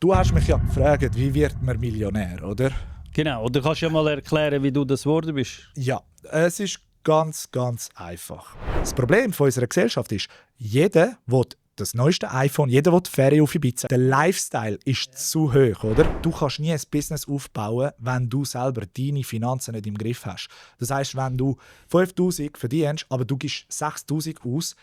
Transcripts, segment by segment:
Du hast mich ja gefragt, wie wird man Millionär, oder? Genau, oder kannst du ja mal erklären, wie du das geworden bist? Ja, es ist ganz, ganz einfach. Das Problem von unserer Gesellschaft ist, jeder will das neueste iPhone, jeder will Ferien auf Ibiza. Der Lifestyle ist zu hoch, oder? Du kannst nie ein Business aufbauen, wenn du selber deine Finanzen nicht im Griff hast. Das heisst, wenn du 5'000 verdienst, aber du gibst 6'000 aus,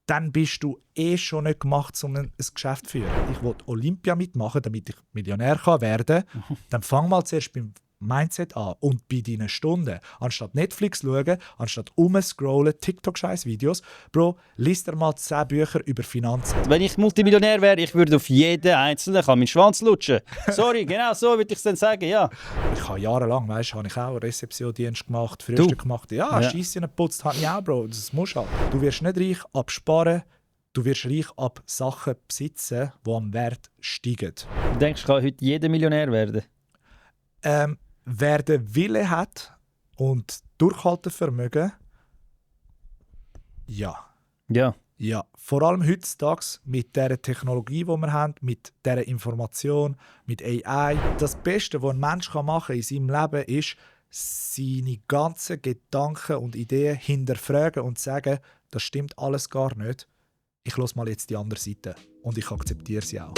dann bist du schon nicht gemacht, um ein Geschäft zu führen. Ich will Olympia mitmachen, damit ich Millionär werden kann. Dann fang mal zuerst beim Mindset an und bei deinen Stunden. Anstatt Netflix schauen, anstatt umscrollen, TikTok-Scheiß-Videos, Bro, lies dir mal 10 Bücher über Finanzen. Wenn ich Multimillionär wäre, ich würde auf jeden Einzelnen meinen Schwanz lutschen. Sorry, genau so würde ich es dann sagen, ja. Ich habe jahrelang, habe ich auch Rezeptiondienst gemacht, Frühstück gemacht. Ja, Scheisse geputzt habe ich auch, Bro. Das musst du halt. Du wirst nicht reich ab Sparen, du wirst reich ab Sachen besitzen, die am Wert steigen. Du denkst, kann heute jeder Millionär werden? Wer den Wille hat und Durchhaltevermögen, ja. Ja. Ja, vor allem heutzutage mit der Technologie, die wir haben, mit dieser Information, mit AI. Das Beste, was ein Mensch machen kann in seinem Leben, ist, seine ganzen Gedanken und Ideen hinterfragen und sagen, das stimmt alles gar nicht. Ich höre mal jetzt die andere Seite und ich akzeptiere sie auch.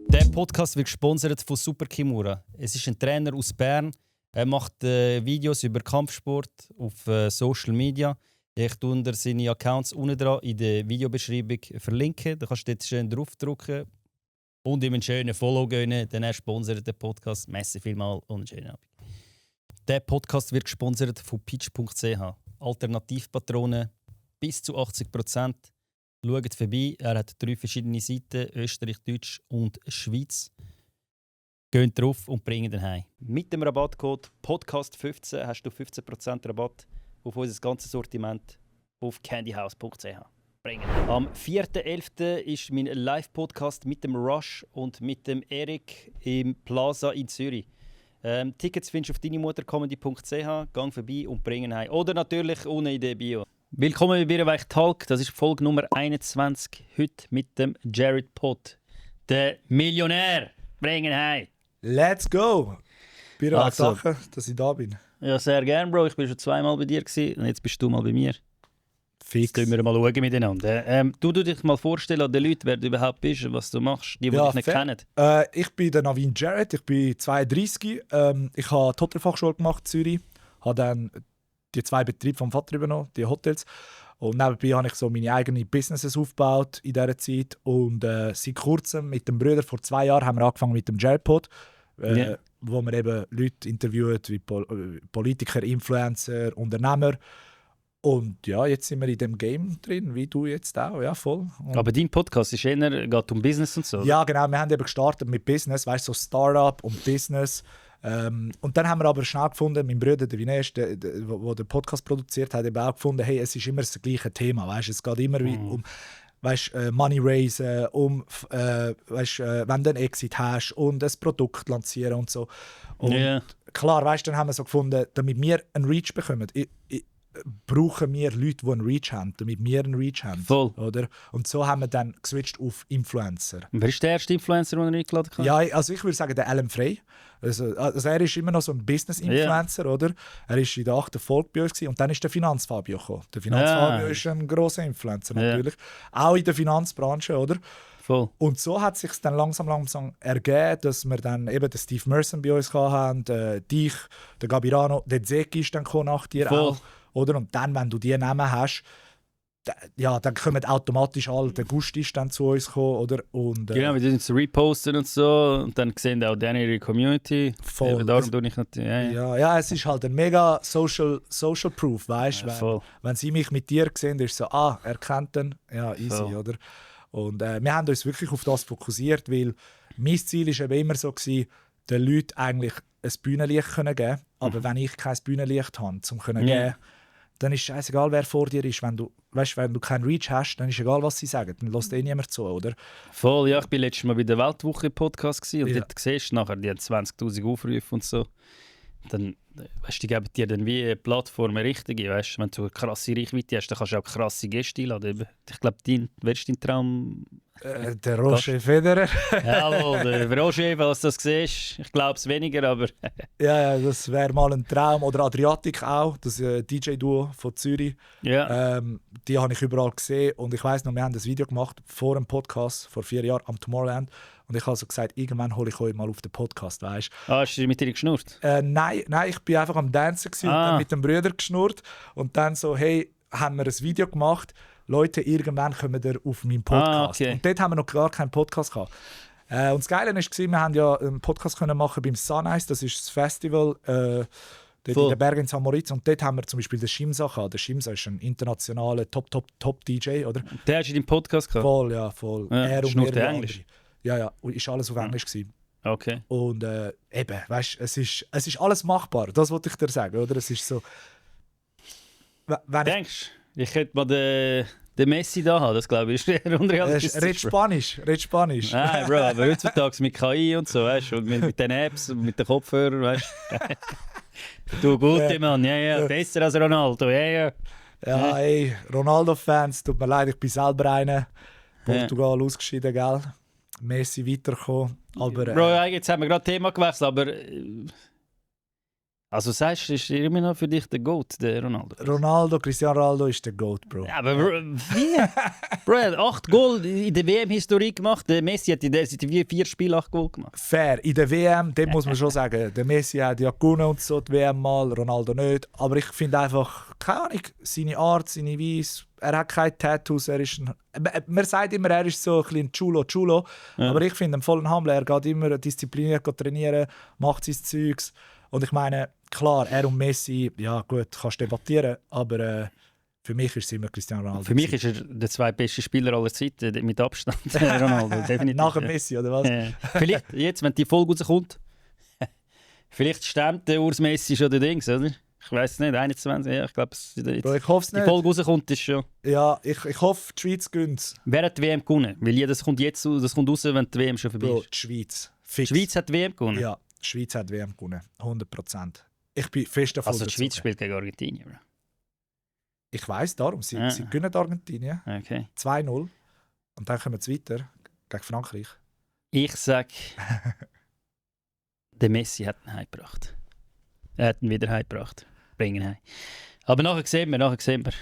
Der Podcast wird gesponsert von Super Kimura. Es ist ein Trainer aus Bern. Er macht Videos über Kampfsport auf Social Media. Ich tue unter seine Accounts unten dran in der Videobeschreibung verlinken. Da kannst du jetzt schön draufdrücken und ihm einen schönen Follow gönnen. Dann er sponsert den Podcast. Merci vielmals und einen schönen Abend. Der Podcast wird gesponsert von pitch.ch. Alternativpatronen bis zu 80%. Schaut vorbei, er hat 3 verschiedene Seiten, Österreich, Deutsch und Schweiz. Geht drauf und bringt ihn heim. Mit dem Rabattcode Podcast15 hast du 15% Rabatt auf unser ganzes Sortiment auf candyhouse.ch. Am 4.11. ist mein Live-Podcast mit dem Rush und mit dem Erik im Plaza in Zürich. Tickets findest du auf deinemuttercomedy.ch. Gang vorbei und bring ihn heim. Oder natürlich unten in der Bio. Willkommen bei Bierweich Talk, das ist Folge Nummer 21. Heute mit dem Jared Pott. Der Millionär. Bring ihn heim. Let's go! Bierweich Danke, dass ich da bin. Ja, sehr gern, Bro. Ich war schon 2-mal bei dir gewesen, und jetzt bist du mal bei mir. Fix. Jetzt wir mal schauen miteinander. Du dich mal vorstellen an den Leuten, wer du überhaupt bist und was du machst, die dich nicht kennen. Ich bin der Navin Jared, ich bin 32. Ich habe die Hotelfachschule gemacht in Zürich. Habe dann die 2 Betriebe vom Vater übernommen, die Hotels. Und nebenbei habe ich so meine eigenen Businesses aufgebaut in dieser Zeit. Und seit kurzem mit dem Bruder, vor 2 Jahren, haben wir angefangen mit dem Jared Pod, wo wir eben Leute interviewen, wie Politiker, Influencer, Unternehmer. Und ja, jetzt sind wir in dem Game drin, wie du jetzt auch, ja voll. Und aber dein Podcast ist eher, geht um Business und so? Ja, genau. Wir haben eben gestartet mit Business, weißt du, so Startup und Business. Und dann haben wir aber schnell gefunden, mein Bruder, der Vinesh, der den Podcast produziert hat, eben auch gefunden, hey, es ist immer das gleiche Thema, weißt? Es geht immer um Money raisen, wenn du einen Exit hast und ein Produkt lancieren und so. Und klar, weißt, dann haben wir so gefunden, damit wir einen Reach bekommen, brauchen wir Leute, die einen Reach haben, damit wir einen Reach haben. Voll. Oder? Und so haben wir dann geswitcht auf Influencer. Und wer ist der erste Influencer, den er eingeladen hat? Ja, also ich würde sagen, der Alan Frey. Also er ist immer noch so ein Business-Influencer, oder? Er war in der 8. Folge bei uns gewesen, und dann ist der Finanzfabio gekommen. Der Finanzfabio ist ein grosser Influencer natürlich. Auch in der Finanzbranche, oder? Voll. Und so hat es sich dann langsam ergeben, dass wir dann eben den Steve Merson bei uns hatten, dich, den Gabirano, der Zeki ist dann nach dir Voll. auch. Oder? Und dann, wenn du die Namen hast, dann kommen automatisch alle. Der Gust ist dann zu uns gekommen, oder? Und, genau, wir sind zu reposten und so. Und dann sehen auch dann ihre Community. Voll. Darum tue ich natürlich. Ja, es ist halt ein mega Social Proof, weißt du? Ja, wenn sie mich mit dir sehen, ist es so, er kennt den. Ja, easy, voll. Oder? Und wir haben uns wirklich auf das fokussiert, weil mein Ziel war eben immer so, den Leuten eigentlich ein Bühnenlicht geben können. Aber wenn ich kein Bühnenlicht habe, zum geben, dann ist es scheißegal, wer vor dir ist. Wenn du keinen Reach hast, dann ist egal, was sie sagen. Dann lässt niemand zu, oder? Voll, ja. Ich war letztes Mal bei der Weltwoche-Podcast und dort siehst du nachher, die haben 20'000 Aufrufe und so. dann weißt, die geben dir dann wie eine Plattform eine richtige. Weißt, wenn du eine krasse Reichweite hast, dann kannst du auch krasse Gäste einladen. Ich glaube, wer ist dein Traum? Der Roger Federer. Jawohl, der Roger, falls du das siehst. Ich glaube es weniger, aber... Ja, das wäre mal ein Traum. Oder Adriatic auch, das DJ-Duo von Zürich. Ja. Die habe ich überall gesehen. Und ich weiss noch, wir haben ein Video gemacht vor einem Podcast, vor 4 Jahren, am Tomorrowland. Und ich habe so gesagt, irgendwann hole ich euch mal auf den Podcast, weißt du? Hast du mit dir geschnurrt? Nein, ich bin einfach am Dancen und dann mit dem Bruder geschnurrt. Und dann so, hey, haben wir ein Video gemacht. Leute, irgendwann kommen wir auf meinen Podcast. Okay. Und dort haben wir noch gar keinen Podcast gehabt. Und das Geile war, wir haben ja einen Podcast machen beim Sunrise, das ist das Festival dort in den Bergen in St. Moritz. Und dort haben wir zum Beispiel den Shimza gehabt. Der Shimza ist ein internationaler Top-DJ, oder? Der hast du in deinem Podcast gehabt? Voll, ja, voll. Ja, er und schnurrt mehrere Englisch? andere. Ja, und ist alles auf Englisch gewesen. Okay. Und eben, weißt, es ist alles machbar. Das wollte ich dir sagen, oder? Es ist so... Denkst du, ich hätte mal den Messi da haben? Das glaube ich ist eher unrealistisch. Red Spanisch. Nein, Bro, aber heutzutage mit KI und so, weißt du, und mit den Apps und mit den Kopfhörern, weißt du. Du gute Mann, ja, besser als Ronaldo, ja. Ja, ey, Ronaldo-Fans, tut mir leid, ich bin selber einer. Portugal ausgeschieden, gell? Messi weitergekommen. Aber, Bro, jetzt haben wir gerade Thema gewechselt, aber... Also sagst du, ist immer noch für dich der GOAT, der Ronaldo? Cristiano Ronaldo ist der GOAT, Bro. Ja, aber wie? Bro, er hat 8 Goal in der WM-Historie gemacht. Der Messi hat in der 4 Spielen 8 Goal gemacht. Fair. In der WM, dem muss man schon sagen, der Messi hat ja gewonnen und so, die WM mal, Ronaldo nicht. Aber ich finde einfach, keine Ahnung, seine Art, seine Weise, er hat keine Tattoos, er ist man sagt immer, er ist so ein bisschen Chulo. Ja. Aber ich finde ihn voll humble, er geht immer diszipliniert trainieren, macht sein Zeugs. Und ich meine, klar, er und Messi, ja gut, kannst debattieren, aber für mich ist es immer Cristiano Ronaldo. Für mich ist er der zweitbeste Spieler aller Zeiten, mit Abstand. Ronaldo, definitiv. Nach dem Messi, oder was? Vielleicht, jetzt, wenn die Folge rauskommt, vielleicht stimmt der Urs Messi schon der Dings, oder? Ich weiß es nicht, 21, ja, ich glaube, ich hoffe es nicht. Die Folge rauskommt, ist schon... Ja, ich hoffe, die Schweiz gönnt. Wer hat die WM gewonnen? Weil das kommt jetzt das kommt raus, wenn die WM schon vorbei ist. Die Schweiz. Fix. Die Schweiz hat die WM gewonnen? Ja, die Schweiz hat die WM gewonnen. 100%. Ich bin fest davon Also die Schweiz spielt gegen Argentinien, oder? Ich weiss darum, sie gewinnen Argentinien. Okay. 2-0. Und dann kommen sie weiter gegen Frankreich. Ich sage, der Messi hat ihn heimgebracht. Er hat ihn wieder heimgebracht. Bringen heim. Aber nachher sehen wir.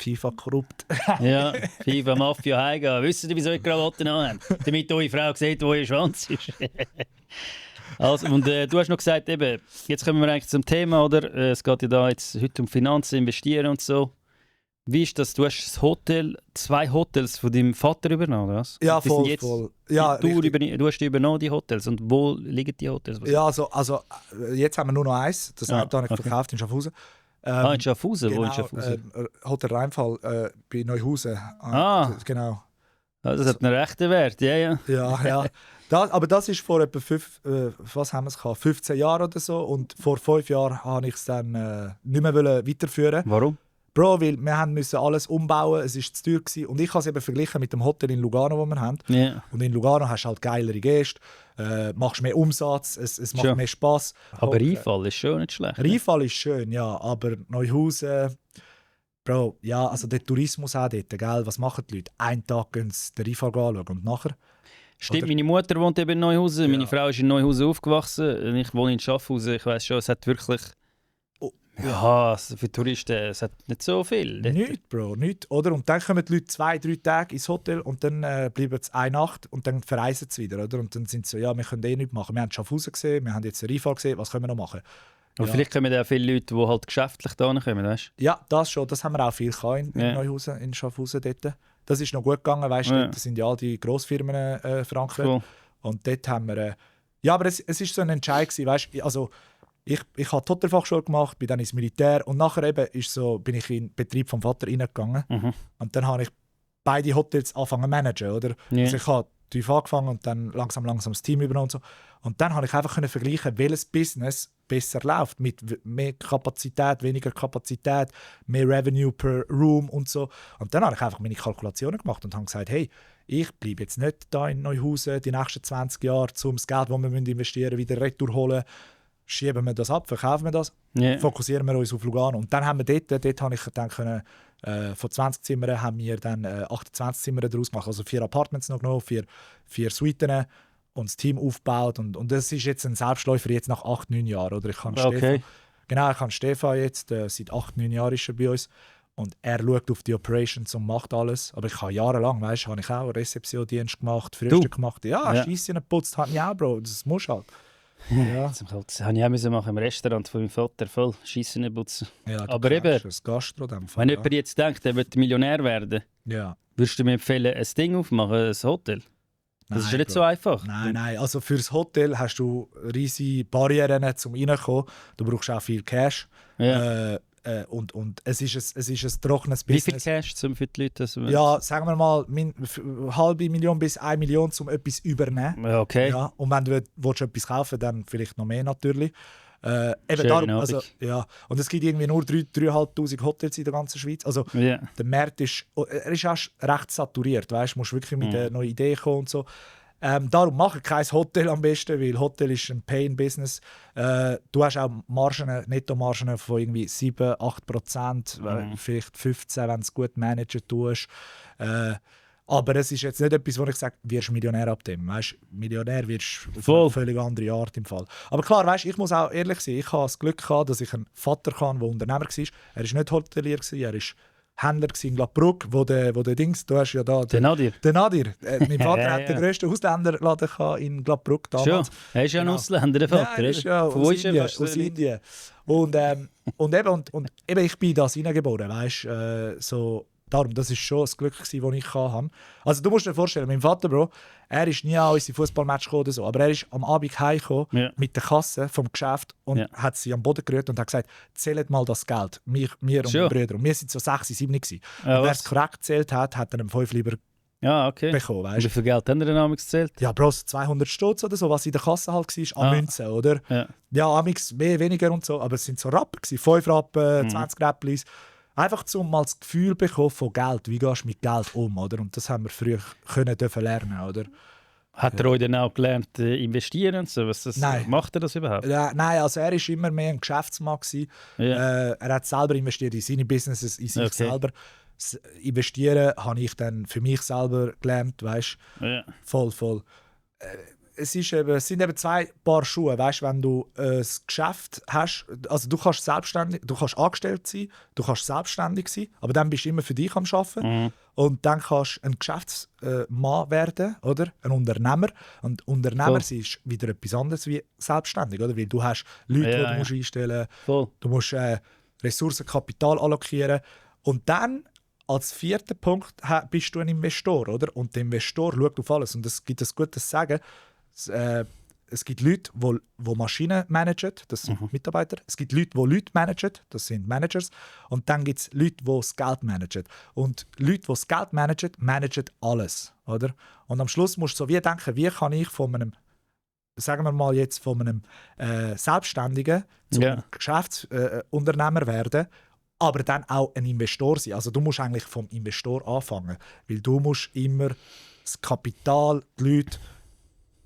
FIFA korrupt. Ja, FIFA Mafia heimgehen. Wissen Sie, wieso ich Krawatten anhabe? Damit eure Frau sieht, wo ihr Schwanz ist. Also, und du hast noch gesagt, eben, jetzt kommen wir eigentlich zum Thema, oder? Es geht ja da jetzt heute um Finanzen, investieren und so. Wie ist das? Du hast das Hotel, 2 Hotels von deinem Vater übernommen, oder was? Ja, voll. Ja, du hast die übernommen, die Hotels. Und wo liegen die Hotels? Ja, also jetzt haben wir nur noch eins. Das habe ich verkauft in Schaffhausen. In Schaffhausen? Genau, Wo in Schaffhausen? Hotel Rheinfall bei Neuhausen. Genau. Ja, das hat einen rechten Wert, ja. Ja. Aber das ist vor etwa 15 Jahren oder so. Und vor 5 Jahren wollte ich es dann nicht mehr weiterführen. Warum? Bro, weil wir mussten alles umbauen, es war zu teuer gewesen. Und ich habe es eben verglichen mit dem Hotel in Lugano, das wir haben. Yeah. Und in Lugano hast du halt geilere Gäste, machst mehr Umsatz, es macht mehr Spass. Aber Rheinfall ist schon nicht schlecht. Rheinfall ist schön, ja, aber Neuhausen, Bro, ja, also der Tourismus auch dort, gell? Was machen die Leute? Einen Tag gehen sie den Rheinfall anschauen und nachher... Stimmt, meine Mutter wohnt eben in Neuhausen, meine Frau ist in Neuhausen aufgewachsen, ich wohne in Schaffhausen, ich weiss schon, es hat wirklich... Ja, für Touristen es hat nicht so viel. Nicht, Bro, nicht. Oder? Und dann kommen die Leute 2-3 Tage ins Hotel und dann bleiben sie eine Nacht und dann verreisen sie wieder. Oder? Und dann sind sie so, ja, wir können nichts machen. Wir haben Schaffhausen gesehen, wir haben jetzt den Rheinfall gesehen, was können wir noch machen? Aber vielleicht kommen ja viele Leute, die halt geschäftlich da kommen, weißt du? Ja, das schon. Das haben wir auch viel in Neuhausen, in Schaffhausen dort. Das ist noch gut gegangen, weißt du, das sind ja all die Grossfirmen verankert. Cool. Und dort haben wir... ja, aber es ist so ein Entscheid gewesen, weißt du, also... Ich habe die Hotelfachschule gemacht, bin dann ins Militär und nachher eben bin ich in den Betrieb vom Vater reingegangen. Und dann habe ich beide Hotels angefangen zu managen, oder? Yeah. Also ich habe tief angefangen und dann langsam das Team übernommen und so. Und dann habe ich einfach vergleichen, welches Business besser läuft, mit mehr Kapazität, weniger Kapazität, mehr Revenue per Room und so. Und dann habe ich einfach meine Kalkulationen gemacht und habe gesagt, hey, ich bleibe jetzt nicht da in Neuhausen die nächsten 20 Jahre, um das Geld, das wir investieren müssen, wieder retour holen. schieben wir das ab, verkaufen wir das, Yeah. fokussieren wir uns auf Lugano. Und dann haben wir dort habe ich dann können, von 20 Zimmern haben wir dann 28 Zimmer daraus gemacht, also 4 Apartments noch genommen, 4 Suiten und das Team aufgebaut. Und das ist jetzt ein Selbstläufer jetzt nach 8-9 Jahren. Oder ich habe Stefan jetzt, seit 8-9 Jahren ist er bei uns. Und er schaut auf die Operations und macht alles. Aber ich habe jahrelang, habe ich auch Rezeptiondienst gemacht, Frühstück gemacht. Ja, Scheisse geputzt habe ich auch, Bro. Das musst du halt. Ja. Das habe ich auch müssen machen im Restaurant von meinem Vater, voll Scheisse putzen. Ja, aber eben, das Gastro dem Fall, wenn jemand jetzt denkt, er wird Millionär werden, würdest du mir empfehlen, ein Ding aufmachen, ein Hotel? Das ist ja nicht so einfach. Nein. Also für das Hotel hast du riesige Barrieren, um reinzukommen. Du brauchst auch viel Cash. Ja. Und es ist ein trockenes Wie Business. viel Cash für die Leute? Ja, sagen wir mal, 500.000 bis 1 Million, um etwas zu übernehmen. Ja, okay. Ja, und wenn du etwas kaufen, dann vielleicht noch mehr natürlich. Darum, also, ja. Und es gibt irgendwie nur 3'500 Hotels in der ganzen Schweiz. Also der Markt ist auch recht saturiert. Weißt, du musst wirklich mit neuen Ideen kommen und so. Darum mache kein Hotel am besten, weil Hotel ist ein Pain-Business. Du hast auch Margen, Nettomargen von irgendwie 7-8%, vielleicht 15%, wenn du es gut managen tust. Aber es ist jetzt nicht etwas, wo ich sage, wirst Millionär ab dem. Weißt, Millionär wirst du auf eine völlig andere Art im Fall. Aber klar, weißt, ich muss auch ehrlich sein, ich habe das Glück gehabt, dass ich einen Vater hatte, der Unternehmer war. Er war nicht Hotelier, er war Händler in Glattbrugg, wo der Dings, du hast ja da... Der Nadir. Der Nadir. Mein Vater hat den grössten Ausländerladen in Glattbrugg damals. Schon, er ist ja ein Ausländer, der Vater. Ja, er ist ja aus Indien. Und eben, ich bin das hineingeboren, weißt so... Darum, das war schon das Glück, das ich hatte. Also du musst dir vorstellen, mein Vater, Bro, er ist nie an unsere Fußballmatch gekommen oder so, aber er ist am Abend heimgekommen mit der Kasse vom Geschäft und hat sie am Boden gerührt und hat gesagt, zählt mal das Geld, mir und meine Brüder. Und wir waren so 6, 7 gewesen. Und wer es korrekt gezählt hat, hat er einen 5 lieber bekommen. Weißt? Wie viel Geld haben ihr gezählt? Ja, Bro, 200 Stutz oder so, was in der Kasse halt war, an Münzen, oder? Ja, amix mehr, weniger und so, aber es sind so Rappen gewesen, 5 Rappen, 20 Rapplis. Einfach um mal das Gefühl bekommen von Geld, wie gehst du mit Geld um, oder? Und das haben wir früher dürfen lernen, oder? Hat er euch dann auch gelernt, investieren? So, Nein. Macht er das überhaupt? Ja, nein, also er war immer mehr ein Geschäftsmann. Er hat selber investiert in seine Businesses, in sich selber. Das Investieren habe ich dann für mich selber gelernt, weißt du? Ja. Voll. Es sind eben 2 Paar Schuhe, weißt, wenn du ein Geschäft hast, also du kannst angestellt sein, du kannst selbstständig sein, aber dann bist du immer für dich am Arbeiten und dann kannst du ein Geschäftsmann werden, oder? Ein Unternehmer. Und Unternehmer ist wieder etwas anderes wie selbstständig, oder? Weil du hast Leute, die du musst einstellen musst, du musst Ressourcen, Kapital allokieren und dann als 4. Punkt bist du ein Investor, oder? Und der Investor schaut auf alles und es gibt ein gutes Sagen. Es gibt Leute, die Maschinen managen, das sind Mitarbeiter. Es gibt Leute, die Leute managen, das sind Managers. Und dann gibt es Leute, die das Geld managen. Und Leute, die das Geld managen alles. Oder? Und am Schluss musst du so wie denken, wie kann ich von einem, sagen wir mal jetzt, von einem Selbstständigen zu einem Geschäftsunternehmer werden, aber dann auch ein Investor sein. Also du musst eigentlich vom Investor anfangen, weil du musst immer das Kapital, die Leute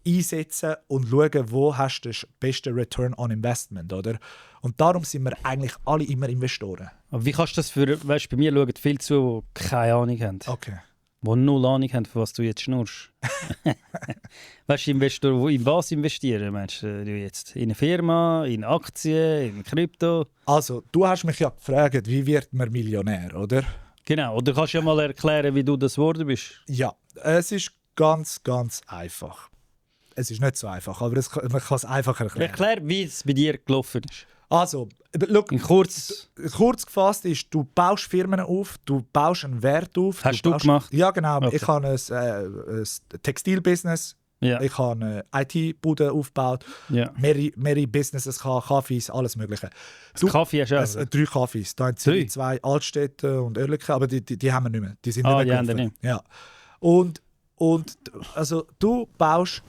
einsetzen und schauen, wo hast du den besten Return on Investment, oder? Und darum sind wir eigentlich alle immer Investoren. Aber wie kannst du das weißt, bei mir schauen viele zu, die keine Ahnung haben. Okay. Die null Ahnung haben, von was du jetzt schnurrst. Weißt du, Investoren, in was investieren? Meinst du jetzt? In eine Firma, in Aktien, in Krypto? Also, du hast mich ja gefragt, wie wird man Millionär, oder? Genau, oder kannst du ja mal erklären, wie du das geworden bist? Ja, es ist ganz, ganz einfach. Es ist nicht so einfach, aber man kann es einfach erklären. Erklär, wie es bei dir gelaufen ist. Also, look, kurz gefasst ist, du baust Firmen auf, du baust einen Wert auf. Hast du gemacht? Ja, genau. Okay. Ich habe ein Textilbusiness, ich habe eine IT-Bude aufgebaut, mehrere Businesses, Kaffees, alles Mögliche. Kaffee hast du auch? 3 Kaffees. Da sind 2 Altstädte und Oerlikon, aber die haben wir nicht mehr. Die sind nicht mehr gelaufen. Ja. Und also, du baust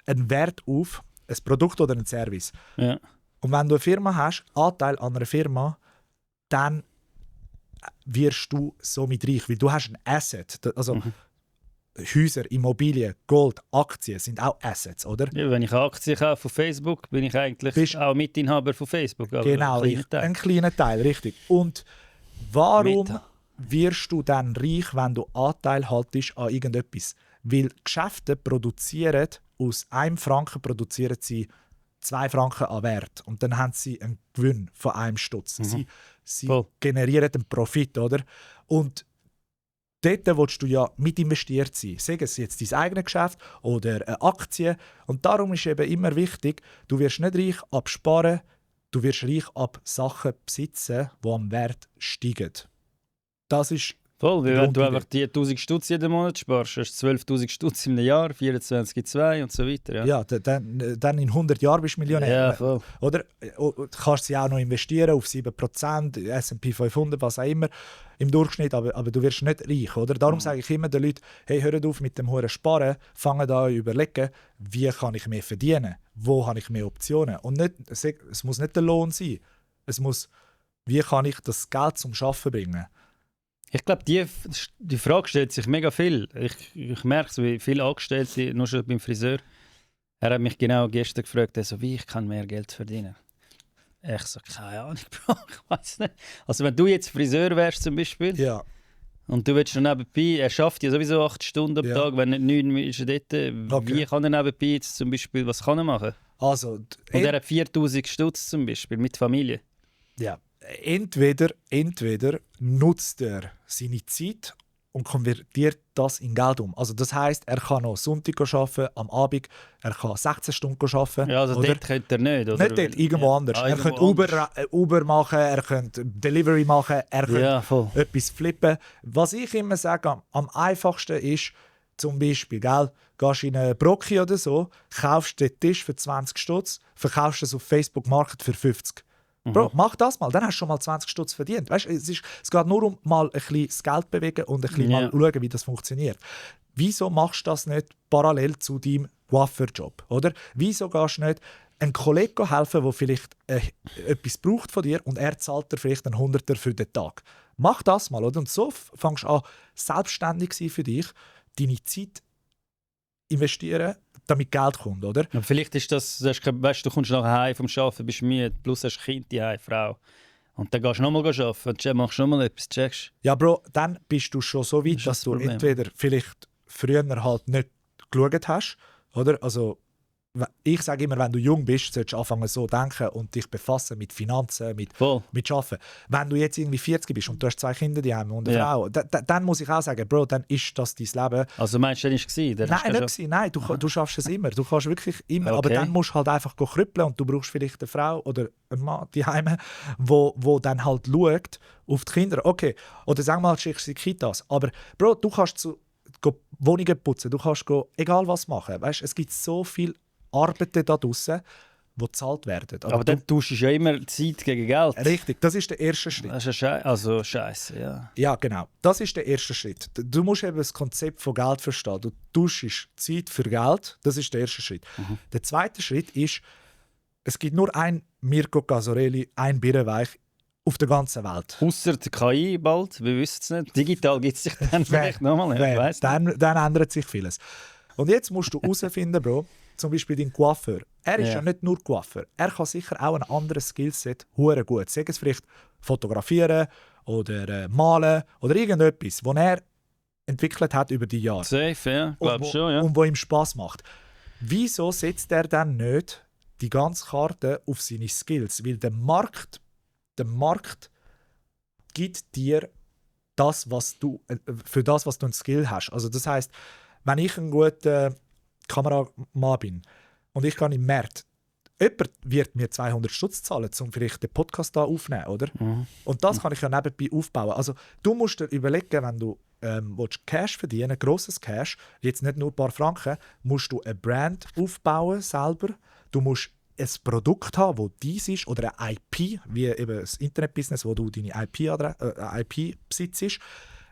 einen Wert auf, ein Produkt oder einen Service. Ja. Und wenn du eine Firma hast, Anteil an einer Firma, dann wirst du somit reich, weil du hast ein Asset. Also, Häuser, Immobilien, Gold, Aktien sind auch Assets, oder? Ja, wenn ich Aktien kaufe auf Facebook, bin ich eigentlich auch Mitinhaber von Facebook. Aber Genau, ein kleiner Teil, richtig. Und warum Meta. wirst du dann reich, wenn du Anteil haltest an irgendetwas? Weil Geschäfte produzieren, aus 1 Franken produzieren sie 2 Franken an Wert. Und dann haben sie einen Gewinn von 1 Stutz. Sie generieren einen Profit, oder? Und dort willst du ja mit investiert sein. Sei es jetzt dein eigenes Geschäft oder eine Aktie. Und darum ist eben immer wichtig, du wirst nicht reich ab Sparen, du wirst reich ab Sachen besitzen, die am Wert steigen. Das ist voll, weil wenn du einfach die 1000 Stutz jeden Monat sparst, hast du 12'000 Stutz im Jahr, 24,2 und so weiter. Ja, dann in 100 Jahren bist du Millionär. Ja, voll. Oder du kannst sie auch noch investieren auf 7%, S&P 500, was auch immer, im Durchschnitt, aber du wirst nicht reich. Oder? Darum sage ich immer den Leuten, hey, hört auf mit dem hohen Sparen, fangen an zu überlegen, wie kann ich mehr verdienen, wo habe ich mehr Optionen. Und nicht, es muss nicht der Lohn sein, es muss, wie kann ich das Geld zum Arbeiten bringen. Ich glaube, die Frage stellt sich mega viel. Ich merke es, wie viele Angestellte, nur schon beim Friseur. Er hat mich genau gestern gefragt, also, wie ich kann mehr Geld verdienen. Ich so, keine Ahnung, Bro, ich weiß nicht. Also wenn du jetzt Friseur wärst zum Beispiel, ja. und du willst noch nebenbei, er schafft ja sowieso 8 Stunden am Tag, wenn nicht 9 ist er dort. Okay. Wie kann er nebenbei jetzt zum Beispiel, was kann er machen? Also, und er hat 4000 Stutz zum Beispiel, mit Familie. Ja. Entweder nutzt er seine Zeit und konvertiert das in Geld um. Also das heisst, er kann noch Sonntag arbeiten, am Abend, er kann 16 Stunden arbeiten. Ja, also dort könnte er nicht, oder? Nicht dort, irgendwo anders. Er könnte Uber machen, er könnte Delivery machen, er könnte etwas flippen. Was ich immer sage, am einfachsten ist, zum Beispiel, gehst in eine Brocki oder so, kaufst den Tisch für 20 Stutz, verkaufst es auf Facebook Market für 50. Bro, mach das mal, dann hast du schon mal 20 Stutz verdient. Weißt, es geht nur um mal ein bisschen das Geld bewegen und ein bisschen mal schauen, wie das funktioniert. Wieso machst du das nicht parallel zu deinem Coiffeurjob? Oder? Wieso gehst du nicht einem Kollegen helfen, der vielleicht etwas braucht von dir und er zahlt dir vielleicht einen Hunderter für den Tag? Mach das mal, oder? Und so fängst du an, selbstständig sein für dich, deine Zeit investieren, damit Geld kommt, oder? Und vielleicht ist das, weißt, du kommst nachher heim vom Arbeiten, bist müde, plus hast ein Kind, die Frau. Und dann gehst du nochmal arbeiten und dann machst du nochmal etwas, checkst. Ja, Bro, dann bist du schon so weit, dass du entweder vielleicht früher halt nicht geschaut hast, oder? Also, ich sage immer, wenn du jung bist, solltest du anfangen so denken und dich befassen mit Finanzen, mit Arbeiten. Wenn du jetzt irgendwie 40 bist und du hast 2 Kinder daheim und eine Frau, dann muss ich auch sagen, Bro, dann ist das dein Leben. Also meinst du, dann war es? Nein, nicht. Nein, du schaffst es immer. Du kannst wirklich immer. Okay. Aber dann musst du halt einfach krüppeln und du brauchst vielleicht eine Frau oder einen Mann daheim, wo dann halt schaut auf die Kinder. Okay, oder sag mal, schickst du die Kitas. Aber Bro, du kannst Wohnungen putzen, du kannst egal was machen. Weißt, es gibt so viel Arbeiten da draussen, die gezahlt werden. Aber dann tauschst du ja immer Zeit gegen Geld. Richtig, das ist der erste Schritt. Das ist also Scheiße, ja. Ja, genau. Das ist der erste Schritt. Du musst eben das Konzept von Geld verstehen. Du tauschst Zeit für Geld. Das ist der erste Schritt. Der zweite Schritt ist, es gibt nur ein Mirko Casorelli, ein Birrenweich auf der ganzen Welt. Ausser der KI bald, wir wissen es nicht. Digital gibt es sich dann vielleicht nochmal. Dann ändert sich vieles. Und jetzt musst du herausfinden, Bro, zum Beispiel dein Coiffeur. Er ist ja nicht nur Coiffeur. Er kann sicher auch ein anderes Skillset hure gut. Sei es vielleicht fotografieren oder malen oder irgendetwas, das er entwickelt hat über die Jahre. Safe, ja. Glaub schon, ja. Und wo ihm Spass macht. Wieso setzt er dann nicht die ganze Karte auf seine Skills? Weil der Markt gibt dir das, was du für das, was du ein Skill hast. Also das heisst, wenn ich ein guter Kameramann bin und ich gehe im März, jemand wird mir 200 Stutz zahlen, um vielleicht den Podcast hier aufzunehmen, oder? Und das kann ich ja nebenbei aufbauen. Also du musst dir überlegen, wenn du Cash verdienen, grosses Cash, jetzt nicht nur ein paar Franken, musst du eine Brand aufbauen selber. Du musst ein Produkt haben, das dies ist, oder eine IP, wie eben das Internetbusiness, wo du deine IP besitzt,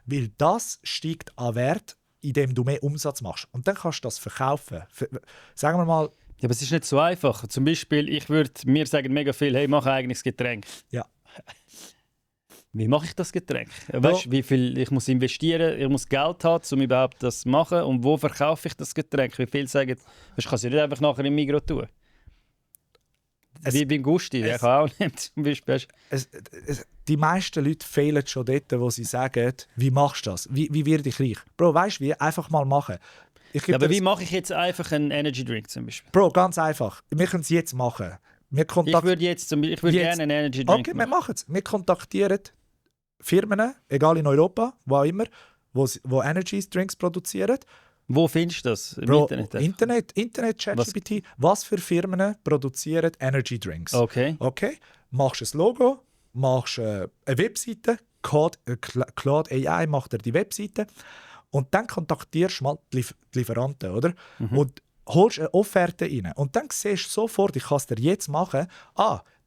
weil das steigt an Wert, indem du mehr Umsatz machst. Und dann kannst du das verkaufen. Sagen wir mal... Ja, aber es ist nicht so einfach. Zum Beispiel, mir sagen mega viel, hey, mach ein eigenes Getränk. Ja. Wie mache ich das Getränk? Weißt du, wie viel ich muss investieren, ich muss Geld haben, um überhaupt das zu machen. Und wo verkaufe ich das Getränk? Wie viele sagen, ich kann es ja nicht einfach nachher im Migros tun. Wie beim Gusti, der kann auch nicht zum Beispiel. Die meisten Leute fehlen schon dort, wo sie sagen, wie machst du das? Wie werde ich reich? Bro, weißt du wie? Einfach mal machen. Aber wie mache ich jetzt einfach einen Energy Drink zum Beispiel? Bro, ganz einfach. Wir können es jetzt machen. Ich würde gerne einen Energy Drink machen. Wir machen es. Wir kontaktieren Firmen, egal in Europa, wo auch immer, wo Energy Drinks produzieren. Wo findest du das? Bro, Internet, ChatGPT. Was für Firmen produzieren Energy Drinks? Okay. Machst ein Logo, machst eine Webseite, Claude AI macht dir die Webseite und dann kontaktierst du mal die Lieferanten, oder? Und holst eine Offerte rein. Und dann siehst du sofort, ich kann es dir jetzt machen,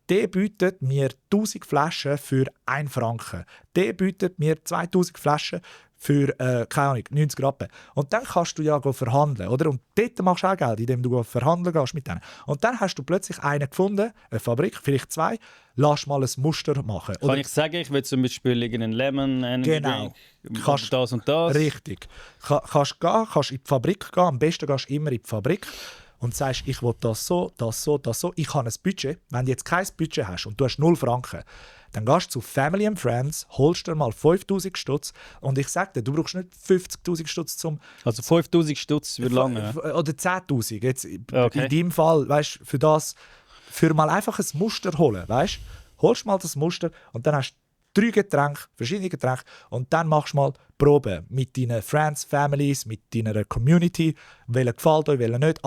der bietet mir 1000 Flaschen für 1 Franken. Der bietet mir 2000 Flaschen für, keine Ahnung, 90 Rappen. Und dann kannst du ja verhandeln, oder? Und dort machst du auch Geld, indem du verhandeln gehst mit denen. Und dann hast du plötzlich einen gefunden, eine Fabrik, vielleicht 2, lass mal ein Muster machen. Kann ich sagen, ich will zum Beispiel einen Lemon Energy Drink, kannst das und das? Richtig. Kannst in die Fabrik gehen, am besten gehst du immer in die Fabrik und sagst, ich will das so. Ich habe ein Budget. Wenn du jetzt kein Budget hast und du hast 0 Franken, dann gehst du zu Family and Friends, holst dir mal 5'000 Stutz und ich sage dir, du brauchst nicht 50'000 Stutz zum... Also 5'000 Stutz wird lange. Oder 10'000. Jetzt okay. In deinem Fall, weißt, für mal einfach ein Muster holen, weißt? Holst mal das Muster und dann hast du 3 Getränke, verschiedene Getränke und dann machst du mal Proben mit deinen Friends, Families, mit deiner Community. Welcher gefällt euch, welcher nicht.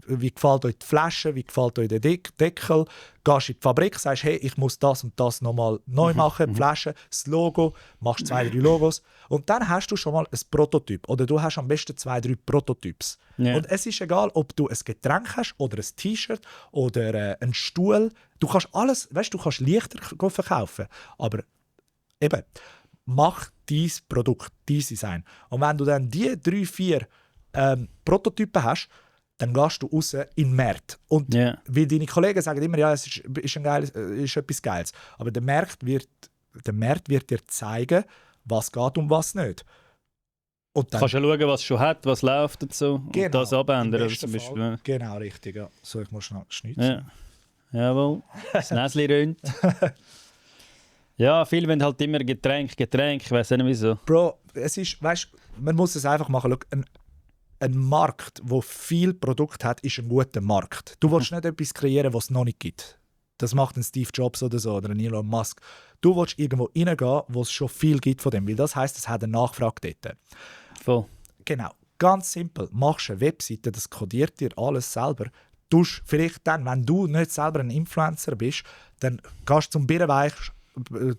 Wie gefällt euch die Flasche, wie gefällt euch der Deckel. Gehst in die Fabrik, sagst, hey, ich muss das und das nochmal neu machen, die Flasche, das Logo, machst 2, 3 Logos und dann hast du schon mal ein Prototyp oder du hast am besten 2, 3 Prototyps. Yeah. Und es ist egal, ob du ein Getränk hast oder ein T-Shirt oder einen Stuhl. Du kannst alles, weißt, du kannst leichter verkaufen, aber eben, mach dein Produkt, dein Design. Und wenn du dann die 3, 4 Prototypen hast, dann gehst du raus in den Markt. Und weil deine Kollegen sagen immer, ja, es ist etwas Geiles. Aber der Markt wird dir zeigen, was geht und was nicht. Und dann kannst du ja schauen, was schon hat, was läuft und so. Genau, und das abändern. Zum Beispiel. Genau, richtig. Ja. So, ich muss schnell schnitzen. Ja. Jawohl, das Näschen rönt. Ja, viele wollen halt immer Getränk, ich weiß nicht wieso. Bro, es ist, weißt, man muss es einfach machen. Schau, ein Markt, der viel Produkt hat, ist ein guter Markt. Du willst nicht etwas kreieren, was es noch nicht gibt. Das macht ein Steve Jobs oder so, oder ein Elon Musk. Du willst irgendwo reingehen, wo es schon viel gibt von dem, weil das heisst, es hat eine Nachfrage dort. Voll. Genau, ganz simpel. Machst eine Webseite, das kodiert dir alles selber. Du vielleicht dann, wenn du nicht selber ein Influencer bist, dann gehst du zum Birrenweich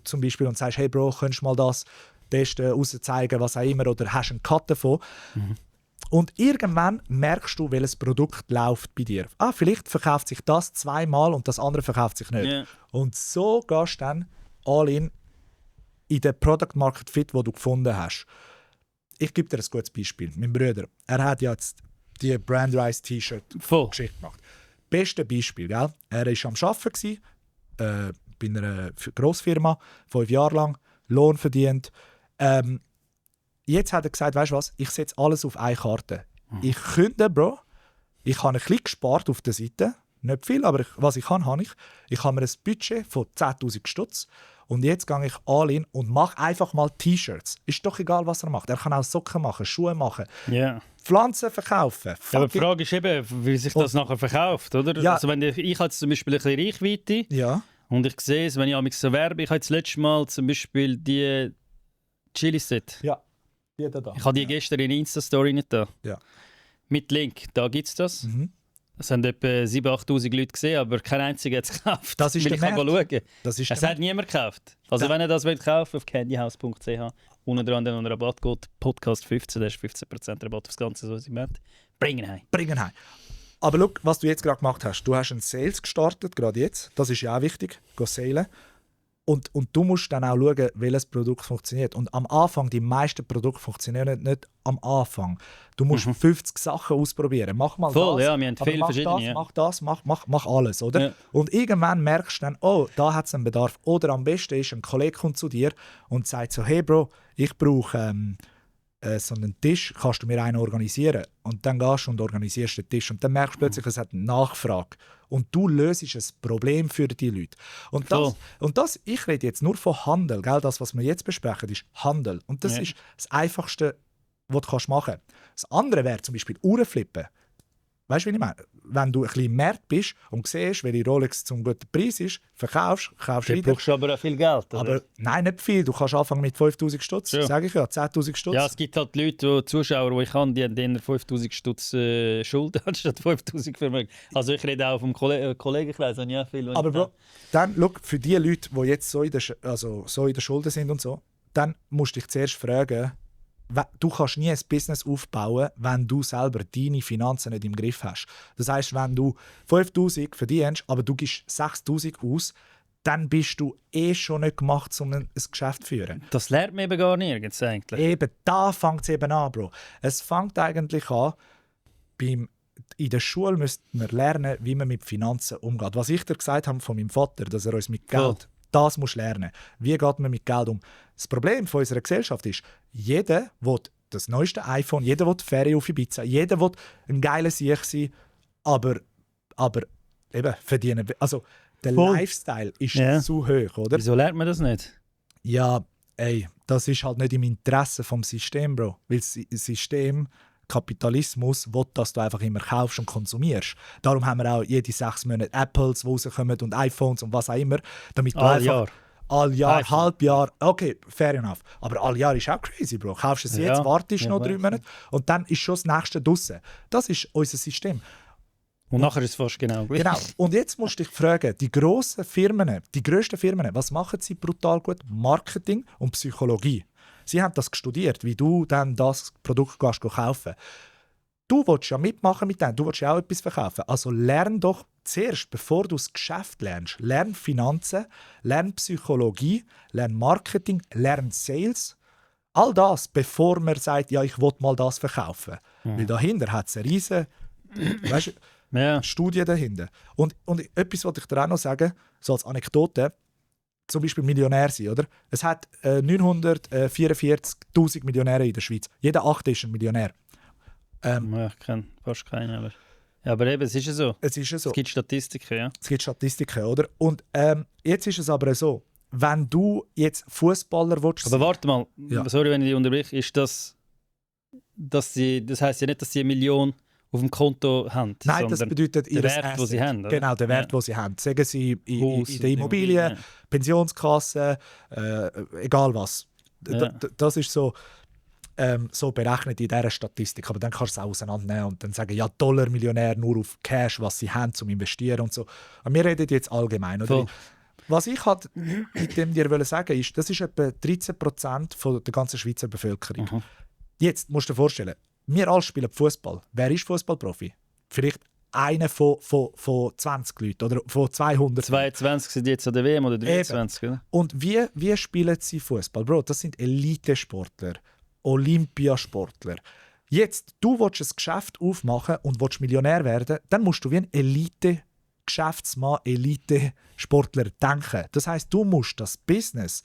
zum Beispiel und sagst, hey Bro, könntest du mal das testen, rauszeigen, was auch immer, oder hast einen Cut davon. Und irgendwann merkst du, welches Produkt läuft bei dir. Vielleicht verkauft sich das 2-mal und das andere verkauft sich nicht. Yeah. Und so gehst du dann all in den Product Market Fit, den du gefunden hast. Ich gebe dir ein gutes Beispiel. Mein Bruder, er hat jetzt die Brand Rise T-Shirt-Geschichte gemacht. Beste Beispiel, gell? Er war am Arbeiten, bei einer Grossfirma, 5 Jahre lang, Lohn verdient. Jetzt hat er gesagt, weißt du was, ich setze alles auf eine Karte. Ich könnte, Bro, ich habe ein bisschen gespart auf der Seite, nicht viel, aber was ich kann, habe ich. Ich habe mir ein Budget von 10'000 Stutz und jetzt gehe ich all in und mache einfach mal T-Shirts. Ist doch egal, was er macht. Er kann auch Socken machen, Schuhe machen, Pflanzen verkaufen. Ja, aber die Frage ist eben, wie sich das nachher verkauft, oder? Ja. Also wenn ich habe jetzt zum Beispiel ein bisschen Reichweite und ich sehe es, wenn ich mich so werbe, ich habe jetzt letztes Mal zum Beispiel die Chili-Set. Ja. Da. Ich habe die gestern in Insta-Story nicht da. Ja. Mit Link, da gibt es das. Es haben etwa 7'000, 8'000 Leute gesehen, aber kein einziger hat es gekauft. Das ist der Markt. Es hat niemand gekauft. Also wenn ihr das wollt kaufen, auf candyhouse.ch, unten dran einen Rabattcode Podcast 15, da ist 15% Rabatt aufs ganze Sortiment. Bringen heim. Aber schau, was du jetzt gerade gemacht hast. Du hast einen Sales gestartet, gerade jetzt. Das ist ja auch wichtig, salen. Und du musst dann auch schauen, welches Produkt funktioniert. Und am Anfang, die meisten Produkte funktionieren nicht am Anfang. Du musst 50 Sachen ausprobieren. Mach mal Voll, das, ja, wir haben aber viele mach verschiedene. das, Ja. mach das, mach alles, oder? Ja. Und irgendwann merkst du dann, oh, da hat es einen Bedarf. Oder am besten ist, ein Kollege kommt zu dir und sagt so, hey Bro, ich brauche so einen Tisch, kannst du mir einen organisieren? Und dann gehst du und organisierst den Tisch. Und dann merkst du plötzlich, es hat eine Nachfrage. Und du löst ein Problem für die Leute. Und das, ich rede jetzt nur von Handel. Gell? Das, was wir jetzt besprechen, ist Handel. Und das ist das Einfachste, was du machen kannst. Das andere wäre zum Beispiel Uhrenflippen. Weißt du, wie ich meine? Wenn du ein bisschen im Markt bist und siehst, welche Rolex zum guten Preis ist, kaufst Du brauchst aber auch viel Geld, oder? aber nein, nicht viel. Du kannst anfangen mit 5'000 Stutz, Ja. sage ich ja, 10'000 Stutz. Ja, es gibt halt Leute, Zuschauer, die ich kann, die haben eher 5'000 Stutz Schulden anstatt 5'000 Vermögen. Also ich rede auch vom Kollegenkreis, habe ich auch viel. Aber Bro, dann schau, für die Leute, die jetzt so in der Schulden sind und so, dann musst du dich zuerst fragen, du kannst nie ein Business aufbauen, wenn du selber deine Finanzen nicht im Griff hast. Das heisst, wenn du 5'000 verdienst, aber du gibst 6'000 aus, dann bist du schon nicht gemacht, um ein Geschäft zu führen. Das lernt man eben gar nirgends eigentlich. Eben, da fängt es eben an, Bro. Es fängt eigentlich an, in der Schule müsste man lernen, wie man mit Finanzen umgeht. Was ich dir gesagt habe von meinem Vater, dass er uns mit Geld, das muss lernen. Wie geht man mit Geld um? Das Problem von unserer Gesellschaft ist, jeder will das neueste iPhone, jeder will Ferien auf Ibiza, jeder will ein geiler Sieg sein, aber eben verdienen. Also der Lifestyle ist zu hoch, oder? Wieso lernt man das nicht? Ja, ey, das ist halt nicht im Interesse vom System, Bro. Weil das System Kapitalismus will, dass du einfach immer kaufst und konsumierst. Darum haben wir auch jede 6 Monate Apples, die rauskommen und iPhones und was auch immer. Damit du einfach all Jahr, Halbjahr, okay, fair enough. Aber all Jahr ist auch crazy, Bro. Kaufst es jetzt, wartest noch 3 Monate und dann ist schon das nächste draussen. Das ist unser System. Und nachher ist es fast genau gleich. Genau. Und jetzt musst du dich fragen, die grössten Firmen, was machen sie brutal gut? Marketing und Psychologie. Sie haben das studiert, wie du dann das Produkt kaufen. Du willst ja mitmachen mit denen, du willst ja auch etwas verkaufen. Also lern doch zuerst, bevor du das Geschäft lernst, lern Finanzen, lern Psychologie, lern Marketing, lern Sales. All das, bevor man sagt, ja, ich will mal das verkaufen. Weil dahinter hat es eine riesige Studie dahinter. Und etwas wollte ich dir auch noch sagen, so als Anekdote, zum Beispiel Millionär sein, oder? Es hat 944'000 Millionäre in der Schweiz. Jeder 8. ist ein Millionär. Ich kenne fast keinen. Aber, ja, aber eben, es ist ja so. Es ist ja so. Es gibt Statistiken, ja. Es gibt Statistiken, oder? Und jetzt ist es aber so, wenn du jetzt Fußballer willst. Aber warte mal, sorry, wenn ich dich unterbreche, ist das heisst ja nicht, dass sie 1 Million auf dem Konto haben. Nein, das bedeutet ihr Wert, den sie haben. Oder? Genau, der Wert, den sie haben. Sagen sie in der Immobilie, Pensionskasse, egal was. Das ist so berechnet in dieser Statistik. Aber dann kannst du es auch auseinandernehmen und dann sagen, ja, Dollar-Millionär nur auf Cash, was sie haben zum Investieren und so. Aber wir reden jetzt allgemein. Oder? Was ich halt mit dem dir sagen ist, das ist etwa 13% von der ganzen Schweizer Bevölkerung. Jetzt musst du dir vorstellen, wir alle spielen Fußball. Wer ist Fußballprofi? Vielleicht einer von 20 Leuten oder von 200. 22 sind jetzt an der WM oder 23. Oder? Und wie spielen sie Fußball? Bro, das sind Elitesportler, Olympiasportler. Jetzt, du willst ein Geschäft aufmachen und willst Millionär werden, dann musst du wie ein Elite-Geschäftsmann, Elite-Sportler denken. Das heisst, du musst das Business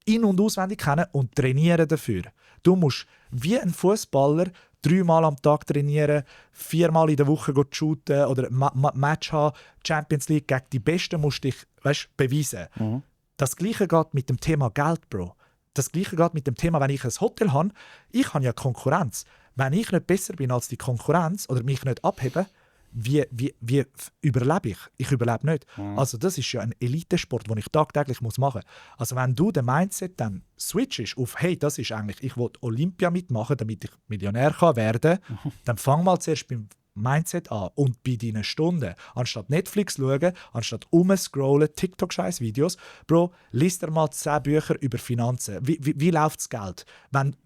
in- und auswendig kennen und trainieren dafür. Du musst wie ein Fußballer 3-mal am Tag trainieren, 4-mal in der Woche shooten oder Match haben, Champions League gegen die Besten musst du dich beweisen. Das Gleiche geht mit dem Thema Geld, Bro. Das Gleiche geht mit dem Thema, wenn ich ein Hotel habe, ich habe ja Konkurrenz. Wenn ich nicht besser bin als die Konkurrenz oder mich nicht abhebe, wie überlebe ich? Ich überlebe nicht. Also das ist ja ein Elitesport, den ich tagtäglich machen muss. Also wenn du den Mindset dann switchst auf «Hey, das ist eigentlich, ich will Olympia mitmachen, damit ich Millionär werden kann», dann fang mal zuerst beim Mindset an und bei deinen Stunden. Anstatt Netflix schauen, anstatt umscrollen, TikTok-Scheiß-Videos, Bro, lies dir mal 10 Bücher über Finanzen. Wie läuft das Geld? Wenn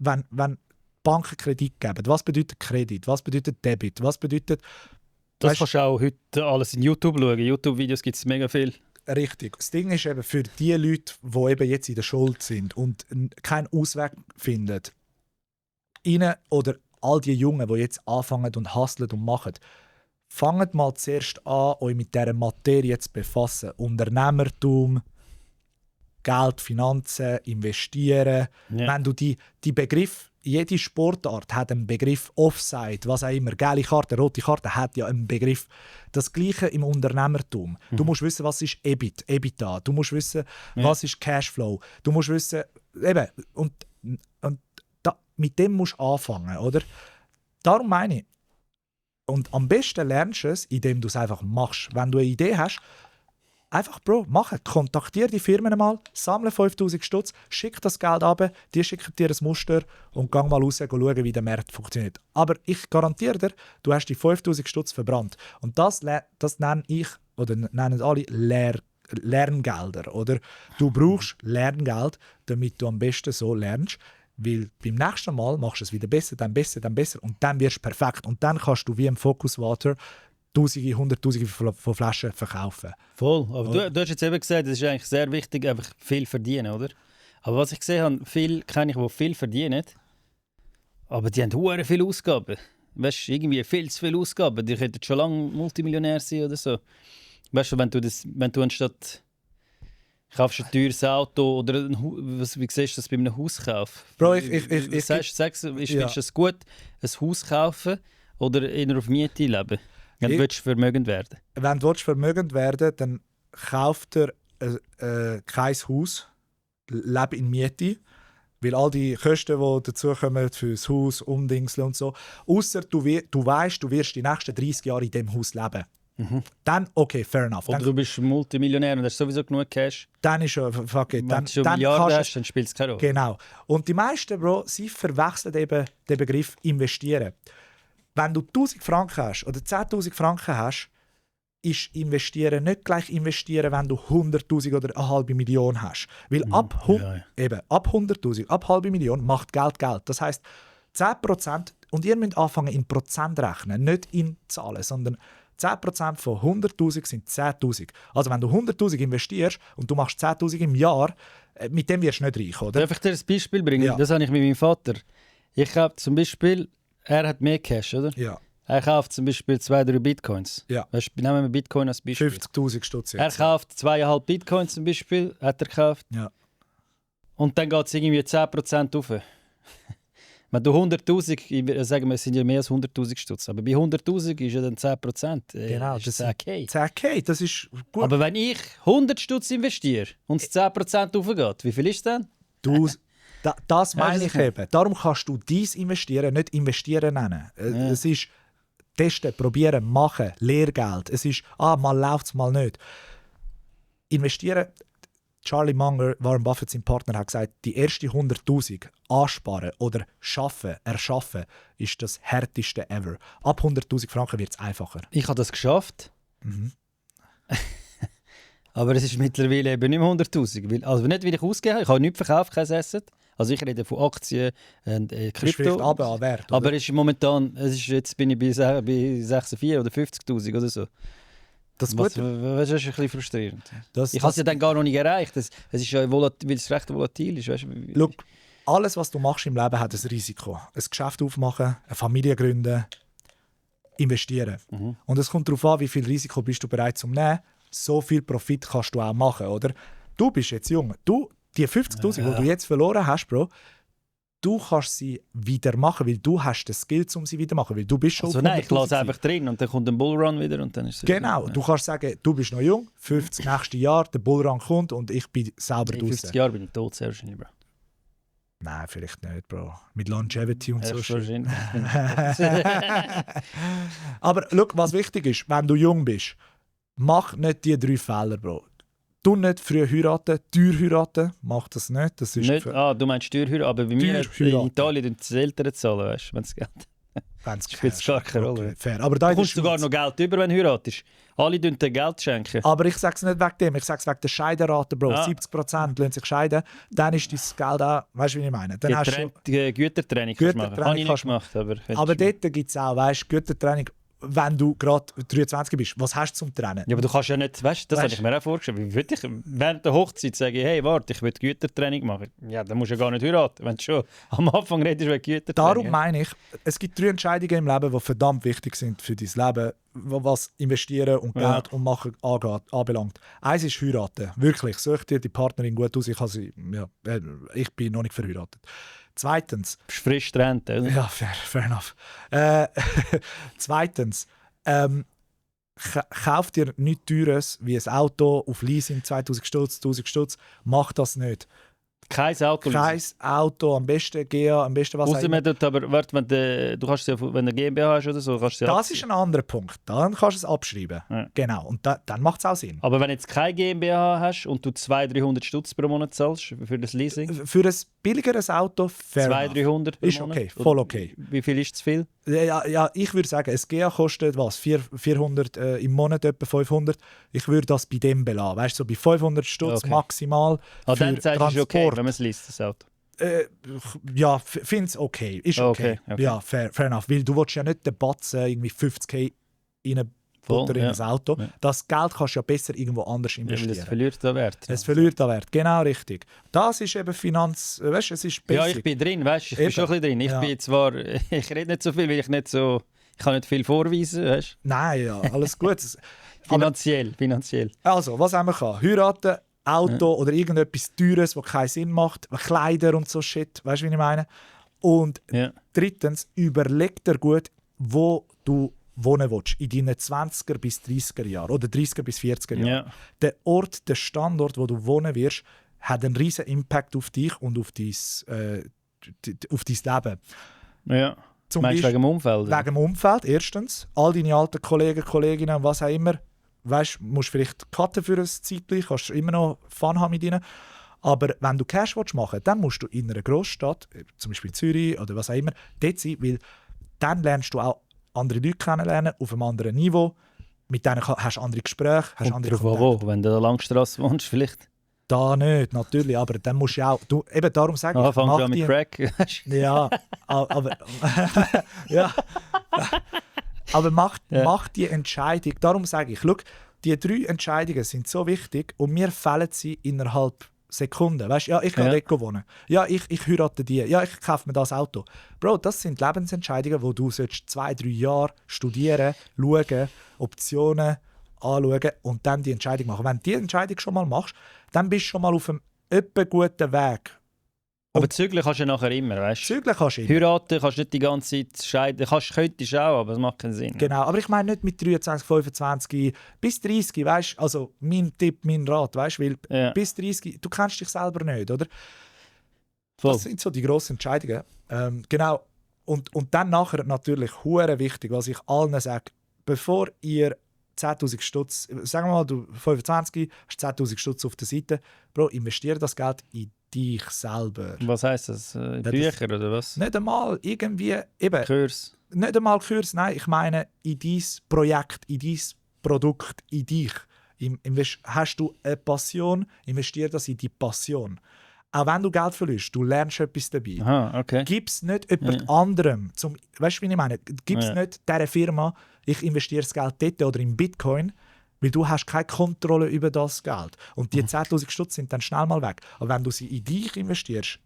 Banken Kredit geben, was bedeutet Kredit? Was bedeutet Debit? Was bedeutet... Das kannst du auch heute alles in YouTube schauen. YouTube-Videos gibt es mega viel. Richtig. Das Ding ist eben für die Leute, die eben jetzt in der Schuld sind und keinen Ausweg finden, ihnen oder all die Jungen, die jetzt anfangen und hustlen und machen, fangt mal zuerst an, euch mit dieser Materie zu befassen. Unternehmertum, Geld, Finanzen, investieren. Ja. Wenn du die Begriffe, jede Sportart hat einen Begriff Offside, was auch immer. Gelbe Karte, rote Karte hat ja einen Begriff. Das Gleiche im Unternehmertum. Du musst wissen, was ist EBIT, EBITDA. Du musst wissen, was ist Cashflow. Du musst wissen, eben, und mit dem musst du anfangen, oder? Darum meine ich, und am besten lernst du es, indem du es einfach machst. Wenn du eine Idee hast, einfach, Bro, mach es. Kontaktiere die Firmen mal, sammle 5000 Stutz, schick das Geld ab, die schicken dir ein Muster und geh mal raus und schauen, wie der Markt funktioniert. Aber ich garantiere dir, du hast die 5000 Stutz verbrannt. Und das nenne ich, oder nennen alle Lerngelder. Oder? Du brauchst Lerngeld, damit du am besten so lernst. Weil beim nächsten Mal machst du es wieder besser, dann besser, dann besser und dann wirst du perfekt. Und dann kannst du wie im Focus Water Tausende, Hunderttausende von Flaschen verkaufen. Voll. Aber du hast jetzt eben gesagt, es ist eigentlich sehr wichtig, einfach viel verdienen, oder? Aber was ich gesehen habe, viele kenne ich, die viel verdienen, aber die haben hure viele Ausgaben. Weißt du, irgendwie viel zu viele Ausgaben. Die könnten schon lange Multimillionär sein oder so. Weißt du, wenn du anstatt kaufst ein teures Auto oder wie siehst du das bei einem Hauskauf? Bro, Findest du es gut, ein Haus kaufen oder eher auf Miete leben? Wenn du vermögend werden willst. Wenn du vermögend werden dann kauf dir kein Haus, lebe in Miete, weil all die Kosten, die dazukommen für das Haus, Umdingseln und so, ausser du weißt, du wirst die nächsten 30 Jahre in diesem Haus leben. Dann, okay, fair enough. Oder du bist Multimillionär und hast sowieso genug Cash. Dann ist schon, fuck it. Wenn du schon Milliarden hast, dann spielt es keine Rolle. Genau. Und die meisten, Bro, sie verwechseln eben den Begriff investieren. Wenn du 1000 Franken hast oder 10'000 Franken hast, ist investieren nicht gleich investieren, wenn du 100'000 oder eine halbe Million hast. Weil ab 100'000, ab halbe Million macht Geld Geld. Das heisst, 10%, und ihr müsst anfangen in Prozent rechnen, nicht in Zahlen, sondern 10% von 100'000 sind 10'000. Also wenn du 100'000 investierst und du machst 10'000 im Jahr, mit dem wirst du nicht reich, oder? Darf ich dir ein Beispiel bringen? Ja. Das habe ich mit meinem Vater. Ich habe zum Beispiel, er hat mehr Cash, oder? Ja. Er kauft zum Beispiel 2-3 Bitcoins. Ja. Weißt du, nehmen wir Bitcoin als Beispiel. 50'000 Stutz Er jetzt. kauft 2,5 Bitcoins zum Beispiel, hat er gekauft. Ja. Und dann geht es irgendwie 10% rauf. Wenn du 100'000, sagen wir, es sind ja mehr als 100'000 Stutz, aber bei 100'000 ist ja dann 10%. Genau, ist das okay. 10k, das ist gut. Aber wenn ich 100 Stutz investiere und es 10% raufgeht, wie viel ist das dann? Das meine ich eben. Darum kannst du dies investieren, nicht investieren nennen. Es ist testen, probieren, machen, Lehrgeld. Es ist, mal läuft es, mal nicht. Investieren, Charlie Munger, Warren Buffett, sein Partner, hat gesagt, die ersten 100'000 ansparen oder erschaffen, ist das härteste ever. Ab 100'000 Franken wird es einfacher. Ich habe das geschafft. Aber es ist mittlerweile eben nicht mehr 100'000. Also nicht, wie ich ausgegeben habe. Ich habe nichts verkauft, kein Asset. Also ich rede von Aktien und Ist Krypto. vielleicht aber an Wert, oder? Aber es ist momentan, jetzt bin ich bei 46 oder 50'000 oder so. Das Was, Gute, das ist ein bisschen frustrierend. das, Ich habe es ja dann gar noch nicht erreicht. Es ist ja weil es recht volatil ist. Weißt du? Look, alles, was du machst im Leben, hat ein Risiko. Ein Geschäft aufmachen, eine Familie gründen, investieren. Und es kommt darauf an, wie viel Risiko bist du bereit zu nehmen. So viel Profit kannst du auch machen, oder? Du bist jetzt jung. Die 50'000, die du jetzt verloren hast, Bro, du kannst sie wieder machen, weil du hast den Skill, um sie wieder zu machen. Weil du bist schon Also auf nein, ich 100'000 lasse einfach drin und dann kommt ein Bullrun wieder und dann ist es Genau, du kannst sagen, du bist noch jung, 50 nächste Jahr, der Bullrun kommt und ich bin sauber In draußen. 50 Jahren bin ich tot, sehr wahrscheinlich, Bro. Nein, vielleicht nicht, Bro. Mit Longevity und so. Sehr wahrscheinlich. Aber schau, was wichtig ist, wenn du jung bist, mach nicht die 3 Fehler, Bro. Du nicht früh heiraten, teuer heiraten, mach das nicht. Das ist Nicht, du meinst Steuerhörer, aber bei mir in Steuerheiraten. Italien tun die Eltern zahlen, weißt du, wenn es geht. Spielt gar keine Rolle. Okay, fair. Aber da Du in der kommst sogar Schweiz- noch Geld über, wenn du heiratest. Alle tun dir Geld schenken. Aber ich sage es nicht wegen dem, ich sage es wegen der Scheidenrate, Bro. Ah. 70% lassen sich scheiden, dann ist dein Geld auch, weißt du, wie ich meine? Dann hast du, Gütertraining kannst du machen. Gütertraining Habe ich nicht kannst du gemacht, aber... aber dort gibt es auch, weißt du, Gütertraining, wenn du gerade 23 bist, was hast du zum Trennen? Ja, aber du kannst ja nicht, weißt du, das habe ich mir auch vorgestellt. Wie würde ich während der Hochzeit sagen, hey, warte, ich will Gütertraining machen? Ja, dann musst du ja gar nicht heiraten, wenn du schon am Anfang redest wegen Gütertraining. Darum meine ich, es gibt 3 Entscheidungen im Leben, die verdammt wichtig sind für dein Leben, was Investieren und Geld und Machen anbelangt. Eins ist heiraten. Wirklich, such dir die Partnerin gut aus. Ich bin noch nicht verheiratet. Zweitens. Du bist frisch getrennt, oder? Ja, fair enough. Zweitens, kauf dir nichts Teures wie ein Auto auf Leasing, 2000 Stutz, 1000 Stutz. Mach das nicht. Kein Auto. Kein Auto, am besten GA, am besten was auch immer. Aber warte, wenn du eine GmbH hast oder so, kannst du Das ist ein anderer Punkt. Dann kannst du es abschreiben. Ja. Genau. Und dann macht es auch Sinn. Aber wenn du jetzt keine GmbH hast und du 200-300 Stutz pro Monat zahlst für das Leasing? Für ein billigeres Auto, fair 200-300 pro ist Monat? okay, voll okay. Wie viel ist zu viel? Ja, ich würde sagen, ein GA kostet was? 400 im Monat, etwa 500. Ich würde das bei dem belassen. Weißt du, so bei 500 Stutz maximal. Ah, für dann sagst du, es ist okay, wenn man es liest, das Auto. Ja, finde es okay. Ist okay. Ja, fair enough. Weil du willst ja nicht den Batzen irgendwie 50k reinbuttern in ein Auto. Ja. Das Geld kannst du ja besser irgendwo anders investieren. Ja, es verliert an Wert. Es verliert an Wert, genau richtig. Das ist eben Finanz... Weißt du, es ist basic. Ja, ich bin drin, weißt du, ich bin schon ein bisschen drin. Ich bin zwar... Ich rede nicht so viel, weil ich nicht so... Ich kann nicht viel vorweisen, weißt du? Nein, ja, alles gut. Finanziell. Also, was haben wir gehabt? Heiraten, Auto oder irgendetwas Teures, das keinen Sinn macht. Kleider und so Shit, weißt du, wie ich meine? Und drittens, überleg dir gut, wo du wohnen willst. In deinen 20er bis 30er Jahren oder 30er bis 40er Jahren. Ja. Der Ort, der Standort, wo du wohnen wirst, hat einen riesen Impact auf dich und auf dein Leben. Ja. Meinst du wegen dem Umfeld? Wegen dem Umfeld, erstens. All deine alten Kollegen, Kolleginnen und was auch immer. Weißt, musst vielleicht cutten für ein Zeitchen, kannst du immer noch Fun haben mit ihnen. Aber wenn du Cash machen willst, dann musst du in einer Großstadt, zum Beispiel Zürich oder was auch immer, dort sein, weil dann lernst du auch andere Leute kennenlernen, auf einem anderen Niveau. Mit denen hast du andere Gespräche, hast andere Kontakte. Wo? Wenn du in der Langstrasse wohnst, vielleicht? Da nicht, natürlich, aber dann musst du auch... eben darum sage ich... Fangst du an mit Crack? Ja, aber... ja. Aber mach die Entscheidung. Darum sage ich, schau, die 3 Entscheidungen sind so wichtig und wir fällen sie innerhalb Sekunden. Weißt du, ja, ich gehe dort wohnen. Ja, ich heirate die. Ja, ich kaufe mir das Auto. Bro, das sind Lebensentscheidungen, wo du 2-3 Jahre studieren, schauen, Optionen anschauen und dann die Entscheidung machen. Wenn du die Entscheidung schon mal machst, dann bist du schon mal auf einem etwa guten Weg. Aber zügeln kannst du nachher immer, weißt du? Zügeln kannst du immer. Heiraten kannst du nicht die ganze Zeit scheiden. Könntest du auch, aber es macht keinen Sinn. Genau, aber ich meine nicht mit 23, 25 bis 30, weißt du? Also mein Tipp, mein Rat, weißt du? Weil bis 30, du kennst dich selber nicht, oder? Voll. Das sind so die grossen Entscheidungen. Genau. Und dann nachher natürlich hure wichtig, was ich allen sage, bevor ihr 10'000 Stutz, sagen wir mal, du 25, hast 10'000 Stutz auf der Seite, Bro, investiere das Geld in dich selber. Was heisst das? Bücher oder was? Nicht einmal irgendwie... Eben, Kurs? Nicht einmal Kurs, nein. Ich meine in dein Projekt, in dein Produkt, in dich. Hast du eine Passion, investiere das in die Passion. Auch wenn du Geld verlierst, du lernst etwas dabei. Aha, okay. Gib es nicht jemand anderem. Weißt du, wie ich meine? Gib es nicht dieser Firma, ich investiere das Geld dort oder in Bitcoin, weil du hast keine Kontrolle über das Geld. Und die 10'000 Stutz sind dann schnell mal weg. Aber wenn du sie in dich investierst,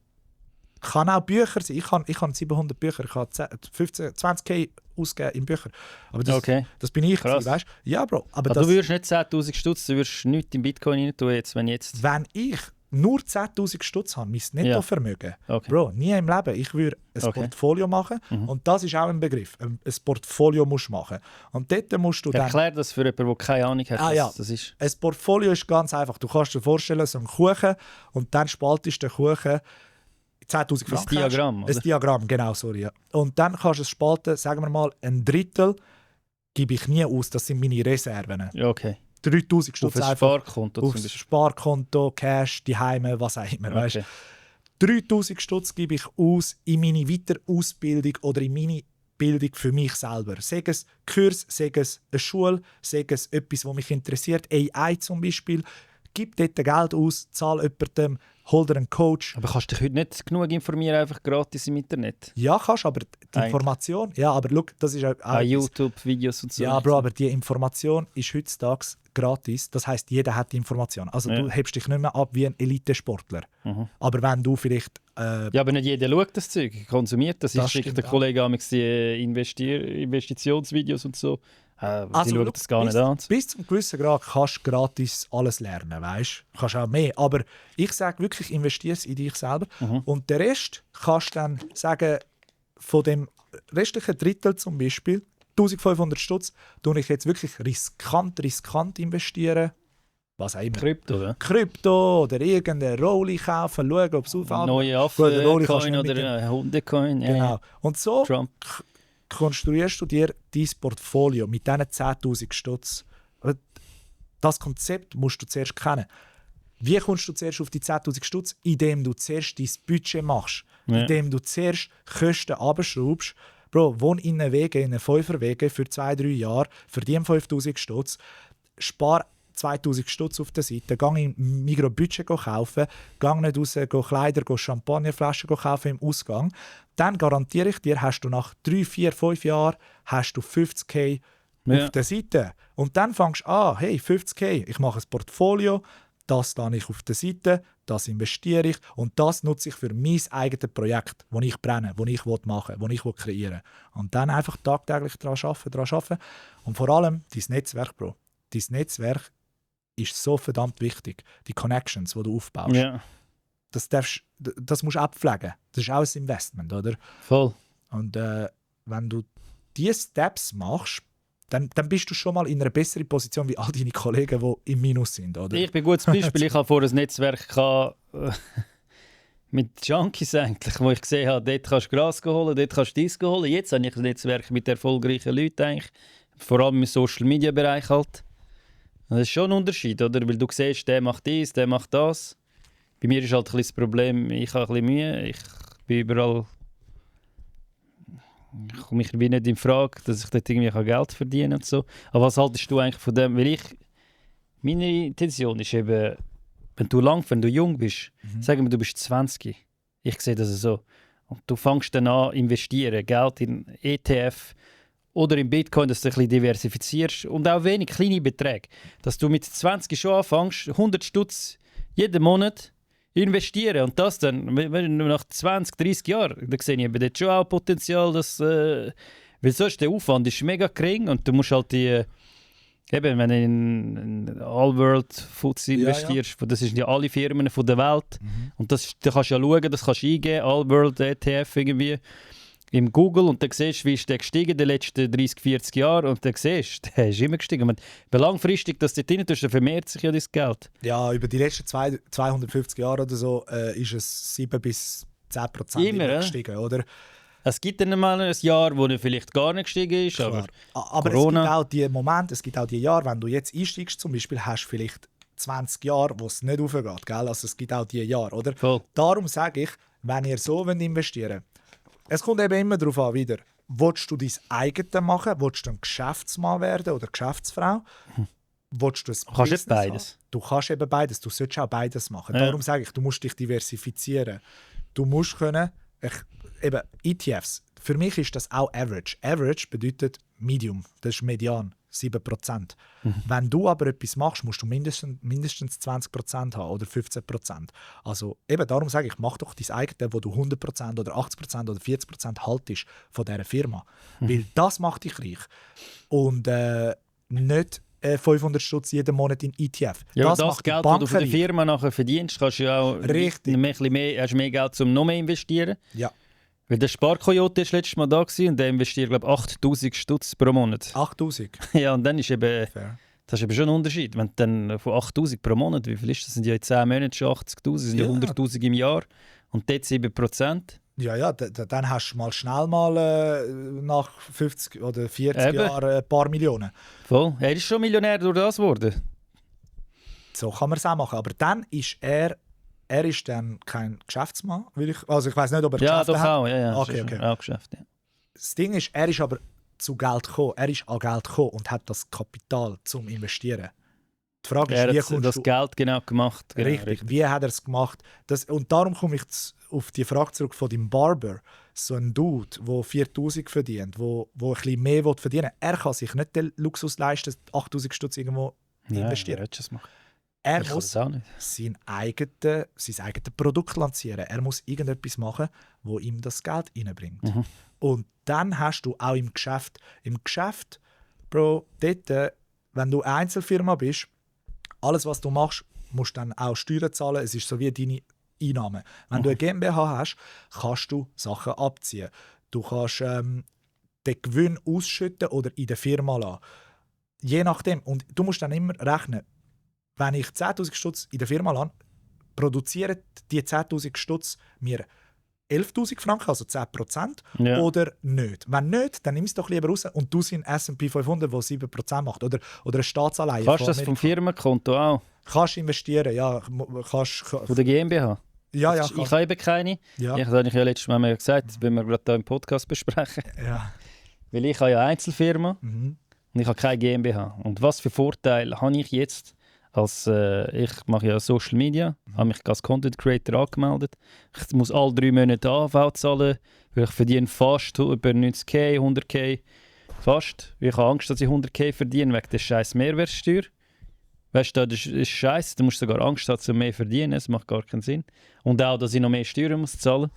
kann auch Bücher sein. Ich habe 700 Bücher, ich habe 20'000 ausgegeben in Bücher. Aber das bin ich, weißt du? Ja, Bro. Aber du würdest nicht 10'000 Stutz, du würdest nichts in Bitcoin rein tun, wenn ich nur 10'000 Stutz habe, mein Nettovermögen. Okay. Bro, nie im Leben. Ich würde ein Portfolio machen. Und das ist auch ein Begriff. Ein Portfolio musst du machen. Und dort musst du dann... Erklär das für jemanden, der keine Ahnung hat, das ist. Ein Portfolio ist ganz einfach. Du kannst dir vorstellen, so einen Kuchen und dann spaltest du den Kuchen 10'000 Franken. Ein Diagramm, oder? Ein Diagramm, genau, sorry. Ja. Und dann kannst du es spalten, sagen wir mal, ein Drittel gebe ich nie aus. Das sind meine Reserven. Ja, okay. 3'000 Stutz auf ein Sparkonto. Auf Sparkonto, Cash, die Heime, was auch immer. Okay. 3'000 Stutz gebe ich aus in meine Weiterausbildung oder in meine Bildung für mich selber. Sei es Kurs, sei es eine Schule, sei es etwas, was mich interessiert. AI zum Beispiel. gib dort Geld aus, zahl jemandem, hol dir einen Coach. Aber kannst du dich heute nicht genug informieren, einfach gratis im Internet? Ja, kannst, aber die Information, ja, aber schau, das ist auch YouTube-Videos und so. Ja, Bro, aber die Information ist heutzutage gratis. Das heisst, jeder hat die Information. Also du hebst dich nicht mehr ab wie ein Elitesportler. Aber wenn du vielleicht... ja, aber nicht jeder schaut das Zeug, konsumiert das. Ich schicke den Kollegen amigs die Investitionsvideos und so. Die schauen das gar nicht an. Bis zu einem gewissen Grad kannst du gratis alles lernen, weißt du? Kannst auch mehr. Aber ich sage wirklich, investiere in dich selber. Und den Rest kannst du dann sagen, von dem restlichen Drittel zum Beispiel, 1500 Stutz, tue ich jetzt wirklich riskant investieren. Was auch immer. Krypto oder irgendeine Rolli kaufen, schauen, ob es auffällt. Neue Affen-Coin oder Hunde-Coin. Genau. Und so konstruierst du dir dein Portfolio mit diesen 10'000 Stutz. Das Konzept musst du zuerst kennen. Wie kommst du zuerst auf die 10'000 Stutz? Indem du zuerst dein Budget machst. Ja. Indem du zuerst Kosten runterschraubst. Bro, wohn in einem Wege, in einem 5er-Wege für 2-3 Jahre, verdien 5'000 Stutz, spar 2'000 Stutz auf der Seite, geh in Migros Budget kaufen, geh nicht raus, geh Kleider, Champagnerflaschen kaufen im Ausgang. Dann garantiere ich dir, hast du nach 3, 4, 5 Jahren hast du 50'000 auf der Seite. Und dann fängst du an, hey, 50'000, ich mache ein Portfolio, das lade ich auf der Seite, das investiere ich und das nutze ich für mein eigenes Projekt, das ich brenne, das ich machen will, das ich kreieren will. Und dann einfach tagtäglich daran arbeiten. Und vor allem dein Netzwerk, Bro. Dein Netzwerk ist so verdammt wichtig. Die Connections, die du aufbaust. Ja. Das musst du abpflegen. Das ist auch ein Investment, oder? Voll. Und wenn du diese Steps machst, dann bist du schon mal in einer besseren Position wie all deine Kollegen, die im Minus sind, oder? Ich bin ein gutes Beispiel. Ich habe vorher ein Netzwerk mit Junkies eigentlich, wo ich gesehen habe, dort kannst du Gras holen, dort kannst du dies holen. Jetzt habe ich ein Netzwerk mit erfolgreichen Leuten eigentlich. Vor allem im Social-Media-Bereich halt. Das ist schon ein Unterschied, oder? Weil du siehst, der macht dies, der macht das. Bei mir ist halt ein bisschen das Problem, ich habe ein bisschen Mühe. Ich bin überall... Ich komme mich wie nicht in Frage, dass ich dort irgendwie Geld verdienen kann und so. Aber was haltest du eigentlich von dem? Weil meine Intention ist eben, wenn du jung bist, sagen wir, du bist 20, ich sehe das so, und du fängst dann an investieren, Geld in ETF oder in Bitcoin, dass du ein bisschen diversifizierst und auch wenig kleine Beträge. Dass du mit 20 schon anfängst, 100 Stutz jeden Monat investieren und das dann, wenn nach 20, 30 Jahren, da sehe ich eben dort schon auch Potenzial, dass, weil sonst der Aufwand ist mega gering und du musst halt die, eben wenn du in All-World Foods investierst, das sind ja alle Firmen von der Welt und da kannst du ja schauen, das kannst du eingeben, All-World ETF irgendwie im Google und dann siehst du, wie ist der gestiegen in den letzten 30, 40 Jahren und dann siehst du, der ist immer gestiegen. Und langfristig, dass du dort rein tust, dann vermehrt sich ja das Geld. Ja, über die letzten 250 Jahre oder so ist es 7 bis 10% immer gestiegen, oder? Es gibt dann mal ein Jahr, wo er vielleicht gar nicht gestiegen ist, aber Corona... es gibt auch die Momente, es gibt auch die Jahre, wenn du jetzt einsteigst zum Beispiel, hast du vielleicht 20 Jahre, wo es nicht aufgeht, gell? Also es gibt auch die Jahre, oder? Voll. Darum sage ich, wenn ihr so investieren wollt, es kommt eben immer darauf an, wieder, willst du dein eigenes machen, willst du ein Geschäftsmann werden oder Geschäftsfrau, willst du ein Kannst du beides? Haben? Du kannst eben beides, du solltest auch beides machen. Ja. Darum sage ich, du musst dich diversifizieren. Du musst können, eben ETFs, für mich ist das auch Average. Average bedeutet Medium, das ist Median, 7%. Wenn du aber etwas machst, musst du mindestens 20% haben oder 15%. Also eben darum sage ich, mach doch dein eigenes, wo du 100% oder 80% oder 40% haltest von dieser Firma. Weil das macht dich reich. Und nicht 500 Stutz jeden Monat in ETF. Ja, das Geld, das du von der Firma nachher verdienst, kannst du ja auch mehr Geld, um noch mehr investieren. Ja. Weil der Sparkoyote war letztes Mal da und der investiert, glaube ich, 8'000 Stutz pro Monat. 8'000? Ja, und dann ist eben, das ist eben schon ein Unterschied. Wenn dann von 8'000 pro Monat, wie viel ist das? Das sind ja in 10 Monaten schon 80'000, das sind ja 100'000 im Jahr. Und dort 7%. Ja, dann hast du mal schnell nach 50 oder 40 Jahren ein paar Millionen. Voll. Er ist schon Millionär durch das geworden. So kann man es auch machen. Aber dann ist er ist dann kein Geschäftsmann, also ich weiß nicht, ob er Geschäfte hat. Ja, doch auch. Ja. Okay. Auch Geschäft, ja. Das Ding ist, er ist aber zu Geld gekommen. Er ist an Geld gekommen und hat das Kapital zum Investieren. Die Frage ist, Er wie hat kommst das du... Geld genau gemacht. Genau, Richtig. Wie hat er es gemacht? Und darum komme ich auf die Frage zurück von deinem Barber. So ein Dude, der 4'000 verdient, der ein bisschen mehr verdienen will, er kann sich nicht den Luxus leisten, 8'000 Stutz irgendwo investieren. Ja, das machen. Er Ich kann muss das auch nicht. sein eigenes Produkt lancieren. Er muss irgendetwas machen, wo ihm das Geld reinbringt. Mhm. Und dann hast du auch im Geschäft, Bro, dort, wenn du eine Einzelfirma bist, alles, was du machst, musst du dann auch Steuern zahlen. Es ist so wie deine Einnahmen. Wenn du eine GmbH hast, kannst du Sachen abziehen. Du kannst den Gewinn ausschütten oder in der Firma lassen. Je nachdem. Und du musst dann immer rechnen, wenn ich 10'000 Stutz in der Firma lasse, produzieren die 10'000 Stutz mir 11'000 Franken, also 10%, Ja. oder nicht. Wenn nicht, dann nimm es doch lieber raus und du in S&P 500, der 7% macht. Oder eine Staatsanleihe. Kannst du von das vom Amerika. Firmenkonto auch? Kannst investieren, ja. Von der GmbH? Ja, Ich habe eben keine. Ja. Ich habe ja letztes Mal gesagt, das wollen wir gerade hier im Podcast besprechen. Ja. Weil ich habe ja eine Einzelfirma Mhm. und ich habe keine GmbH. Und was für Vorteile habe ich jetzt? Ich mache ja Social Media, habe mich als Content Creator angemeldet. Ich muss alle 3 Monate AHV zahlen, weil ich verdiene fast über 90'000, 100'000. Fast. Ich habe Angst, dass ich 100'000 verdiene wegen der scheiß Mehrwertsteuer. Weißt du, das ist scheiße. Du musst sogar Angst haben, zu mehr verdienen. Das macht gar keinen Sinn. Und auch, dass ich noch mehr Steuern muss zahlen.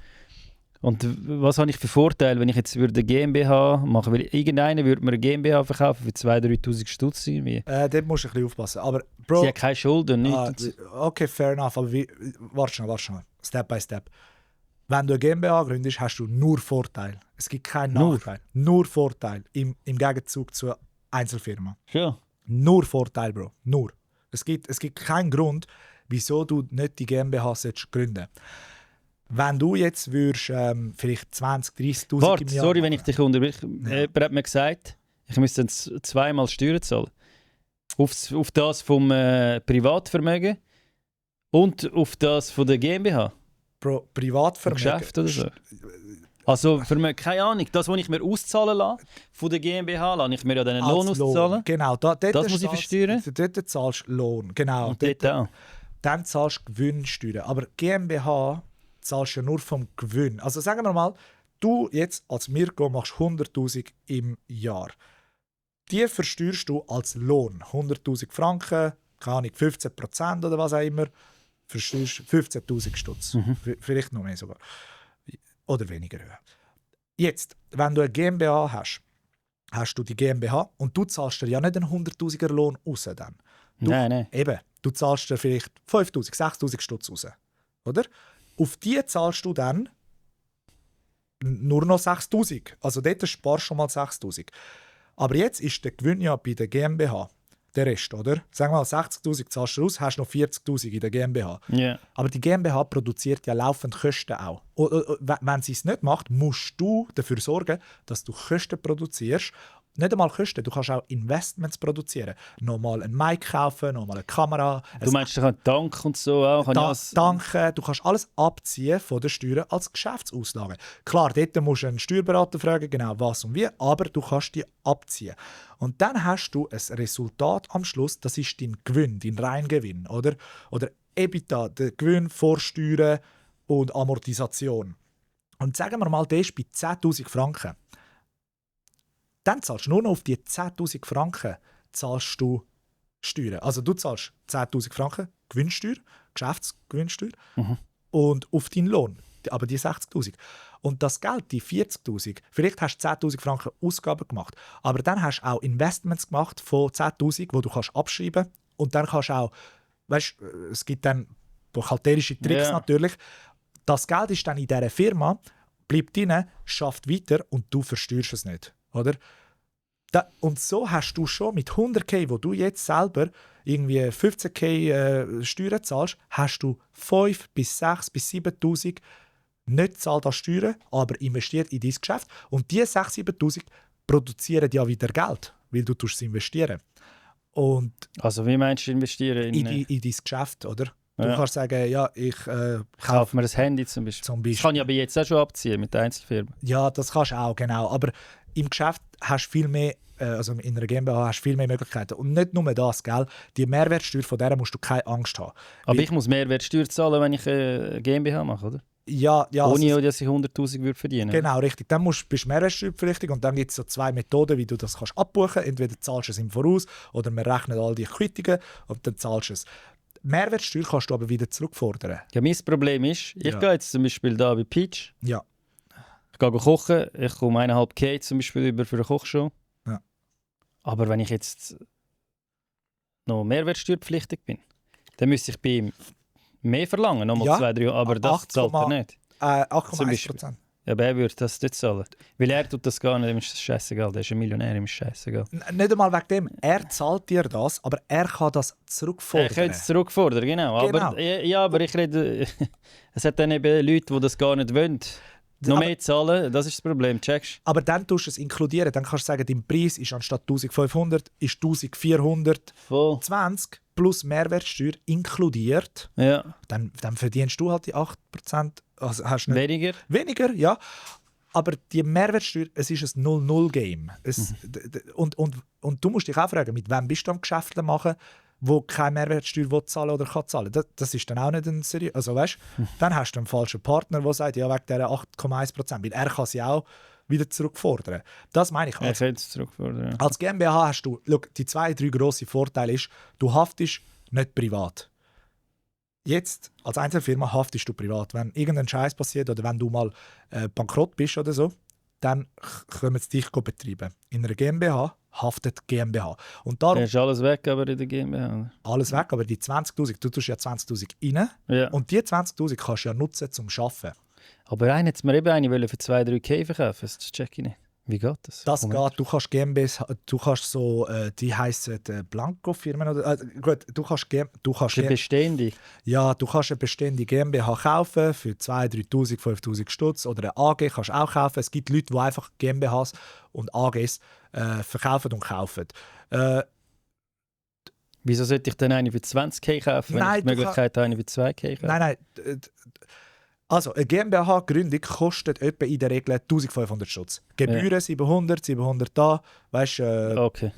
Und was habe ich für Vorteile, wenn ich jetzt eine GmbH machen würde? Irgendeiner würde mir eine GmbH verkaufen für 2'000, 3'000 Stutz irgendwie. Dort musst du ein bisschen aufpassen. Aber, Bro, Sie hat keine Schulden, nichts. okay, fair enough. Aber warte schon. Step by step. Wenn du eine GmbH gründest, hast du nur Vorteile. Es gibt keinen Nachteil. Nur Vorteile im Gegenzug zur Einzelfirma. Ja. Nur Vorteil, Bro. Nur. Es gibt keinen Grund, wieso du nicht die GmbH gründen sollst. Wenn du jetzt vielleicht 20'000, 30'000 Warte, im Jahr sorry, machen. wenn ich dich unterbreche. Jemand hat mir gesagt, ich müsste dann zweimal Steuern zahlen. Auf das vom Privatvermögen und auf das von der GmbH. Bro, Privatvermögen. Geschäft oder so. Also, keine Ahnung, das, was ich mir auszahlen lasse, von der GmbH, lasse ich mir ja dann einen Lohn Als auszahlen. Genau, dort Das muss ich versteuern. Dort zahlst du Lohn. Genau. Und dort auch. Dann zahlst du Gewinnsteuern. Aber GmbH zahlst du ja nur vom Gewinn. Also sagen wir mal, du jetzt als Mirko machst 100'000 im Jahr. Die versteuerst du als Lohn. 100'000 Franken, keine Ahnung, 15% oder was auch immer, versteuerst 15'000 Stutz. Vielleicht noch mehr sogar. Oder weniger höher. Jetzt, wenn du eine GmbH hast, hast du die GmbH und du zahlst dir ja nicht einen 100'000er Lohn raus. Dann. Nein. Eben, du zahlst dir vielleicht 5'000, 6'000 Stutz raus. Oder? Auf die zahlst du dann nur noch 6'000. Also dort sparst du schon mal 6'000. Aber jetzt ist der Gewinn ja bei der GmbH. Der Rest, oder? Sagen wir mal, 60'000 zahlst du raus, hast noch 40'000 in der GmbH. Yeah. Aber die GmbH produziert ja laufend Kosten auch. Wenn sie es nicht macht, musst du dafür sorgen, dass du Kosten produzierst. Nicht einmal Kosten, du kannst auch Investments produzieren. Nochmal einen Mic kaufen, nochmal eine Kamera. Du meinst, ich kann Tank und so auch? Danke, du kannst alles abziehen von den Steuern als Geschäftsauslage. Klar, dort musst du einen Steuerberater fragen, genau was und wie, aber du kannst die abziehen. Und dann hast du ein Resultat am Schluss, das ist dein Gewinn, dein Reingewinn. Oder EBITDA, der Gewinn vor Steuern und Amortisation. Und sagen wir mal, der ist bei 10'000 Franken. Dann zahlst du nur noch auf die 10'000 Franken zahlst du Steuern. Also du zahlst 10'000 Franken Gewinnsteuer, Geschäftsgewinnsteuer und auf deinen Lohn, aber die 60'000. Und das Geld, die 40'000, vielleicht hast du 10'000 Franken Ausgaben gemacht, aber dann hast du auch Investments gemacht von 10'000, die du kannst abschreiben und dann kannst du auch, weißt, es gibt dann buchhalterische Tricks natürlich. Das Geld ist dann in dieser Firma, bleibt drin, schafft weiter und du versteuerst es nicht. Oder? Und so hast du schon mit 100'000, wo du jetzt selber irgendwie 15'000 Steuern zahlst, hast du 5 bis 6 bis 7'000 nicht zahlt an Steuern, aber investiert in dein Geschäft. Und diese 6'000, 7'000 produzieren ja wieder Geld, weil du es investieren. Und also wie meinst du investieren? in dein Geschäft, oder? Du kannst sagen, ja, ich kaufe mir ein Handy zum Beispiel. Das kann ich aber jetzt auch schon abziehen mit der Einzelfirma. Ja, das kannst du auch, genau. Aber im Geschäft hast du viel mehr, also in einer GmbH hast du viel mehr Möglichkeiten. Und nicht nur das, gell? Die Mehrwertsteuer, von der musst du keine Angst haben. Aber ich muss Mehrwertsteuer zahlen, wenn ich eine GmbH mache, oder? Ja, ohne also, dass ich 100'000 würde verdienen. Genau, richtig. Dann bist du mehrwertsteuerpflichtig und dann gibt es so 2 Methoden, wie du das kannst abbuchen kannst. Entweder zahlst du es im Voraus oder wir rechnen all die Quittungen und dann zahlst du es. Mehrwertsteuer kannst du aber wieder zurückfordern. Ja, mein Problem ist, ich gehe jetzt zum Beispiel da bei Peach. Ja. Ich gehe kochen, ich komme 1,5 zum Beispiel über für eine Kochshow. Ja. Aber wenn ich jetzt noch mehrwertsteuerpflichtig bin, dann müsste ich bei ihm mehr verlangen, nochmal 2, 3, aber das zahlt er nicht. 8,1%. Ja, aber er würde das nicht zahlen. Weil er tut das gar nicht, ihm ist das scheißegal. Der ist ein Millionär, ihm ist scheißegal. Nicht einmal wegen dem. Er zahlt dir das, aber er kann das zurückfordern. Er könnte es zurückfordern, genau. Aber, ja, aber ich rede... es hat dann eben Leute, die das gar nicht wollen. Noch mehr zahlen, das ist das Problem, checkst? Aber dann tust du es inkludieren. Dann kannst du sagen, dein Preis ist anstatt 1500 ist 1420 plus Mehrwertsteuer inkludiert. Ja. Dann verdienst du halt die 8%. Also hast nicht weniger? Weniger, ja. Aber die Mehrwertsteuer, es ist ein 0-0-Game. Und du musst dich auch fragen, mit wem bist du am Geschäft machen, wo keine Mehrwertsteuer zahlen oder kann zahlen. Das ist dann auch nicht ein seriös. Also weißt, dann hast du einen falschen Partner, der sagt, ja, wegen dieser 8,1%, weil er kann sie auch wieder zurückfordern. Das meine ich. Er kann es zurückfordern. Ja. Als GmbH hast du, schau, die 2, 3 grossen Vorteile ist, du haftest nicht privat. Jetzt, als Einzelfirma, haftest du privat. Wenn irgendein Scheiß passiert oder wenn du mal bankrott bist oder so, dann können sie dich betreiben. In einer GmbH haftet die GmbH. Und darum, ist alles weg, aber in der GmbH. Oder? Alles weg, aber die 20'000, du tust ja 20'000 rein. Ja. Und die 20'000 kannst du ja nutzen zum Arbeiten. Aber einer hat mir eben eine für 2, 3 verkaufen. Das check ich nicht. Wie geht das? Das geht, du kannst GmbHs, du kannst so, die heissen Blanco-Firmen oder gut, du kannst bestehende. Ja, du kannst eine bestehende GmbH kaufen für 2'000, 3'000, 5'000 Stutz oder eine AG kannst du auch kaufen. Es gibt Leute, die einfach GmbHs und AGs verkaufen und kaufen. Wieso sollte ich dann eine für 20'000 kaufen, wenn ich die Möglichkeit habe, eine für 2'000 kaufen? Nein. Also, eine GmbH-Gründung kostet etwa in der Regel 1500 Stutz. Gebühren 700 da, weißt okay.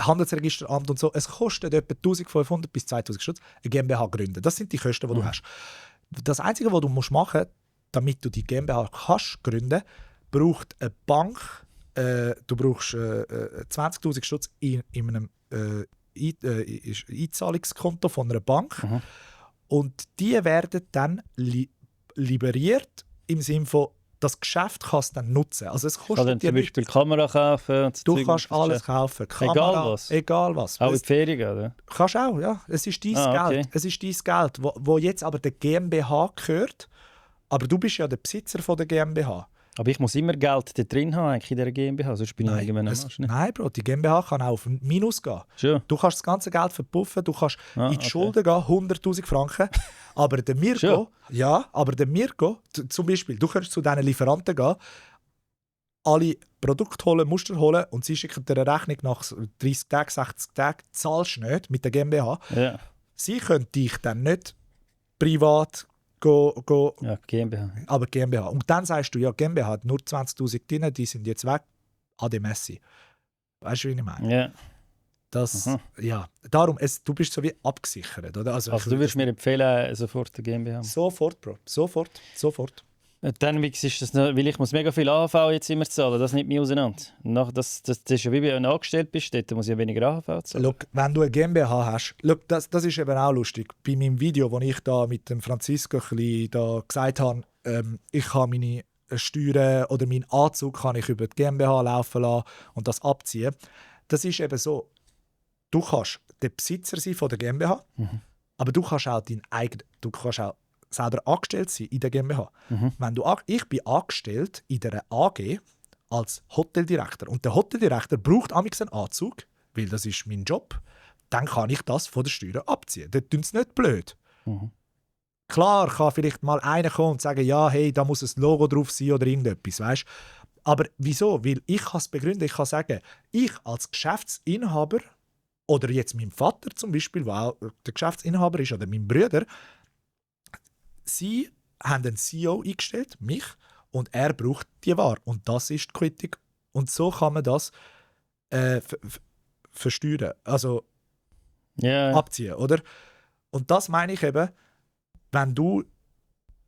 Handelsregisteramt und so. Es kostet etwa 1500 bis 2000 Stutz, eine GmbH gründen. Das sind die Kosten, die du hast. Das Einzige, was du machen musst, damit du die GmbH kannst gründen, braucht eine Bank, du brauchst 20'000 Stutz in einem Einzahlungskonto von einer Bank. Und die werden dann liberiert im Sinne von, das Geschäft kannst du dann nutzen. Also es kostet dann zum Beispiel Kamera kaufen. Und du kannst alles kaufen. Kamera, egal was. Auch in die Ferien, oder? Kannst auch, ja. Es ist dein Geld. Okay. Es ist dein Geld, wo jetzt aber der GmbH gehört. Aber du bist ja der Besitzer von der GmbH. Aber ich muss immer Geld da drin haben, eigentlich in dieser GmbH, sonst bin ich irgendwann am Arsch. Nein, Bro, die GmbH kann auch auf Minus gehen. Sure. Du kannst das ganze Geld verpuffen, du kannst in die Schulden gehen, 100'000 Franken. Aber der Mirko, zum Beispiel, du kannst zu diesen Lieferanten gehen, alle Produkte holen, Muster holen und sie schicken dir eine Rechnung nach 30 Tagen, 60 Tagen, zahlst du nicht mit der GmbH. Ja. Sie können dich dann nicht privat go. Ja, GmbH. Aber GmbH. Und dann sagst du, ja, GmbH hat nur 20'000 drin, die sind jetzt weg. Ade Messi. Weißt du, wie ich meine? Ja. Ja. Darum, du bist so wie abgesichert. Oder? Also du würdest mir empfehlen, sofort eine GmbH? Sofort, Bro. Sofort. Dann ist das noch, weil ich muss mega viel AHV jetzt immer zahlen, das nimmt mich auseinander. Das ist ja wie wenn du angestellt bist, dort muss ich weniger AHV zahlen. Look, wenn du eine GmbH hast, look, das ist eben auch lustig. Bei meinem Video, wo ich da mit dem Francisco da gesagt habe, ich kann meine Steuern oder meinen Anzug kann ich über die GmbH laufen lassen und das abziehen. Das ist eben so, du kannst der Besitzer sein von der GmbH, aber du kannst auch selber angestellt sein in der GmbH. Ich bin angestellt in der AG als Hoteldirektor. Und der Hoteldirektor braucht amigs einen Anzug, weil das ist mein Job. Dann kann ich das von der Steuer abziehen. Das tun sie nicht blöd. Klar kann vielleicht mal einer kommen und sagen, ja, hey, da muss ein Logo drauf sein oder irgendetwas, weißt? Aber wieso? Weil ich kann es begründen, ich kann sagen, ich als Geschäftsinhaber Oder jetzt mein Vater zum Beispiel, der auch der Geschäftsinhaber ist, oder mein Bruder. Sie haben einen CEO eingestellt, mich, und er braucht die Ware. Und das ist die Quittung. Und so kann man das versteuern, also abziehen, oder? Und das meine ich eben, wenn du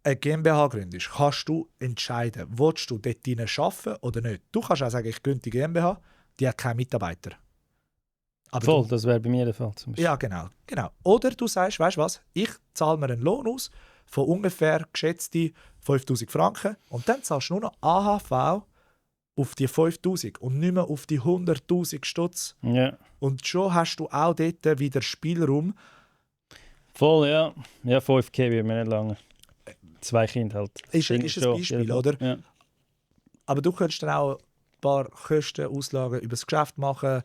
eine GmbH gründest, kannst du entscheiden, willst du dort drinnen arbeiten oder nicht. Du kannst auch sagen, ich gründe die GmbH, die hat keinen Mitarbeiter. Aber voll, das wäre bei mir der Fall zum Beispiel. Ja, genau. Oder du sagst, weißt du was, ich zahle mir einen Lohn aus von ungefähr geschätzte 5'000 Franken und dann zahlst du nur noch AHV auf die 5'000 und nicht mehr auf die 100'000 Stutz. Ja. Und schon hast du auch dort wieder Spielraum. Voll, ja. Ja, 5K wird mir nicht lange. 2 Kinder halt. Ist ein Beispiel, oder? Ja. Aber du könntest dann auch ein paar Kostenauslagen über das Geschäft machen.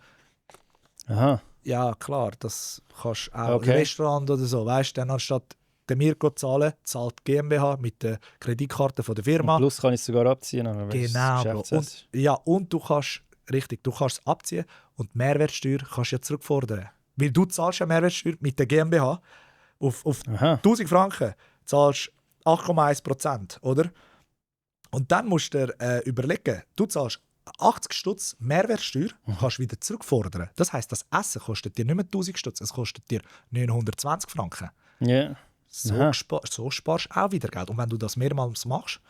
Aha. Ja, klar, das kannst du auch Okay. im Restaurant oder so. Weißt du, dann anstatt der Mirko zu zahlen, zahlt die GmbH mit der Kreditkarte von der Firma. Und plus kann ich es sogar abziehen. Aber Genau, Bro. Und, ja, und du kannst es abziehen und die Mehrwertsteuer kannst du ja zurückfordern. Weil du zahlst ja Mehrwertsteuer mit der GmbH auf 1000 Franken zahlst 8,1%, oder? Und dann musst du dir überlegen, du zahlst 80 Stutz Mehrwertsteuer, kannst du wieder zurückfordern. Das heisst, das Essen kostet dir nicht mehr 1000 Stutz, es kostet dir 920 Franken. Ja. So sparst du auch wieder Geld. Und wenn du das mehrmals machst,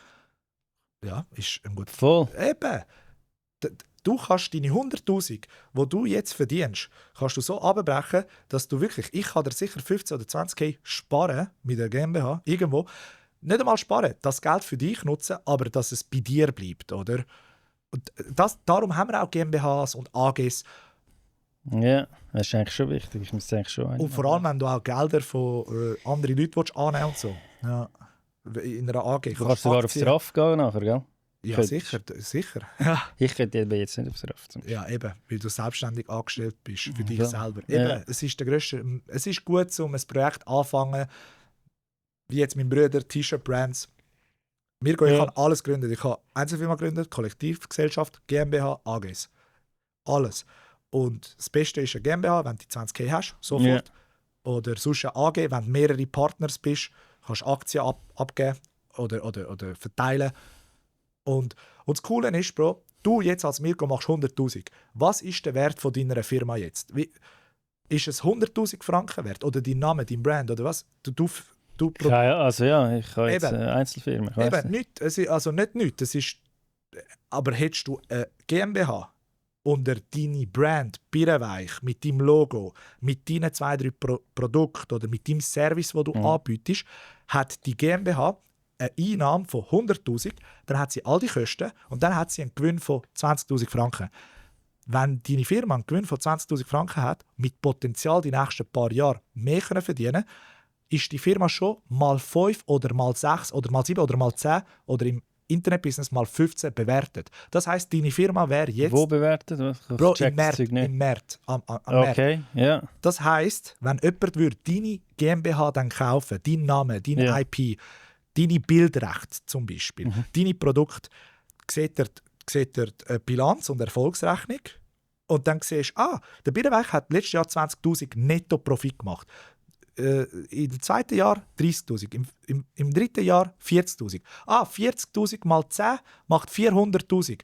ja, ist ein guter. Voll. Eben. Du kannst deine 100'000, die du jetzt verdienst, kannst du so abbrechen, dass du wirklich, ich kann dir sicher 15 oder 20 sparen mit der GmbH, irgendwo. Nicht einmal sparen, das Geld für dich nutzen, aber dass es bei dir bleibt, oder? Und darum haben wir auch GmbHs und AGs. Ja, das ist eigentlich schon wichtig. Ich muss eigentlich schon Und vor allem, wenn du auch Gelder von anderen Leuten annehmen und so. Ja. In einer AG. Du kannst sogar aufs RAF gehen nachher, gell? Ja, sicher. Ja. Ich könnte jetzt nicht aufs RAF. Ja, eben, weil du selbstständig angestellt bist für dich Ja. selber. Ja. Eben, es ist gut, um ein Projekt anfangen, wie jetzt mein Bruder, T-Shirt-Brands. Ich habe alles gegründet. Ich habe Einzelfirma gegründet, Kollektivgesellschaft, GmbH, AGs. Alles. Und das Beste ist eine GmbH, wenn du die 20k hast, sofort. Ja. Oder sonst eine AG, wenn du mehrere Partners bist, kannst du Aktien abgeben oder verteilen. Und das Coole ist, Bro, du jetzt als Mirko machst 100'000. Was ist der Wert von deiner Firma jetzt? Ist es 100'000 Franken wert? Oder dein Name, dein Brand? Oder was? Also ja, ich habe jetzt eine Einzelfirma. Ich weiss Eben, nicht. Also nicht nichts. Es ist, aber hättest du eine GmbH unter deine Brand Birrenweich mit deinem Logo, mit deinen 2-3 Produkten oder mit deinem Service, den du anbietest, hat die GmbH eine Einnahme von 100'000, dann hat sie all die Kosten und dann hat sie einen Gewinn von 20'000 Franken. Wenn deine Firma einen Gewinn von 20'000 Franken hat, mit Potenzial die nächsten paar Jahre mehr verdienen, ist die Firma schon mal 5 oder mal 6 oder mal 7 oder mal 10 oder im Internetbusiness mal 15 bewertet. Das heisst, deine Firma wäre jetzt... Wo bewertet? Bro, im März. Am okay, ja. Das heisst, wenn jemand würde deine GmbH dann kaufen, deinen Namen, deine IP, deine Bildrechte zum Beispiel, deine Produkte, sieht er die Bilanz und Erfolgsrechnung und dann siehst du, der Birrenweich hat letztes Jahr 20'000 netto Profit gemacht. Im zweiten Jahr 30'000, im dritten Jahr 40'000. 40'000 mal 10 macht 400'000.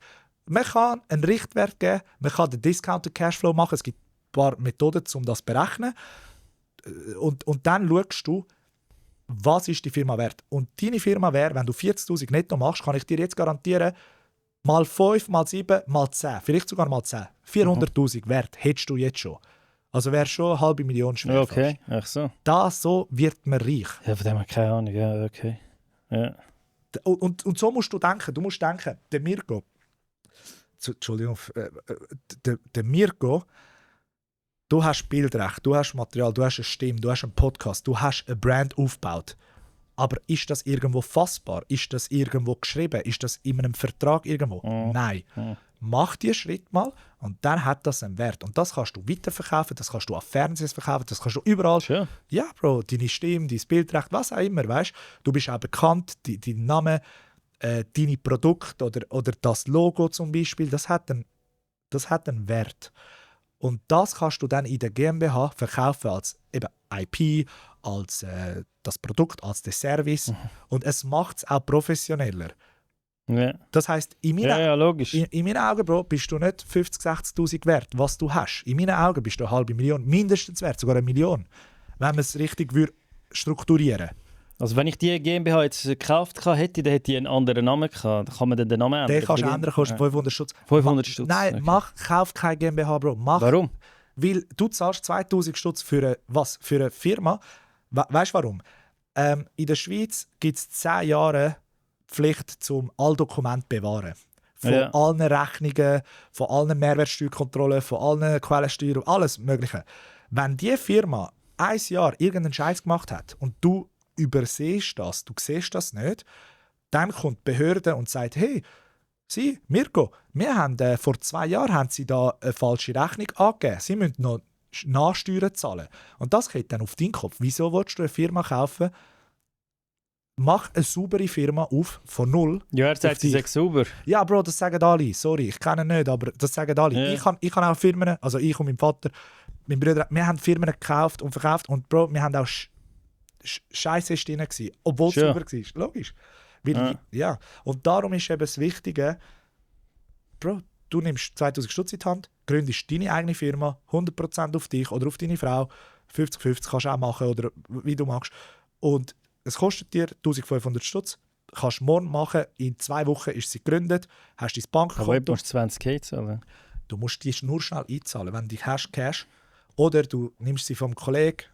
Man kann einen Richtwert geben, man kann den Discounted Cashflow machen, es gibt ein paar Methoden, um das zu berechnen. Und dann schaust du, was ist die Firma wert. Und deine Firma wäre, wenn du 40'000 netto machst, kann ich dir jetzt garantieren, mal 5, mal 7, mal 10, vielleicht sogar mal 10. 400'000 Wert hättest du jetzt schon. Also wäre schon 500'000 schwer. Okay, ach so. So wird man reich. Ja, von dem habe ich keine Ahnung. Ja, okay. Ja. Und so musst du denken. Du musst denken, der Mirko, Entschuldigung, der Mirko, du hast Bildrecht, du hast Material, du hast eine Stimme, du hast einen Podcast, du hast eine Brand aufgebaut. Aber ist das irgendwo fassbar? Ist das irgendwo geschrieben? Ist das in einem Vertrag irgendwo? Nein. Mach diesen Schritt mal und dann hat das einen Wert. Und das kannst du weiterverkaufen, das kannst du auf Fernsehen verkaufen, das kannst du überall. Schön. Ja, Bro, deine Stimme, dein Bildrecht, was auch immer, weißt du. bist auch bekannt, dein Name, deine Produkte oder das Logo zum Beispiel, das hat einen Wert. Und das kannst du dann in der GmbH verkaufen als eben IP, als das Produkt, als den Service. Und es macht es auch professioneller. Ja. Das heisst, in Logisch. meinen Augen, Bro, bist du nicht 50'000, 60'000 wert, was du hast. In meinen Augen bist du 500'000 mindestens wert, sogar 1 Million. Wenn man es richtig strukturieren würde. Also wenn ich die GmbH jetzt gekauft hätte, dann hätte die einen anderen Namen gehabt. Dann kann man dann den Namen ändern? Den kannst du ändern, kostet 500 Stutz. 500 Stutz? Nein, Okay. kauf keine GmbH, Bro. Warum? Weil du zahlst 2000 Stutz für eine Firma. Weißt du warum? In der Schweiz gibt es 10 Jahre Pflicht zum all Dokumente bewahren. Von allen Rechnungen, von allen Mehrwertsteuerkontrollen, von allen Quellensteuern, alles Mögliche. Wenn die Firma 1 Jahr irgendeinen Scheiß gemacht hat und du übersiehst das, du siehst das nicht, dann kommt die Behörde und sagt, hey, Mirko, wir haben, vor 2 Jahren haben Sie da eine falsche Rechnung angegeben. Sie müssen noch Nachsteuern zahlen. Und das geht dann auf deinen Kopf. Wieso willst du eine Firma kaufen? Mach eine saubere Firma auf, von null. Ja, er sagt, sie sei sauber. Ja, Bro, das sagen alle. Sorry, ich kenne ihn nicht, aber das sagen alle. Ja. Ich habe auch Firmen, also ich und mein Vater, mein Bruder, wir haben Firmen gekauft und verkauft und Bro, wir haben auch Scheiße drin gewesen, obwohl es sauber war. Logisch. Weil, ja. Und darum ist eben das Wichtige, Bro, du nimmst 2000 Stutz in die Hand, gründest deine eigene Firma, 100% auf dich oder auf deine Frau, 50-50 kannst du auch machen oder wie du magst. Und es kostet dir 1500 Stutz, kannst du morgen machen, in 2 Wochen ist sie gegründet, hast dein Bankkonto. Aber du musst 20 zahlen. Du musst die nur schnell einzahlen, wenn du hast Cash. Oder du nimmst sie vom Kollegen,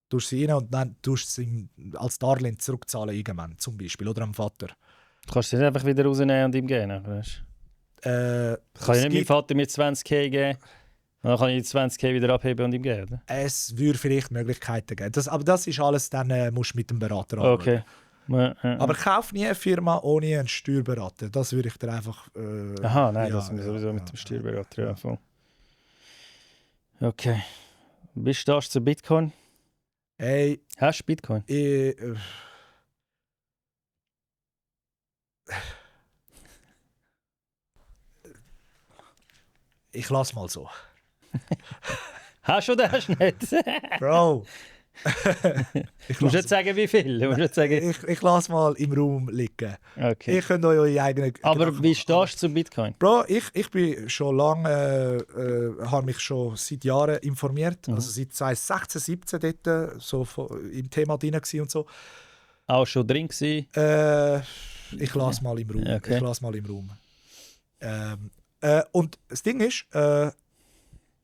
tust sie rein und dann tust sie ihm als Darlehen zurückzahlen irgendwann, zum Beispiel, oder am Vater. Du kannst sie nicht einfach wieder rausnehmen und ihm geben, weißt? Kann ich nicht meinem Vater mir 20k geben, dann kann ich die 20k wieder abheben und ihm geben, oder? Es würde vielleicht Möglichkeiten geben. Aber das ist alles, dann musst du mit dem Berater anschauen. Okay. Aber kauf nie eine Firma ohne einen Steuerberater. Das würde ich dir einfach... Aha, nein, ja, das müssen wir sowieso mit ja, dem Steuerberater. Ja, voll. Okay. Wie stehst du zu Bitcoin? Hey, Hast du Bitcoin? Ich lasse mal so. Hast du oder hast du nicht? Bro! Du musst nicht sagen, wie viel. Du musst nicht sagen... Ich lasse mal im Raum liegen. Okay. Ihr könnt euch eure eigenen... Aber wie stehst du zu Bitcoin? Bro, ich bin schon lange, habe mich schon seit Jahren informiert. Also seit 2016, 17 dort so im Thema drin gewesen und so. Auch schon drin gewesen? Ich lasse mal im Raum. Okay. Ich lasse mal im Raum. Und das Ding ist,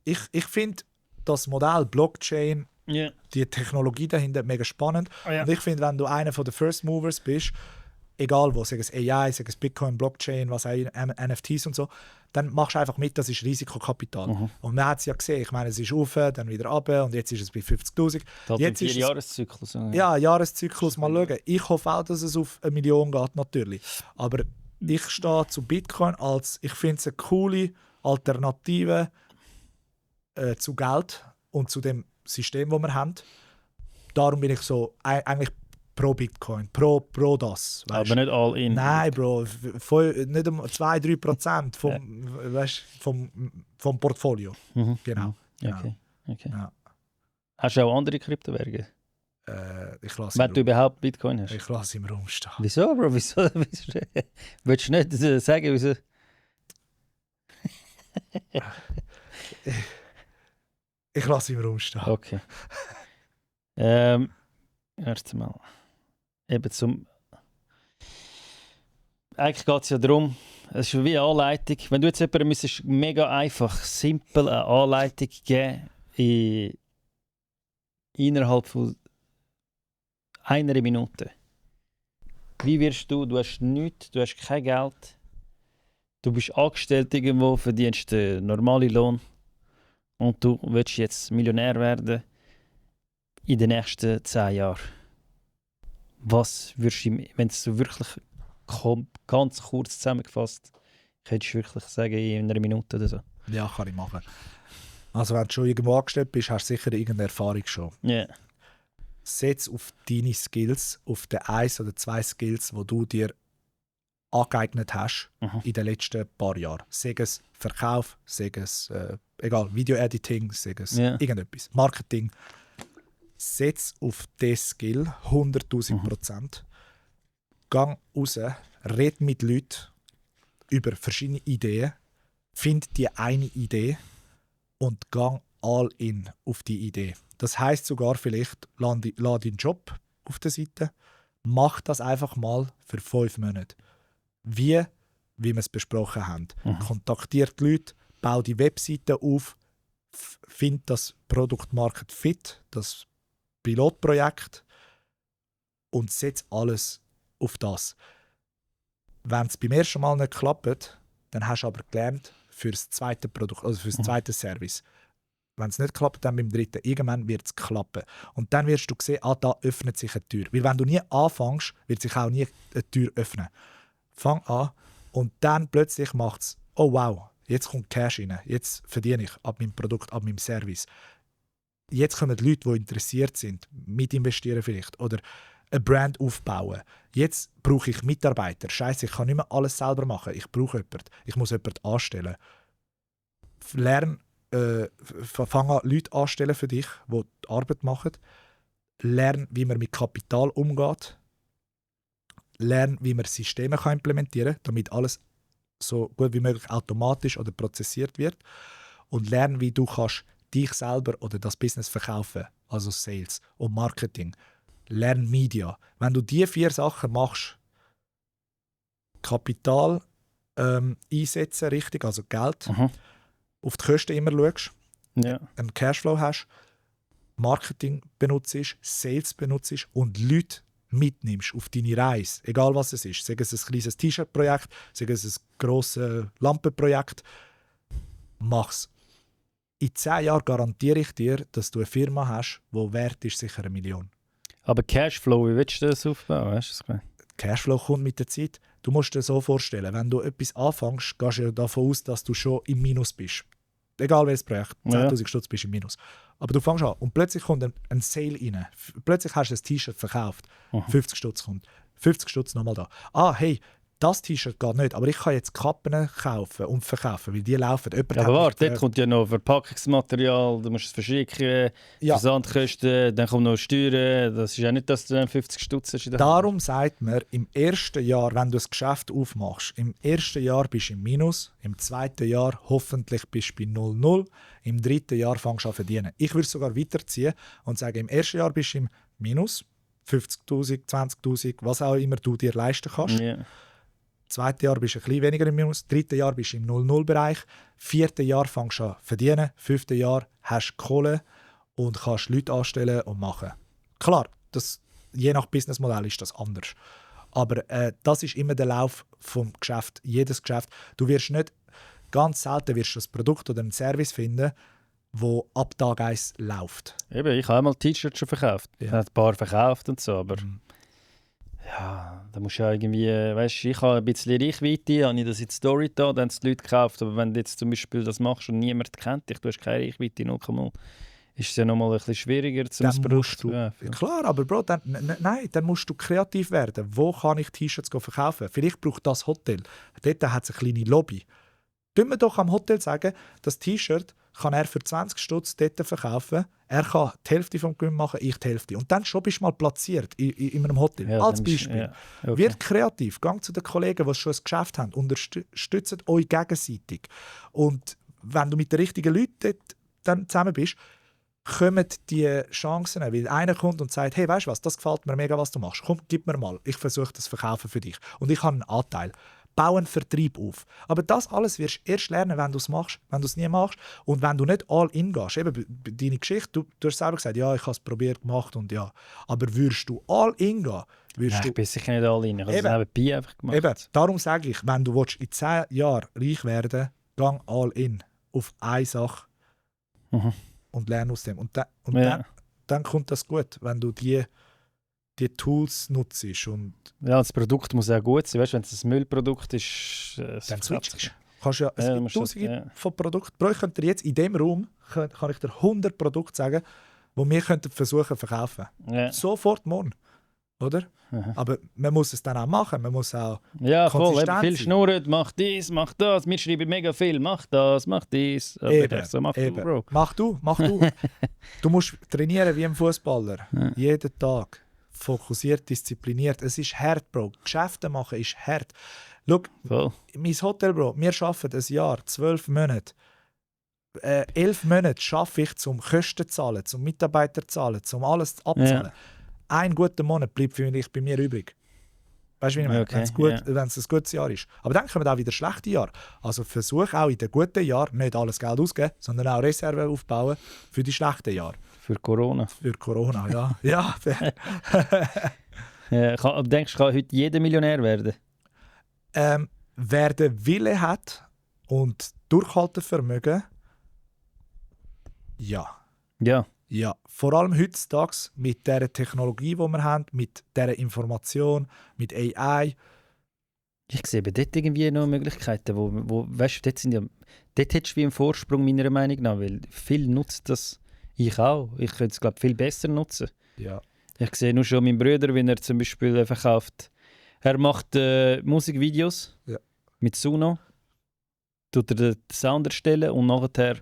ich finde das Modell Blockchain, Ja. die Technologie dahinter mega spannend. Ja. Und ich finde, wenn du einer von den First Movers bist, egal wo, sei es AI, sei es Bitcoin, Blockchain, was auch NFTs und so, dann machst du einfach mit, das ist Risikokapital. Und man hat es ja gesehen, ich meine, es ist auf, dann wieder runter und jetzt ist es bei 50'000. Jetzt ist es, Jahreszyklus. ja, Jahreszyklus, mal schauen. Ich hoffe auch, dass es auf 1 Million geht, natürlich. Aber ich stehe zu Bitcoin als, ich finde es eine coole Alternative zu Geld und zu dem System, das wir haben. Darum bin ich so eigentlich pro Bitcoin, pro das. Weißt? Aber nicht all in. Nein, Bro, nicht 2-3% vom Portfolio. Genau. Okay. Ja. Hast du auch andere Kryptowährungen? Ich lasse Wenn du überhaupt Bitcoin hast? Ich lasse im Raum stehen. Wieso, Bro? Wieso? Willst du nicht sagen, wieso? Ich lasse im Raum stehen. Okay. Erst mal. Eben zum. Eigentlich geht es ja darum, es ist wie eine Anleitung. Wenn du jetzt jemandem müsstest mega einfach, simpel eine Anleitung geben, innerhalb von 1 Minute. Wie wirst du hast nichts, du hast kein Geld, du bist angestellt irgendwo, verdienst den normalen Lohn und du willst jetzt Millionär werden in den nächsten 10 Jahren. Was würdest du, wenn es so wirklich ganz kurz zusammengefasst, könntest du wirklich sagen, in 1 Minute oder so? Ja, kann ich machen. Also wenn du schon irgendwo angestellt bist, hast du sicher irgendeine Erfahrung schon. Yeah. Setz auf deine Skills, auf die 1 oder 2 Skills, die du dir angeeignet hast in den letzten paar Jahren. Sei es Verkauf, sei es Video-Editing, sei es irgendetwas. Marketing. Setz auf diesen Skill 100'000%. Gang raus, red mit Leuten über verschiedene Ideen, find die eine Idee und gang all in auf die Idee. Das heisst sogar vielleicht, lad deinen Job auf der Seite, mach das einfach mal für 5 Monate. Wie wir es besprochen haben. Kontaktiert die Leute, bau die Webseite auf, find das Product Market Fit, das Pilotprojekt und setz alles auf das. Wenn es beim ersten Mal nicht klappt, dann hast du aber gelernt für das zweite Produkt, also für das zweite Service. Wenn es nicht klappt, dann beim dritten. Irgendwann wird es klappen. Und dann wirst du sehen, da öffnet sich eine Tür. Weil wenn du nie anfängst, wird sich auch nie eine Tür öffnen. Fang an und dann plötzlich macht es, oh wow, jetzt kommt Cash rein, jetzt verdiene ich ab meinem Produkt, ab meinem Service. Jetzt kommen Leute, die interessiert sind, mit investieren vielleicht oder eine Brand aufbauen. Jetzt brauche ich Mitarbeiter. Scheiße, ich kann nicht mehr alles selber machen. Ich brauche jemanden. Ich muss jemanden anstellen. Fang an, Leute anstellen für dich, die die Arbeit machen. Lern, wie man mit Kapital umgeht. Lern, wie man Systeme implementieren kann, damit alles so gut wie möglich automatisch oder prozessiert wird. Und lern, wie du kannst dich selber oder das Business verkaufen, also Sales und Marketing. Lern Media. Wenn du diese 4 Sachen machst, Kapital einsetzen, richtig, also Geld, auf die Kosten immer schaust, einen Cashflow hast, Marketing benutzt, Sales benutzt und Leute mitnimmst auf deine Reise, egal was es ist. Sei es ein kleines T-Shirt-Projekt, sei es ein grosses Lampenprojekt, mach's. In 10 Jahren garantiere ich dir, dass du eine Firma hast, die wert ist sicher 1 Million. Aber Cashflow, wie willst du das aufbauen? Hast du das gemeint? Cashflow kommt mit der Zeit. Du musst dir so vorstellen, wenn du etwas anfängst, gehst du ja davon aus, dass du schon im Minus bist. Egal welches Projekt, 10'000 Stutz bist du im Minus. Aber du fängst an und plötzlich kommt ein Sale rein. Plötzlich hast du ein T-Shirt verkauft, 50 Stutz kommt. 50 Stutz nochmal da. Hey, das T-Shirt geht nicht, aber ich kann jetzt Kappen kaufen und verkaufen, weil die laufen. Aber warte, dort kommt ja noch Verpackungsmaterial, du musst es verschicken, Versandkosten, dann kommen noch Steuern. Das ist ja nicht, dass du dann 50 Stutz hast. Darum sagt man, im ersten Jahr, wenn du das Geschäft aufmachst, im ersten Jahr bist du im Minus, im zweiten Jahr hoffentlich bist du bei 0,0, im dritten Jahr fängst du an zu verdienen. Ich würde sogar weiterziehen und sagen, im ersten Jahr bist du im Minus, 50'000, 20'000, was auch immer du dir leisten kannst. Yeah. Zweites Jahr bist du ein bisschen weniger im Minus, drittes Jahr bist du im 0,0-Bereich, viertes Jahr fängst du an zu verdienen, fünftes Jahr hast du Kohle und kannst Leute anstellen und machen. Klar, je nach Businessmodell ist das anders. Aber das ist immer der Lauf vom Geschäft, jedes Geschäft. Du wirst nicht, ganz selten wirst du ein Produkt oder einen Service finden, wo ab Tag 1 läuft. Eben, ich habe einmal T-Shirts schon verkauft. Ich habe ein paar verkauft und so, aber ja, da musst du ja irgendwie, weißt du, ich habe ein bisschen Reichweite, habe ich das in die Story da, dann haben es die Leute gekauft, aber wenn du jetzt zum Beispiel das machst und niemand kennt dich, du hast keine Reichweite, 0,0, ist es ja nochmal ein bisschen schwieriger zum Produkt. Klar, aber Bro, dann musst du kreativ werden. Wo kann ich T-Shirts verkaufen? Vielleicht braucht das Hotel. Dort hat es eine kleine Lobby. Tun wir doch am Hotel sagen, das T-Shirt kann er für 20 Stutz dort verkaufen. Er kann die Hälfte vom Gewinn machen, ich die Hälfte. Und dann schon bist du mal platziert in einem Hotel. Ja, als Beispiel. Wird kreativ. Geht zu den Kollegen, die schon ein Geschäft haben. Unterstützt euch gegenseitig. Und wenn du mit den richtigen Leuten dort dann zusammen bist, kommen die Chancen. Weil einer kommt und sagt, hey, weißt du was, das gefällt mir mega, was du machst. Komm, gib mir mal. Ich versuche das Verkaufen für dich. Und ich habe einen Anteil. Bau einen Vertrieb auf. Aber das alles wirst du erst lernen, wenn du es machst, wenn du es nie machst und wenn du nicht all in gehst. Eben deine Geschichte, du hast selber gesagt, ja, ich habe es probiert gemacht und ja. Aber würdest du all in gehen, ich bin sicher nicht all in. Ich habe es nebenbei einfach gemacht. Eben, darum sage ich, wenn du in 10 Jahren reich werden willst, gang all in auf eine Sache und lerne aus dem. Und dann kommt das gut, wenn du die Tools nutzt. Und ja, das Produkt muss auch gut sein. Weißt, wenn es ein Müllprodukt ist, dann switchst du. Kannst ja, es gibt Tausende von Produkten. Bro, ich könnte dir jetzt in diesem Raum kann ich dir 100 Produkte sagen, die wir versuchen zu verkaufen. Ja. Sofort morgen. oder? Aber man muss es dann auch machen, man muss auch Ja, voll. konsistent Eben, viel sein. schnurren, mach dies, mach das. Wir schreiben mega viel, mach das, mach dies. Aber Eben, ich so, mach du, Bro. Mach du. Du musst trainieren wie ein Fußballer. Jeden Tag. Fokussiert, diszipliniert. Es ist hart, Bro. Geschäfte machen ist hart. Schau, Voll. mein Hotel, Bro, wir arbeiten ein Jahr, 12 Monate. 11 Monate arbeite ich, um Kosten zu zahlen, zum Mitarbeiter zu zahlen, um alles abzuzahlen. Ein guter Monat bleibt für mich bei mir übrig. Weißt du, wie ich meine? Okay, Wenn es ein gutes Jahr ist. Aber dann kommen auch wieder schlechte Jahre. Also versuche auch in den guten Jahren nicht alles Geld auszugeben, sondern auch Reserven aufbauen für die schlechten Jahre. Für Corona. Für Corona, ja. Ja, Denkst du, kann heute jeder Millionär werden? wer den Wille hat und Durchhaltevermögen, ja. Ja. Ja, vor allem heutzutage mit der Technologie, die wir haben, mit der Information, mit AI. Ich sehe aber dort irgendwie noch Möglichkeiten, wo weißt du, dort hättest du wie einen Vorsprung meiner Meinung nach, weil viele nutzen das, ich auch. Ich könnte es, glaube ich, viel besser nutzen. Ja. Ich sehe nur schon meinen Bruder, wenn er zum Beispiel verkauft. Er macht Musikvideos mit Suno, tut er den Sound erstellen und nachher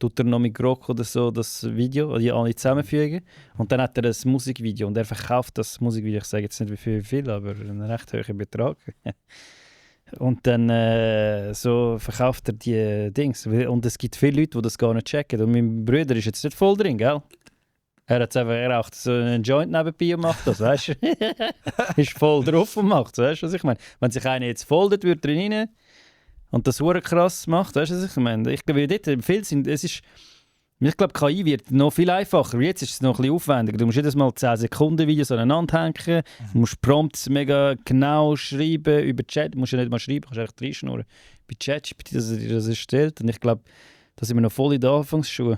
tut er noch mit Grok oder so das Video, die alle zusammenfügen. Und dann hat er ein Musikvideo und er verkauft das Musikvideo, ich sage jetzt nicht wie viel, aber einen recht hohen Betrag. Und dann so verkauft er die Dings. Und es gibt viele Leute, die das gar nicht checken. Und mein Bruder ist jetzt nicht voll drin, gell? Er hat einfach raucht so einen Joint nebenbei und macht das, weißt du? Ist voll drauf und macht, weißt du, was ich meine? Wenn sich einer jetzt foldet, würde drin rein und das hure krass macht, weißt du, was ich meine? Ich glaube, dort viel sind, ich glaube, KI wird noch viel einfacher. Jetzt ist es noch ein bisschen aufwendiger. Du musst jedes Mal 10 Sekunden Videos aneinander hängen. Du musst Prompts mega genau schreiben über Chat. Du musst ja nicht mal schreiben, du kannst echt reinschnurren. Bei ChatGPT, dass er dir das erstellt. Und ich glaube, da sind wir noch voll in den Anfangsschuhen.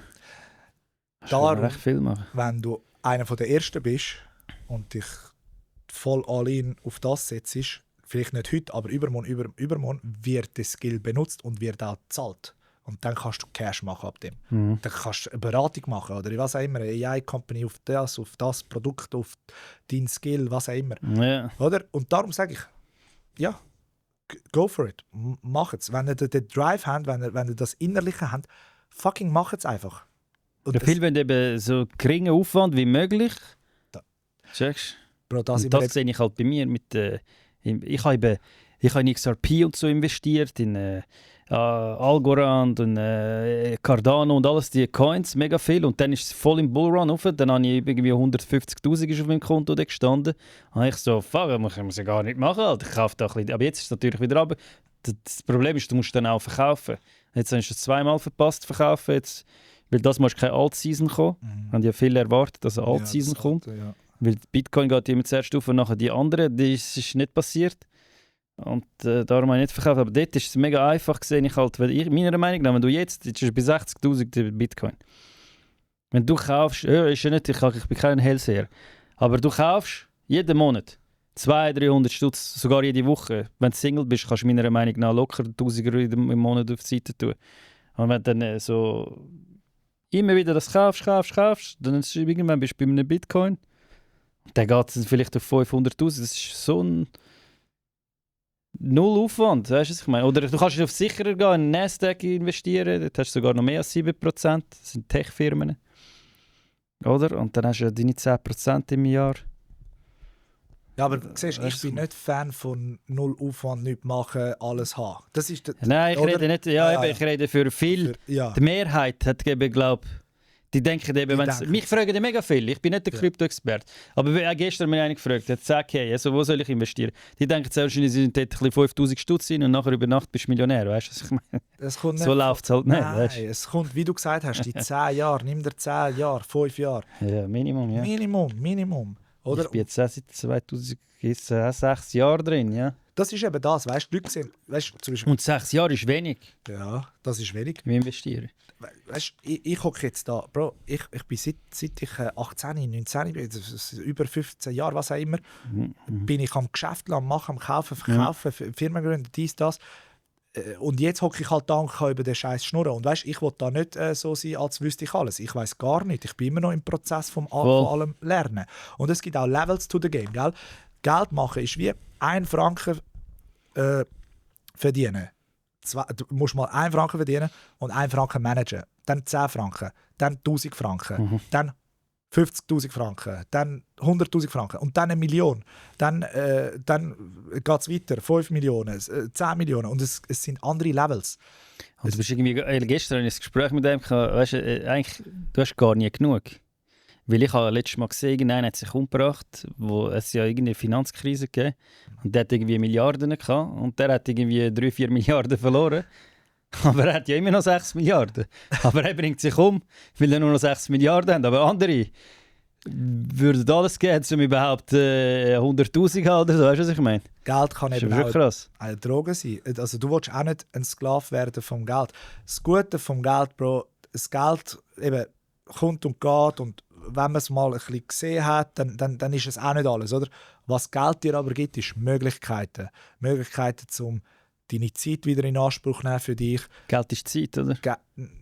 Darum, recht viel machen. Wenn du einer der Ersten bist und dich voll all-in auf das setzt, vielleicht nicht heute, aber übermorgen wird der Skill benutzt und wird auch gezahlt. Und dann kannst du Cash machen ab dem. Dann kannst du eine Beratung machen oder was auch immer, eine AI-Company auf das Produkt, auf deinen Skill, was auch immer. Ja. Oder? Und darum sage ich, ja, go for it. Mach es. Wenn ihr den Drive habt, wenn ihr das Innerliche habt, fucking macht es einfach. Ja, viele wollen eben so geringen Aufwand wie möglich. Checkst Bro, das sehe ich halt bei mir. Ich habe in XRP und so investiert, in Algorand und Cardano und alles, die Coins, mega viel. Und dann ist es voll im Bullrun rauf. Dann habe ich irgendwie 150'000 auf meinem Konto gestanden. Dann habe ich so, fuck, das muss ich gar nicht machen. Alter. Ich kaufe da ein bisschen. Aber jetzt ist es natürlich wieder runter. Das Problem ist, du musst dann auch verkaufen. Jetzt hast du es zweimal verpasst zu verkaufen. Jetzt, weil das muss keine Alt-Season kommen. Haben ja viele erwartet, dass eine Alt-Season kommt. Ja. Weil Bitcoin geht immer zuerst auf und nachher die andere. Das ist nicht passiert. Und darum habe ich nicht verkauft. Aber dort ist es mega einfach gesehen. Meiner Meinung nach, wenn du jetzt ist es bei 60'000 Bitcoin. Wenn du kaufst, ist ja nicht, ich bin kein Hellseher, aber du kaufst jeden Monat 200-300 Stutz, sogar jede Woche. Wenn du Single bist, kannst du meiner Meinung nach locker 1000er im Monat auf die Seite tun. Und wenn du dann so immer wieder das kaufst, dann ist irgendwann bist du bei einem Bitcoin. Dann geht es vielleicht auf 500'000. Das ist so ein null Aufwand, weißt du, was ich meine? Oder du kannst auf sicherer gehen, in Nasdaq investieren, dort hast du sogar noch mehr als 7%, das sind Tech-Firmen. Oder? Und dann hast du deine 10% im Jahr. Ja, aber siehst, ich bin nicht Fan von null Aufwand, nichts machen, alles haben. Das ist Nein, ich rede nicht, ich rede für viel. Die Mehrheit hat, glaube die denken eben, mich fragen mega viel, ich bin nicht der Krypto-Experte. Aber gestern hat mich einer gefragt, der hat gesagt, hey, also wo soll ich investieren? Die denken zuerst, sie sind dort 5'000 Stutz rein und nachher über Nacht bist du Millionär, weißt du, was ich meine? So läuft es halt nicht, weißt du? Es kommt, wie du gesagt hast, die 10 Jahre, nimm dir 10 Jahre, 5 Jahre. Ja, Minimum, ja. Minimum. Oder? Ich bin jetzt seit 2006 Jahren drin, ja. Das ist eben das, weißt du, Leute sind, weißt, zum Beispiel, und 6 Jahre ist wenig. Ja, das ist wenig. Wir investieren. Weißt du, ich hocke jetzt da, Bro, ich bin seit ich 18, 19 bin, über 15 Jahre, was auch immer, bin ich am Geschäft, am Machen, am Kaufen, Verkaufen, Firmen gründen, dies, das. Und jetzt hocke ich halt da und kann über den Scheiß schnurren. Und weißt, ich will da nicht so sein, als wüsste ich alles. Ich weiß gar nicht. Ich bin immer noch im Prozess von allem Lernen. Und es gibt auch Levels to the game. Gell? Geld machen ist wie 1 Franken verdienen. Du musst mal 1 Franken verdienen und 1 Franken managen. Dann 10 Franken, dann 1000 Franken, dann 50'000 Franken, dann 100'000 Franken und dann 1 Million. Dann geht es weiter, 5 Millionen, 10 Millionen und es sind andere Levels. Und du bist irgendwie, gestern hatte ich ein Gespräch mit dem, weißt du, eigentlich, du hast gar nie genug. Weil ich habe letztes Mal gesehen, einer hat sich umgebracht, wo es ja irgendwie eine Finanzkrise gegeben und der hat irgendwie Milliarden gehabt und der hat irgendwie 3-4 Milliarden verloren. Aber er hat ja immer noch 6 Milliarden. Aber er bringt sich um, weil er nur noch 6 Milliarden hat. Aber andere würden alles geben, um überhaupt 100'000 haben oder so. Weißt du, was ich meine? Geld kann Das eben ist wirklich krass. eine Droge sein. Also du willst auch nicht ein Sklave werden vom Geld. Das Gute vom Geld, Bro, das Geld eben kommt und geht und wenn man es mal ein bisschen gesehen hat, dann ist es auch nicht alles, oder? Was Geld dir aber gibt, ist Möglichkeiten. Möglichkeiten, um deine Zeit wieder in Anspruch zu nehmen für dich. Geld ist Zeit, oder?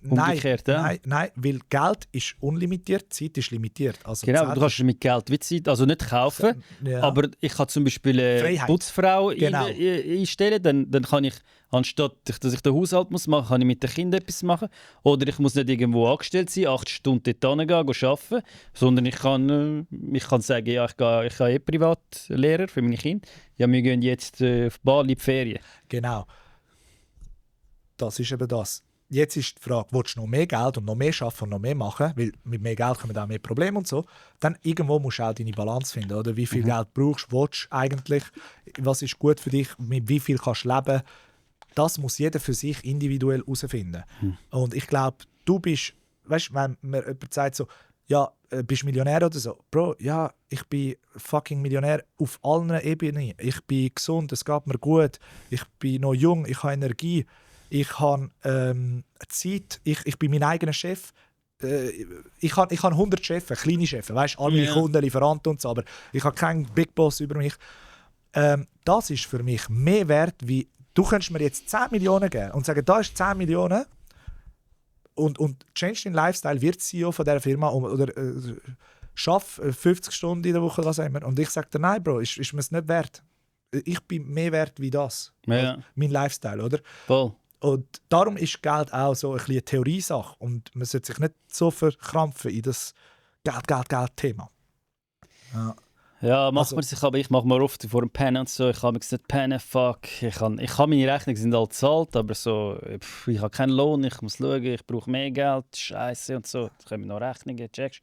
Umgekehrt, ja? Nein, weil Geld ist unlimitiert, Zeit ist limitiert. Also genau, du kannst mit Geld wie Zeit, also nicht kaufen, ja. Aber ich kann zum Beispiel eine Putzfrau einstellen, dann kann ich, anstatt dass ich den Haushalt muss machen, kann ich mit den Kindern etwas machen. Oder ich muss nicht irgendwo angestellt sein, 8 Stunden dort hingehen, arbeiten, sondern ich kann sagen, ja, ich gehe Privatlehrer für meine Kinder. Ja, wir gehen jetzt auf Bali in die Ferien. Genau. Das ist eben das. Jetzt ist die Frage, willst du noch mehr Geld und noch mehr arbeiten und noch mehr machen? Weil mit mehr Geld kommen auch mehr Probleme und so. Dann irgendwo musst du auch deine Balance finden. Oder? Wie viel Geld brauchst du, willst du eigentlich? Was ist gut für dich? Mit wie viel kannst du leben? Das muss jeder für sich individuell herausfinden. Und ich glaube, du bist, weißt du, wenn mir jemand sagt so, ja, bist du Millionär oder so? Bro, ja, ich bin fucking Millionär auf allen Ebenen. Ich bin gesund, es geht mir gut. Ich bin noch jung, ich habe Energie. Ich habe Zeit, ich bin mein eigener Chef. Ich habe 100 Chefs, kleine Chefs, weißt, all meine Kunden, Lieferanten und so, aber ich habe keinen Big Boss über mich. Das ist für mich mehr wert, wie du könntest mir jetzt 10 Millionen geben und sagen, da ist 10 Millionen und change deinen Lifestyle, wird CEO von dieser Firma oder schaff 50 Stunden in der Woche, was auch immer. Und ich sage dir, nein, Bro, ist mir es nicht wert. Ich bin mehr wert wie das. Ja. Mein Lifestyle, oder? Voll. Und darum ist Geld auch so ein bisschen eine Theoriesache. Und man sollte sich nicht so verkrampfen in das Geld-Thema. Ja. Ja, macht man sich, aber ich mache mir oft vor dem Pennen und so. Ich kann mich nicht pennen, fuck. Ich kann meine Rechnungen sind halt bezahlt, aber so, ich habe keinen Lohn, ich muss schauen, ich brauche mehr Geld, Scheiße und so. Da kommen noch Rechnungen, checkst.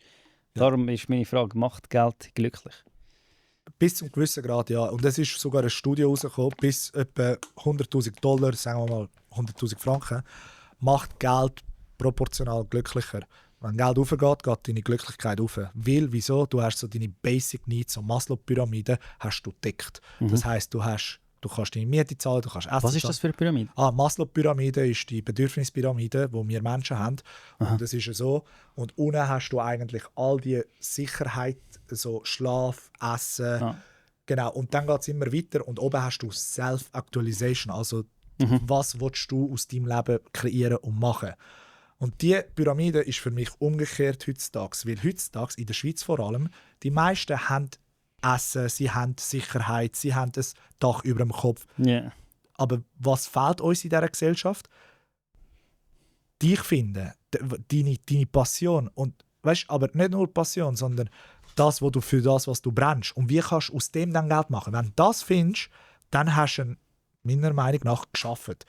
Ja. Darum ist meine Frage, macht Geld glücklich? Bis zum gewissen Grad, ja. Und es ist sogar eine Studie rausgekommen, bis etwa $100.000, sagen wir mal 100'000 Franken, macht Geld proportional glücklicher. Wenn Geld aufgeht, geht deine Glücklichkeit auf. Weil, wieso? Du hast so deine Basic Needs, so Maslow-Pyramide, hast du deckt. Das heisst, du kannst deine Miete zahlen, du kannst essen. Was ist das für eine Pyramide? Maslow-Pyramide ist die Bedürfnispyramide, die wir Menschen haben. Und das ist so. Und unten hast du eigentlich all die Sicherheit, so Schlaf, Essen. Ja. Genau. Und dann geht es immer weiter. Und oben hast du Self-Actualization. Also, was willst du aus deinem Leben kreieren und machen? Und diese Pyramide ist für mich umgekehrt heutzutage. Weil heutzutage, in der Schweiz vor allem, die meisten haben Essen, sie haben Sicherheit, sie haben ein Dach über dem Kopf. Yeah. Aber was fehlt uns in dieser Gesellschaft? Dich finden, deine Passion. Und weißt, aber nicht nur Passion, sondern das, wo du für das, was du brennst. Und wie kannst du aus dem dann Geld machen? Wenn du das findest, dann hast du ihn, meiner Meinung nach, geschafft.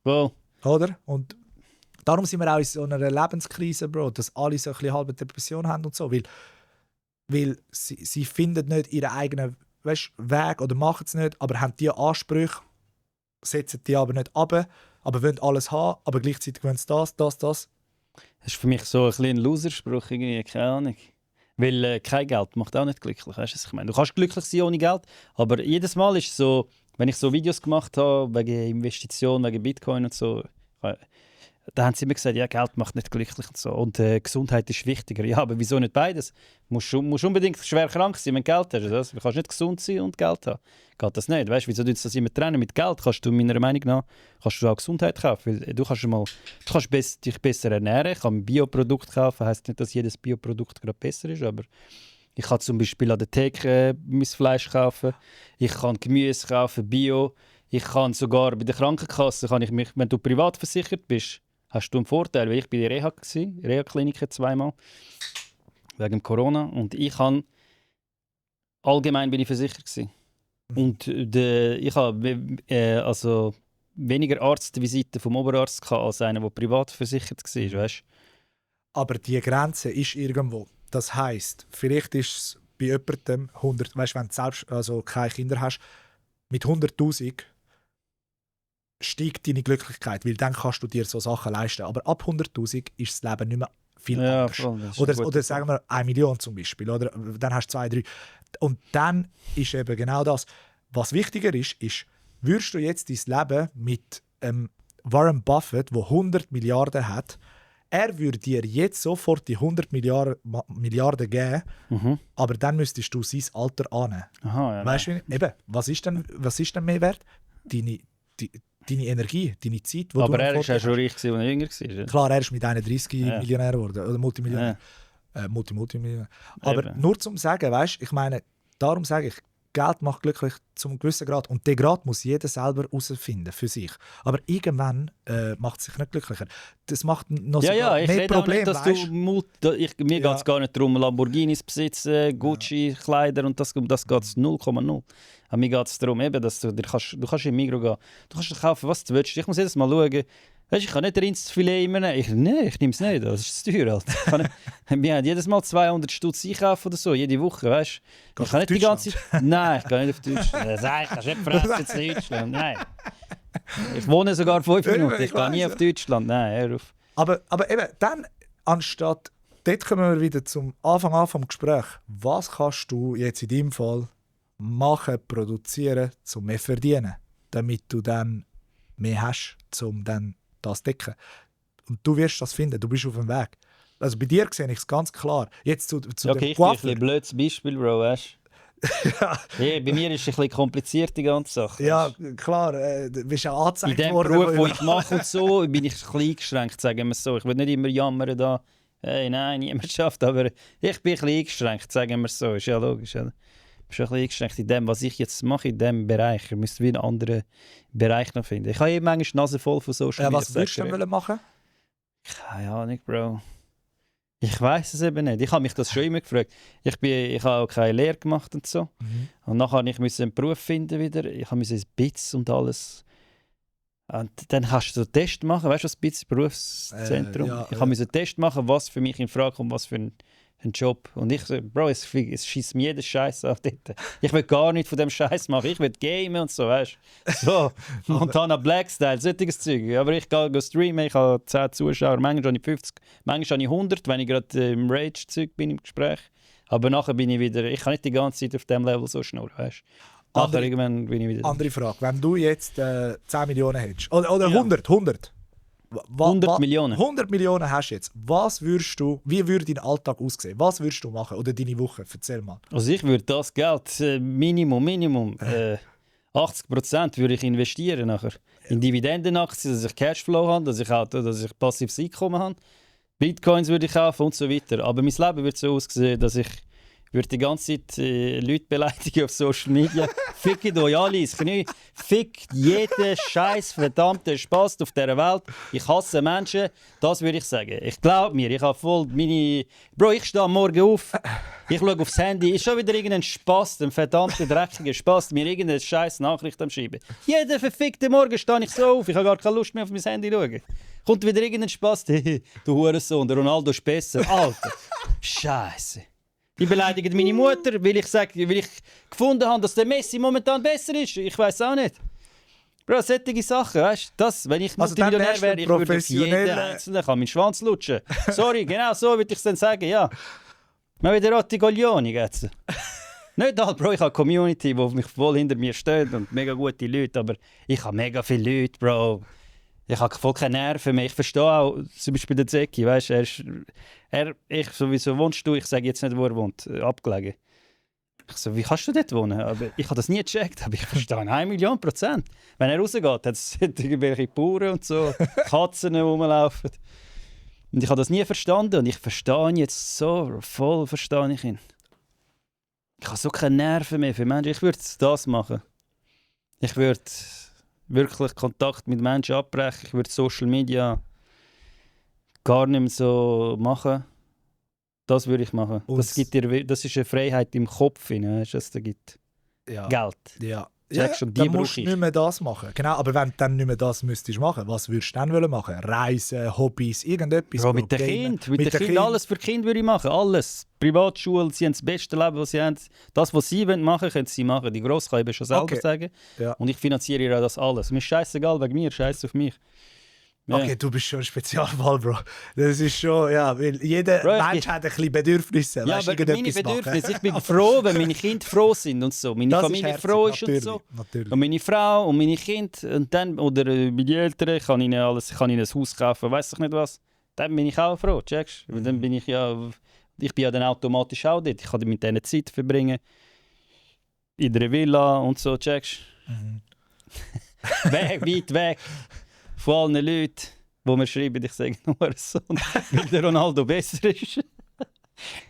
Wow. Oder? Und darum sind wir auch in so einer Lebenskrise, Bro, dass alle so ein bisschen halbe Depression haben und so. Weil sie finden nicht ihren eigenen Weg oder machen es nicht, aber haben diese Ansprüche, setzen die aber nicht ab, aber wollen alles haben, aber gleichzeitig wollen sie das. Das ist für mich so ein bisschen ein Loserspruch, irgendwie, keine Ahnung. Weil kein Geld macht auch nicht glücklich, weißt du, was ich meine? Du kannst glücklich sein ohne Geld, aber jedes Mal ist es so, wenn ich so Videos gemacht habe, wegen Investitionen, wegen Bitcoin und so, Da haben sie immer gesagt, ja, Geld macht nicht glücklich und so. Und Gesundheit ist wichtiger. Ja, aber wieso nicht beides? Du musst unbedingt schwer krank sein, wenn du Geld hast. Du kannst nicht gesund sein und Geld haben. Geht das nicht? Weißt du, wieso du das immer trennen? Mit Geld kannst du meiner Meinung nach auch Gesundheit kaufen. Weil du kannst dich besser ernähren. Ich kann ein Bioprodukt kaufen. Heisst nicht, dass jedes Bioprodukt gerade besser ist, aber ich kann zum Beispiel an der Theke mein Fleisch kaufen. Ich kann Gemüse kaufen, Bio. Ich kann sogar bei der Krankenkasse, wenn du privat versichert bist, hast du einen Vorteil, weil ich bei der Reha-Klinik zweimal, wegen Corona. Und allgemein bin ich versichert gewesen. Und ich habe also weniger Arztvisiten vom Oberarzt gehabt, als einer, der privat versichert war, weißt? Aber die Grenze ist irgendwo. Das heisst, vielleicht ist es bei jemandem 100, weißt, wenn du selbst keine Kinder hast, mit 100'000 steigt deine Glücklichkeit, weil dann kannst du dir so Sachen leisten. Aber ab 100'000 ist das Leben nicht mehr viel anders. Oder sagen wir 1 Million zum Beispiel. Oder dann hast du 2, 3. Und dann ist eben genau das. Was wichtiger ist, würdest du jetzt dein Leben mit Warren Buffett, der 100 Milliarden hat, er würde dir jetzt sofort die 100 Milliarden geben, aber dann müsstest du sein Alter annehmen. Aha, ja, weißt du, eben, was ist denn mehr wert? Deine Energie, deine Zeit, die aber er war ja schon reich, als er jünger war. Klar, er ist mit 31 Millionär geworden, oder Multimillionär. Multimillionär. Aber eben. Nur zum sagen, weißt, ich meine, darum sage ich, Geld macht glücklich zum gewissen Grad. Und den Grad muss jeder selber herausfinden für sich. Aber irgendwann macht es sich nicht glücklicher. Das macht noch mehr Probleme. Mir geht es gar nicht darum, Lamborghinis besitzen, Gucci-Kleider und das geht es 0,0. Aber mir geht es darum, eben, dass du kannst in Migros gehen. Du kannst kaufen, was du willst. Ich muss jedes Mal schauen. Weißt, ich kann nicht Rindsfilet immer nehmen. Nein, ich nehme es nicht. Das ist zu teuer. Halt. Wir haben jedes Mal 200 Stutz einkaufen oder so, jede Woche. Weißt? Ich kann nicht die ganze Zeit. Nein, ich gehe nicht auf Deutschland. Das kannst du nicht fressen in Deutschland. Nein. Ich wohne sogar 5 Minuten. Ich gehe nie auf Deutschland. Nein, hör auf. Aber eben, dann, anstatt, dort kommen wir wieder zum Anfang an vom Gespräch. Was kannst du jetzt in deinem Fall machen, produzieren, um mehr zu verdienen? Damit du dann mehr hast, um dann das decken. Und du wirst das finden, du bist auf dem Weg. Also bei dir sehe ich es ganz klar. Jetzt zu okay, dem Coiffeur. Ich bin ein blödes Beispiel, Bro, weißt du? Hey, bei mir ist es ein bisschen kompliziert, die ganze Sache. Ja, klar, du bist ja angezeigt worden. In dem Beruf, den ich mache und so, bin ich ein bisschen eingeschränkt, sagen wir so. Ich will nicht immer jammern da, hey, nein, niemand schafft, aber ich bin ein bisschen eingeschränkt, sagen wir so. Ist ja logisch, oder? Ich bin ein bisschen eingeschränkt in dem, was ich jetzt mache, in diesem Bereich. Ich müsste wie einen anderen Bereich noch finden. Ich habe eben manchmal die Nase voll von Social Media. Was würdest du denn machen? Keine Ahnung, Bro. Ich weiß es eben nicht. Ich habe mich das schon immer gefragt. Ich habe auch keine Lehre gemacht und so. Und nachher musste ich einen Beruf finden wieder. Ich musste ein BITS und alles. Und dann kannst du so einen Test machen. Weißt du, das BITS Berufszentrum? Ich musste einen Test machen, was für mich in Frage kommt, was für ein Job. Und ich so, Bro, es schießt mir jeden Scheiß auf dort. Ich will gar nichts von dem Scheiß machen. Ich will gamen und so, weißt du? So, Montana Black-Style, solches Zeug. Aber ich gehe streamen, ich habe 10 Zuschauer, manchmal habe ich 50, manchmal habe ich 100, wenn ich gerade im Rage-Zeug bin im Gespräch. Aber nachher bin ich wieder, ich kann nicht die ganze Zeit auf diesem Level so schnurren, weißt du? Nachher irgendwann bin ich wieder... Andere Frage, wenn du jetzt 10 Millionen hättest, oder 100. 100 Millionen. 100 Millionen hast du jetzt. Wie würde dein Alltag aussehen? Was würdest du machen? Oder deine Woche? Erzähl mal. Also ich würde das Geld, Minimum, 80% würde ich investieren nachher. In Dividendenaktien, dass ich Cashflow habe, dass ich passives Einkommen habe. Bitcoins würde ich kaufen und so weiter. Aber mein Leben würde so aussehen, dass ich würde die ganze Zeit Leute beleidigen auf Social Media. Fickt euch alle ins Knie. Fickt jeden scheiß verdammten Spaß auf dieser Welt. Ich hasse Menschen. Das würde ich sagen. Ich glaube mir, ich habe voll meine... Bro, ich stehe am Morgen auf. Ich schaue aufs Handy. Ist schon wieder irgendein Spaß, ein verdammter, dreckiger Spaß, mir irgendeine scheiß Nachricht am Schreiben. Jeden verfickten Morgen stehe ich so auf. Ich habe gar keine Lust mehr auf mein Handy zu schauen. Kommt wieder irgendein Spaß. Du Hurensohn, der Ronaldo ist besser. Alter. Scheiße. Die beleidigen meine Mutter, weil ich gefunden habe, dass der Messi momentan besser ist. Ich weiß auch nicht. Bro, solche Sachen, weißt du? Wenn ich Multimillionär wäre, ich würde auf jeden Einzelnen meinen Schwanz lutschen. Sorry, genau so würde ich es dann sagen, ja. Mal wieder Rotti Goglioni jetzt. Nicht halt, Bro, ich habe eine Community, die mich voll hinter mir steht und mega gute Leute, aber ich habe mega viele Leute, Bro. Ich habe voll keine Nerven mehr. Ich verstehe auch, zum Beispiel den Zeki, weißt ich sowieso, wohnst du? Ich sage jetzt nicht, wo er wohnt, abgelegen. Ich so, wie kannst du dort wohnen? Aber ich habe das nie gecheckt, aber ich verstehe 1.000.000%. Wenn er rausgeht, hat es irgendwelche Bauern und so, Katzen, die rumlaufen. Und ich habe das nie verstanden und ich verstehe ihn jetzt so, voll verstehe ich ihn. Ich habe so keine Nerven mehr für Menschen. Ich würde das machen. Ich würde wirklich Kontakt mit Menschen abbrechen. Ich würde Social Media gar nicht mehr so machen. Das würde ich machen. Das ist eine Freiheit im Kopf, weißt du, das gibt Geld. Ja. Checkst, und die dann musst brauche du ich. nicht mehr das machen. Genau, aber wenn du dann nicht mehr das müsstest machen, was würdest du dann wollen machen? Reisen, Hobbys, irgendetwas? Bro, mit den Kindern. Mit den Kindern. Alles für die Kinder würde ich machen. Alles. Privatschule, sie haben das beste Leben, was sie haben. Das, was sie machen wollen, können sie machen. Die Grosse kann ich schon selber sagen. Ja. Und ich finanziere ihr das alles. Mir ist scheißegal wegen mir, scheiß auf mich. Ja. Okay, du bist schon ein Spezialfall, Bro. Das ist schon, ja, weil jeder Mensch hat ein bisschen Bedürfnisse. Ja, weißt, aber meine Bedürfnisse, ich bin froh, wenn meine Kinder froh sind und so. Meine das Familie herzig, froh ist und so. Natürlich. Und meine Frau und meine Kinder und dann, oder meine Eltern, kann ihnen ein Haus kaufen, weiss ich nicht was. Dann bin ich auch froh, checkst? Weil dann bin ich bin ja dann automatisch auch dort. Ich kann mit denen Zeit verbringen. In der Villa und so, checkst? Weit weg. Von allen Leuten, die mir schreiben, ich sage nur so, weil der Ronaldo besser ist.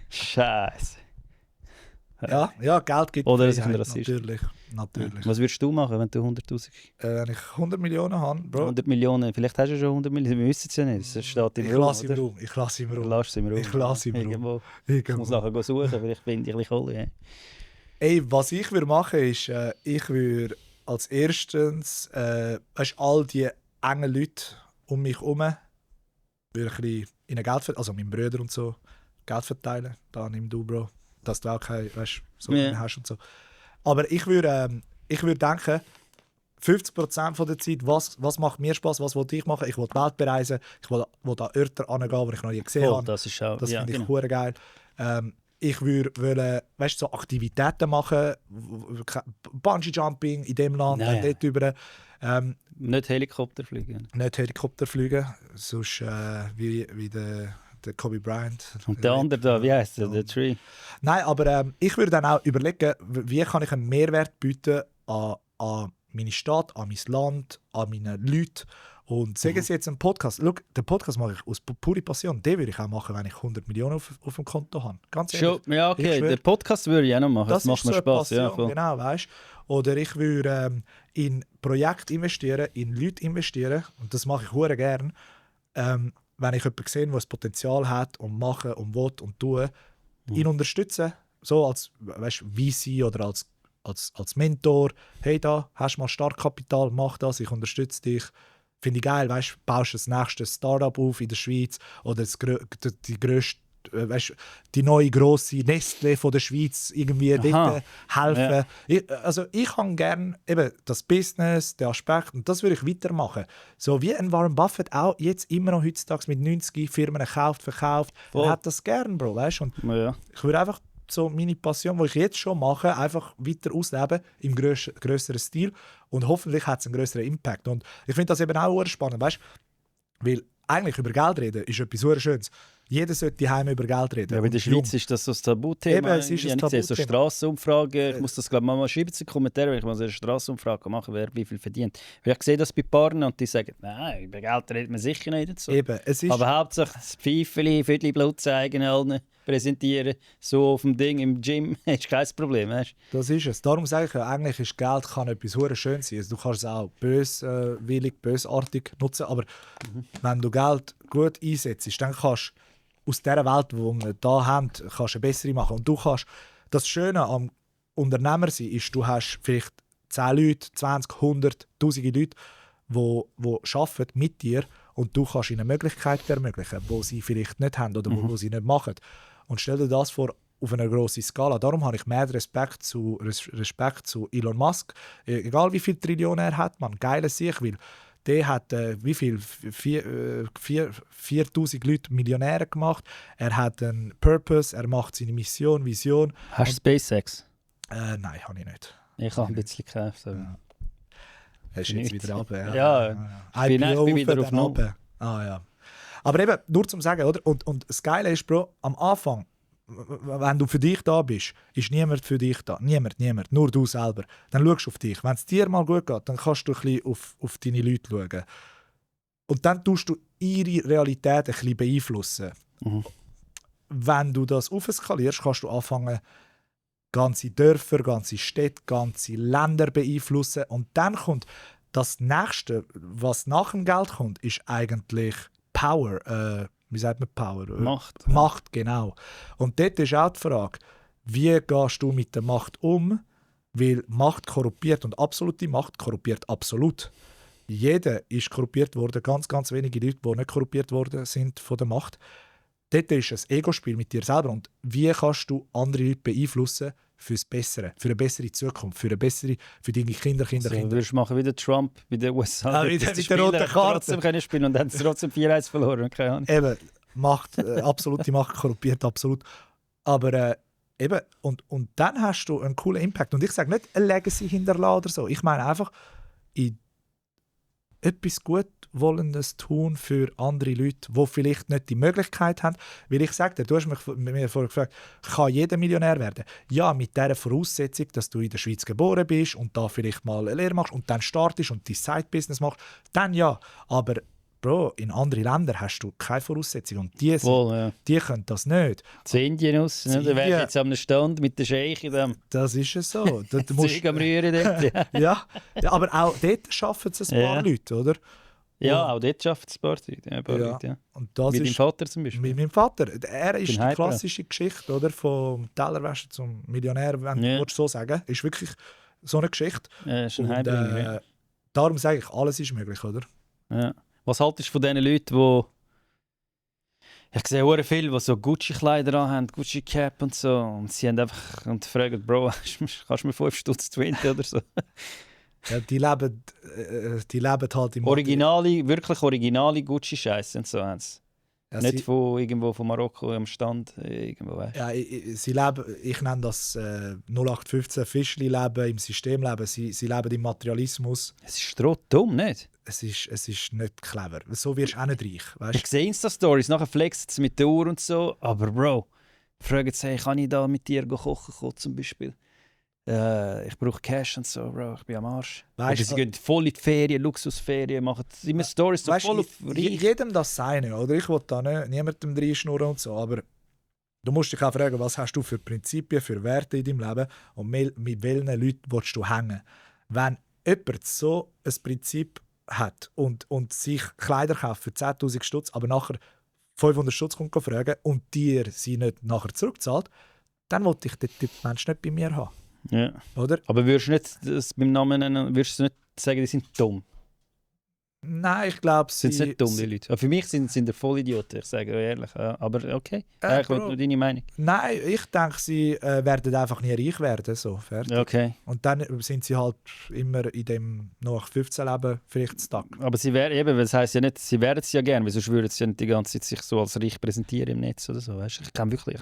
Scheiße. Ja, Geld gibt Oder Freiheit, ein Rassist. Natürlich. Was würdest du machen, wenn du 100'000... Wenn ich 100 Millionen habe, Bro. 100 Millionen, vielleicht hast du schon 100 Millionen, wir wissen es ja nicht. Es steht im Ich Raum, lasse oder? im Raum. Ich lasse im Du Raum. lässt es im Raum. Ich lasse im Raum. Irgendwo. Ich muss nachher suchen, vielleicht finde ich ein bisschen Kohle. Ey, was ich würde machen ist, ich würde als erstens, weißt, all die engen Leute um mich herum, würde ein bisschen ihnen Geld verteilen, also meinen Brüdern und so, Geld verteilen. Da nimm du, Bro, dass du auch keine, weißt, so mehr hast und so. Aber ich würde denken, 50% von der Zeit, was macht mir Spaß, was will ich machen? Ich will die Welt bereisen, ich will an Orte angehen, die ich noch nie gesehen habe. Das ist auch, Das ja, finde ich genau. hure geil. Ich würde, weißt, so Aktivitäten machen, Bungee-Jumping in dem Land, Nein. dort über. Nicht Helikopter fliegen. Nicht Helikopter fliegen, sonst wie der Kobe Bryant. Und der andere da, wie heißt der? Der Tree. Nein, aber ich würde dann auch überlegen, wie kann ich einen Mehrwert bieten an meine Stadt, an mein Land, an meine Leute. Und sagen Sie jetzt einen Podcast. Schau, den Podcast mache ich aus pure Passion. Den würde ich auch machen, wenn ich 100 Millionen auf dem Konto habe. Ganz ehrlich. Schon, ja, okay, den Podcast würde ich auch noch machen. Das macht mir so Spaß. Passion, Ja, voll. genau, weißt? Oder ich würde in Projekte investieren, in Leute investieren. Und das mache ich hure gern. Wenn ich jemanden sehe, der das Potenzial hat und machen und will und tun, ihn unterstützen. So als, weißt, VC oder als Mentor. Hey, da hast du mal Startkapital, mach das, ich unterstütze dich. Finde ich geil, weißt, baust das nächste Startup auf in der Schweiz oder die grösste, weißt, die neue grosse Nestlé von der Schweiz irgendwie dort helfen. Ja. Ich kann gerne eben das Business, den Aspekt, und das würde ich weitermachen. So wie ein Warren Buffett auch jetzt immer noch heutzutage mit 90 Firmen kauft, verkauft. Er hat das gern, Bro, weißt? Und ich würde einfach so meine Passion, die ich jetzt schon mache, einfach weiter ausleben im grösseren Stil und hoffentlich hat es einen grösseren Impact. Und ich finde das eben auch spannend, weißt? Weil eigentlich über Geld reden ist etwas sehr Schönes. Jeder sollte daheim über Geld reden. Ja, aber in der Schweiz ist das so ein Tabuthema. Eben, es ist ein Tabuthema. So Strassenumfragen. Ich muss das, glaube ich, mal schreiben in den Kommentaren, wenn ich mal so eine Strassenumfrage mache, wer wie viel verdient. Weil ich sehe das bei Paaren und die sagen, nein, über Geld redet man sicher nicht. So. Eben, es ist aber hauptsächlich das Pfeifeli, Viertel Blut zeigen, allen präsentieren, so auf dem Ding im Gym, ist kein Problem. Weißt? Das ist es. Darum sage ich ja, eigentlich ist Geld kann etwas sehr Schönes sein. Also du kannst es auch böswillig, bösartig nutzen, aber wenn du Geld gut einsetzt, dann kannst du aus dieser Welt, die wir hier haben, kannst du eine bessere machen. Und du kannst, das Schöne am Unternehmer sein ist, du hast vielleicht 10 Leute, 20, 100, 1000 Leute, die arbeiten mit dir und du kannst ihnen Möglichkeiten ermöglichen, die sie vielleicht nicht haben oder wo sie nicht machen. Und stell dir das vor, auf einer grossen Skala. Darum habe ich mehr Respekt zu Elon Musk. Egal wie viele Trillionen er hat, man, geiles Sieg, weil der hat wie viel? 4000 Leute Millionäre gemacht. Er hat einen Purpose, er macht seine Mission, Vision. Hast du SpaceX? Nein, habe ich nicht. Ich habe ein bisschen gekauft. Hast du jetzt wieder runter? Ja, ich bin IPO wieder dann auf Null. runter. Ja. Aber eben, nur zum Sagen, oder? Und das Geile ist, Bro, am Anfang, wenn du für dich da bist, ist niemand für dich da. Niemand. Nur du selber. Dann schaust du auf dich. Wenn es dir mal gut geht, dann kannst du ein bisschen auf deine Leute schauen. Und dann tust du ihre Realität ein bisschen beeinflussen. Mhm. Wenn du das aufskalierst, kannst du anfangen, ganze Dörfer, ganze Städte, ganze Länder beeinflussen. Und dann kommt das Nächste, was nach dem Geld kommt, ist eigentlich Power. Wie sagt man Power? Macht. Macht, genau. Und dort ist auch die Frage, wie gehst du mit der Macht um? Weil Macht korrumpiert und absolute Macht korrumpiert absolut. Jeder ist korrumpiert worden, ganz, ganz wenige Leute, die nicht korrumpiert worden sind von der Macht. Dort ist ein Ego-Spiel mit dir selber. Und wie kannst du andere Leute beeinflussen fürs Bessere, für eine bessere Zukunft, für deine Kinder. Also, würdest du machen wie der Trump bei den USA. Wieder mit der roten Karte. Trotzdem können spielen und dann haben sie trotzdem 4-1 verloren. Keine Ahnung. Eben, Macht, absolute Macht korrumpiert absolut. Aber eben, und dann hast du einen coolen Impact. Und ich sage nicht eine Legacy hinterlassen oder so. Ich meine einfach, in etwas Gutwollendes tun für andere Leute, die vielleicht nicht die Möglichkeit haben. Weil ich sage dir, du hast mir vorher gefragt, kann jeder Millionär werden? Ja, mit der Voraussetzung, dass du in der Schweiz geboren bist und da vielleicht mal eine Lehre machst und dann startest und dein Side-Business machst, dann ja. Aber Bro, in anderen Ländern hast du keine Voraussetzungen und die können das nicht. Zu Indien aus, ne? Da wäre jetzt am Stand mit der Scheich in dem Das ist es so. Zeug am Rühren dort. Ja, aber auch dort schaffen es ein paar Leute, oder? Ja, auch dort schafft es ein paar Leute. Ja. Und das mit ist deinem Vater zum Beispiel. Mit meinem Vater. Er ist die Hyper. klassische Geschichte, oder? Vom Tellerwäscher zum Millionär, wenn du so sagen. Ist wirklich so eine Geschichte. Ist ein Heimbringer. Darum sage ich, alles ist möglich, oder? Ja. Was haltest du von diesen Leuten, die... Ich sehe sehr viele, die so Gucci-Kleider anhaben, Gucci-Cap und so. Und sie haben einfach und fragen, Bro, kannst du mir 5 Stutz twinten oder so? Ja, die leben halt im... Wirklich originale Gucci-Scheiße und so haben sie. Ja, nicht von irgendwo von Marokko am Stand. Irgendwo. Ja, sie leben, ich nenne das 0815 Fischli-Leben, im Systemleben. Sie leben im Materialismus. Es ist dumm, nicht? Es ist nicht clever. So wirst du auch nicht reich. Weißt? Ich sehe Insta-Stories, nachher flexen sie mit der Uhr und so. Aber Bro, fragen sie, hey, kann ich da mit dir kochen kommen, zum Beispiel? Ich brauche Cash und so, Bro, ich bin am Arsch. Weißt, sie gehen voll in die Ferien, Luxusferien, machen immer Stories so voll auf reich. Jedem das seine, oder? Ich will da niemandem reinschnurren und so, aber du musst dich auch fragen, was hast du für Prinzipien, für Werte in deinem Leben und mit welchen Leuten willst du hängen. Wenn jemand so ein Prinzip hat und sich Kleider kauft für 10'000 Stutz, aber nachher 500 Stutz kommt fragen und dir sie nicht nachher zurückzahlt, dann will ich den Typ Mensch nicht bei mir haben. Ja. Oder? Aber würdest du nicht das beim Namen nennen, würdest du nicht sagen, die sind dumm? Nein, ich glaube, sie sind nicht dumm, die Leute. Aber für mich sind sie Vollidioten, ich sage ehrlich. Aber okay, ich will nur deine Meinung. Nein, ich denke, sie werden einfach nie reich werden. So, fertig. Okay. Und dann sind sie halt immer in dem noch 15 Leben vielleicht stuck. Aber sie wären eben, das heisst ja nicht, sie wären es ja gerne, weil sonst würden sie ja nicht die ganze Zeit sich so als reich präsentieren im Netz oder so. Weißt? Ich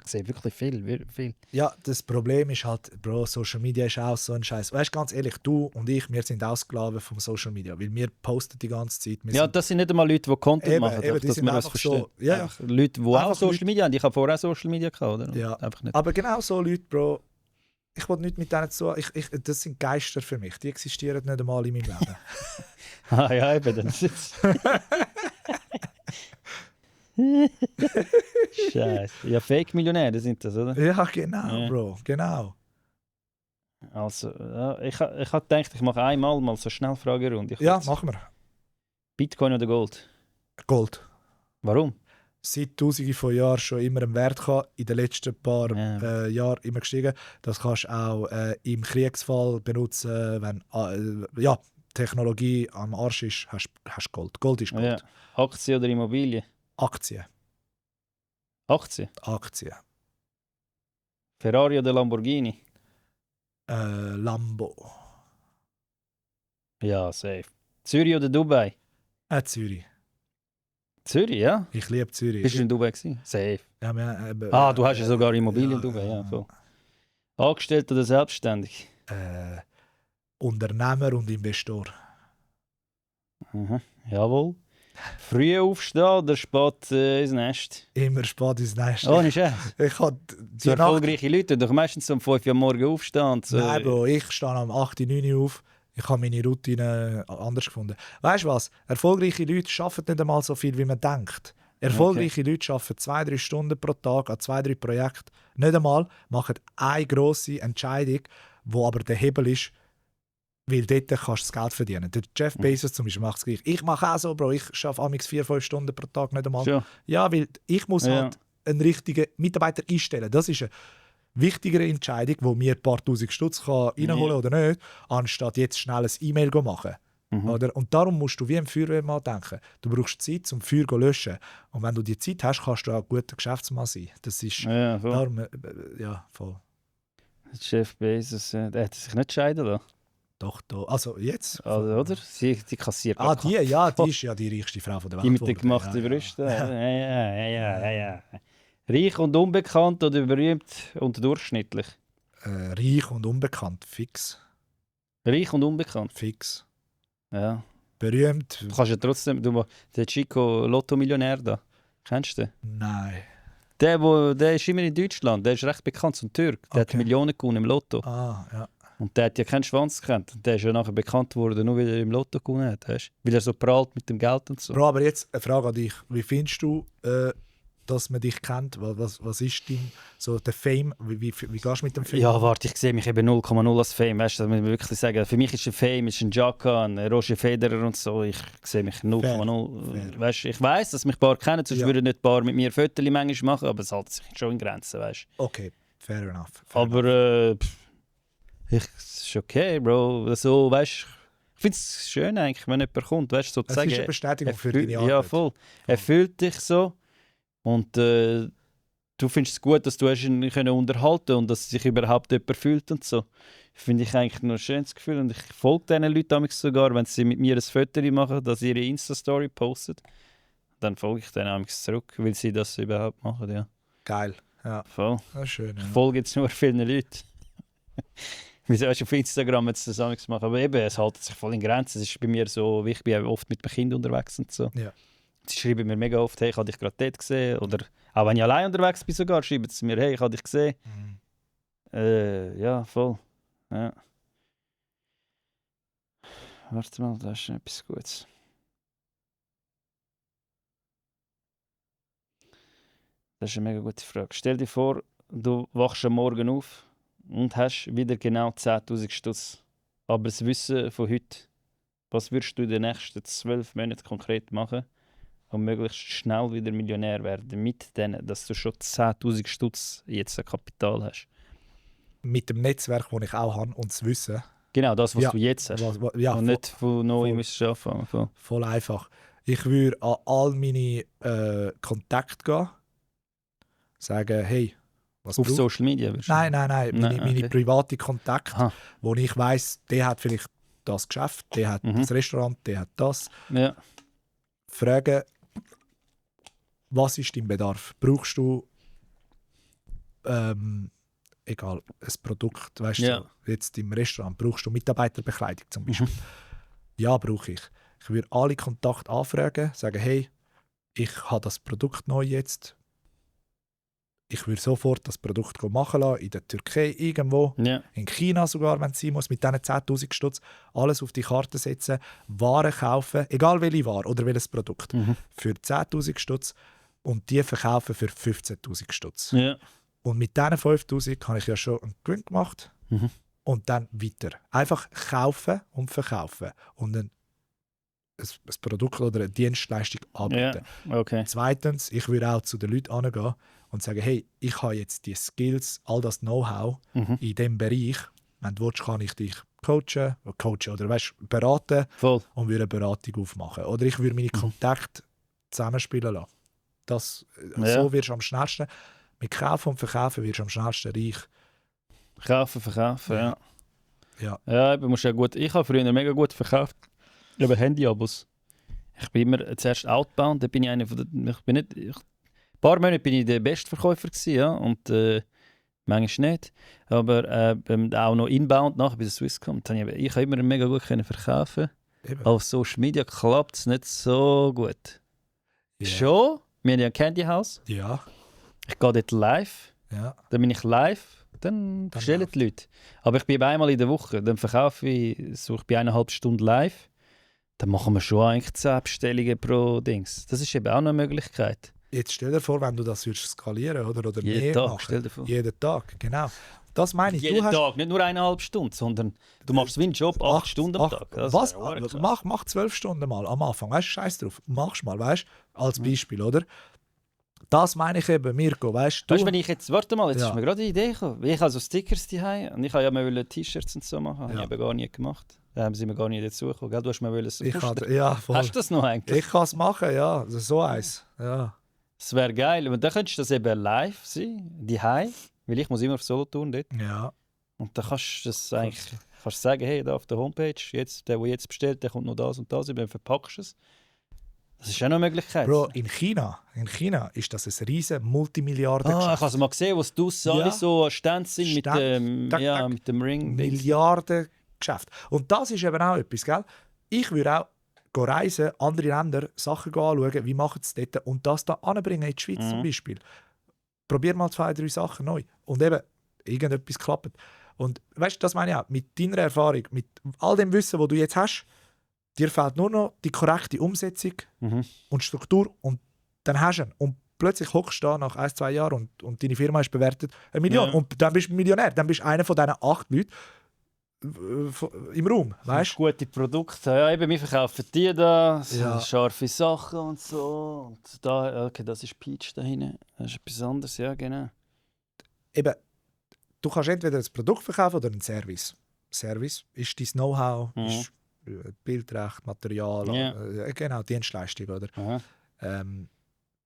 sehe wirklich viel. Ja, das Problem ist halt, Bro, Social Media ist auch so ein Scheiß. Weißt du, ganz ehrlich, du und ich, wir sind auch Sklaven vom Social Media, weil wir posten die ganze Zeit. Ja, das sind nicht einmal Leute, die Content machen, eben, dass wir das verstehen. So, ja. Leute, die auch Social Media haben. Ich habe vorher auch Social Media gehabt, oder? Ja. Einfach nicht. Aber genau so Leute, Bro, ich will nicht mit denen zu. Das sind Geister für mich. Die existieren nicht einmal in meinem Leben. Ja, eben. Dann Scheiße. Ja, Fake-Millionäre sind das, oder? Ja, genau, ja. Bro, genau. Also, ja, ich habe gedacht, ich mache einmal mal so eine Schnellfragerunde. Ja, machen wir. Bitcoin oder Gold? Gold. Warum? Seit Tausenden von Jahren schon immer einen Wert gehabt, in den letzten paar Jahren immer gestiegen. Das kannst du auch im Kriegsfall benutzen, wenn Technologie am Arsch ist, hast Gold. Gold ist Gold. Ja. Aktie oder Immobilie? Aktien. Aktien? Aktien. Ferrari oder Lamborghini? Lambo. Ja, safe. Zürich oder Dubai? Zürich. Zürich, ja? Ich liebe Zürich. Bist du in Dubai gewesen? Safe. Ja, du hast ja sogar Immobilien in Dubai, ja. Voll. Angestellt oder selbstständig? Unternehmer und Investor. Mhm. Jawohl. Früh aufstehen oder spät ins Nest? Immer spät ins Nest. Oh, nicht schlecht. Ich habe So erfolgreiche Leute, die meistens um 5 Uhr morgens aufstehen. Und so. Nein, Bro, ich stehe am 8, 9 Uhr auf. Ich habe meine Routine anders gefunden. Weißt du was? Erfolgreiche Leute arbeiten nicht einmal so viel, wie man denkt. Erfolgreiche Leute arbeiten 2-3 Stunden pro Tag an 2-3 Projekten. Nicht einmal machen eine grosse Entscheidung, wo aber der Hebel ist, weil dort kannst du das Geld verdienen. Der Jeff Bezos zum Beispiel macht es gleich. Ich mache auch so, Bro. Ich arbeite amigs 4-5 Stunden pro Tag nicht einmal. Schon. Ja, weil ich muss halt einen richtigen Mitarbeiter einstellen. Das ist eine wichtigere Entscheidung, wo mir ein paar tausend Stutz reinholen oder nicht, anstatt jetzt schnell ein E-Mail zu machen. Oder? Und darum musst du wie im Feuerwehrmann denken. Du brauchst Zeit, um Feuer zu löschen. Und wenn du die Zeit hast, kannst du auch ein guter Geschäftsmann sein. Das ist Ja, voll. darum, voll. Jeff Bezos, der hat sich nicht scheiden lassen. Doch, da. Also jetzt? Oder? Sie kassiert. Die ist ja die reichste Frau von der Welt. Die mit den gemachten Brüsten. Ja. Reich und unbekannt oder berühmt und durchschnittlich? Reich und unbekannt, fix. Reich und unbekannt? Fix. Ja. Berühmt? Du kannst ja trotzdem... Der Chico Lotto-Millionär da. Kennst du den? Nein. Der ist immer in Deutschland. Der ist recht bekannt, so ein Türk. Der hat Millionen gewonnen im Lotto. Ah, ja. Und der hat ja keinen Schwanz gekannt. Der ist ja nachher bekannt worden, nur weil er im Lotto gewonnen hat. Weißt? Weil er so prahlt mit dem Geld und so. Bro, aber jetzt eine Frage an dich. Wie findest du, dass man dich kennt? Was ist dein, so der Fame? Wie gehst du mit dem Fame? Ja, warte, ich sehe mich eben 0,0 als Fame. Weißt du, das muss man wirklich sagen. Für mich ist ein Fame ein Jaka, ein Roger Federer und so. Ich sehe mich 0,0. Weißt, ich weiss, dass mich ein paar kennen, sonst würden nicht ein paar mit mir Fotos manchmal machen, aber es hält sich schon in Grenzen. Weißt? Okay, fair enough. Aber es ist okay, Bro. So, weißt, ich finde es schön eigentlich, wenn jemand kommt, weißt, so zu sagen. Es ist eine Bestätigung für deine Arbeit. Ja, voll. Er fühlt dich so und du findest es gut, dass du ihn können unterhalten und dass sich überhaupt jemand fühlt und so. Finde ich eigentlich noch ein schönes Gefühl und ich folge diesen Leuten sogar, wenn sie mit mir ein Foto machen, dass sie ihre Insta-Story posten, dann folge ich denen zurück, weil sie das überhaupt machen, ja. Geil, ja. Voll. Das ist schön, ja. Ich folge jetzt nur vielen Leuten. Wie soll ich auf Instagram jetzt das machen? Aber eben, es hält sich voll in Grenzen. Es ist bei mir so, ich bin oft mit dem Kind unterwegs und so. Ja. Sie schreiben mir mega oft, hey, ich habe dich gerade dort gesehen. Oder auch wenn ich allein unterwegs bin sogar, schreiben sie mir, hey, ich habe dich gesehen. Ja, voll. Ja. Warte mal, da ist etwas Gutes. Das ist eine mega gute Frage. Stell dir vor, du wachst am Morgen auf und hast wieder genau 10'000 Stutz. Aber das Wissen von heute, was würdest du in den nächsten 12 Monaten konkret machen, um möglichst schnell wieder Millionär werden, mit denen, dass du schon 10'000 Stutz jetzt ein Kapital hast? Mit dem Netzwerk, das ich auch habe und das Wissen. Genau, das, was du jetzt hast. Und nicht von neu anfangen. Voll einfach. Ich würde an all meine Kontakte gehen, sagen, hey, was auf Social Media? Nein. Meine private Kontakte, wo ich weiss, der hat vielleicht das Geschäft, der hat das Restaurant, der hat das. Ja. Fragen, was ist dein Bedarf? Brauchst du egal, ein Produkt, weißt du, jetzt im Restaurant, brauchst du Mitarbeiterbekleidung zum Beispiel? Ja, brauche ich. Ich würde alle Kontakte anfragen, sagen, hey, ich habe das Produkt neu jetzt. Ich würde sofort das Produkt machen lassen, in der Türkei irgendwo, in China sogar, wenn es sein muss, mit diesen 10'000 Stutz, alles auf die Karte setzen, Waren kaufen, egal welche Ware oder welches Produkt, für 10'000 Stutz und die verkaufen für 15'000 Stutz. Ja. Und mit diesen 5'000 habe ich ja schon einen Gewinn gemacht und dann weiter. Einfach kaufen und verkaufen und ein Produkt oder eine Dienstleistung anbieten. Ja. Okay. Zweitens, ich würde auch zu den Leuten angehen und sagen, hey, ich habe jetzt die Skills, all das Know-how in diesem Bereich. Wenn du willst, kann ich dich coachen oder beraten und würde eine Beratung aufmachen. Oder ich würde meine Kontakte zusammenspielen lassen. So wirst du am schnellsten, mit Kaufen und Verkaufen wirst du am schnellsten reich. Verkaufen, ja. Ja, du musst ja gut. Ich habe früher mega gut verkauft. Über Handy-Abos. Ich bin immer zuerst outbound, da bin ich einer von den... ein paar Monate bin ich der Bestverkäufer gewesen, ja, und manchmal nicht. Aber auch noch inbound nachher bei der Swisscom. Ich habe immer mega gut verkaufen. Eben. Auf Social Media klappt es nicht so gut. Ja. Schon, wir haben ja ein Candy House. Ja, Ich gehe dort live, ja. dann bin ich live, dann bestellen die Leute. Aber ich bin einmal in der Woche, dann verkaufe ich, so ich bin 1,5 Stunden live. Dann machen wir schon eigentlich 10 Bestellungen pro Dings. Das ist eben auch eine Möglichkeit. Jetzt stell dir vor, wenn du das würdest skalieren oder Jeden mehr Tag, machen. stell dir vor. Jeden Tag, genau. Das meine ich. Jeden du hast Tag, nicht nur 1,5 Stunden, sondern du machst es wie einen Job, 8 Stunden am Tag. Das was? wäre auch krass. Mach 12 Stunden mal am Anfang. Weißt du, scheiß drauf. Mach's mal, weißt du? Als Beispiel, oder? Das meine ich eben, Mirko, weißt du? Weißt du, wenn ich jetzt, warte mal, jetzt Ja. ist mir gerade eine Idee gekommen. Ich habe so Stickers daheim und ich habe ja mal T-Shirts und so machen. Habe Ja. ich eben gar nicht gemacht. Da haben sie mir gar nicht dazu gekommen. Gell? Du hast mir wollen so ich posten. kann, ja, voll. Hast du das noch eigentlich? Ich kann es machen, ja. Also so eins. Ja. Das wäre geil. Und dann könntest du das eben live sein, daheim, weil ich muss immer auf Solothurn dort. Ja. Und dann kannst du das eigentlich kannst sagen, hey, da auf der Homepage, jetzt, der jetzt bestellt, der kommt noch das und das, dann verpackst du es. Das ist auch noch eine Möglichkeit. Bro, in China ist das ein riesen Multimilliarden ich habe es mal gesehen, wo es draussen Ja. alle so Stände sind mit Stände. dem, Tack, ja, tack. mit dem Ring. Milliarden Geschäft. Und das ist eben auch etwas, gell? Ich würde auch reisen, andere Länder, Sachen anschauen, wie machen sie es dort und das da anbringen in die Schweiz zum Beispiel. Probier mal 2, 3 Sachen neu und eben, irgendetwas klappt. Und weißt du, das meine ich auch, mit deiner Erfahrung, mit all dem Wissen, das du jetzt hast, dir fehlt nur noch die korrekte Umsetzung und Struktur und dann hast du ihn. Und plötzlich hockst du da nach 1, 2 Jahren und deine Firma ist bewertet 1 Million. Ja. Und dann bist du Millionär. Dann bist du einer von diesen 8 Leuten im Raum, weißt du? Gute Produkte. Ja, eben, wir verkaufen die da, so Ja. scharfe Sachen und so. Und da, okay, das ist Peach da hinten. Das ist etwas anderes, ja, genau. Eben, du kannst entweder ein Produkt verkaufen oder einen Service. Service ist dein Know-how, ist Bildrecht, Material, Ja. Genau, Dienstleistung, oder? Aha. Ähm,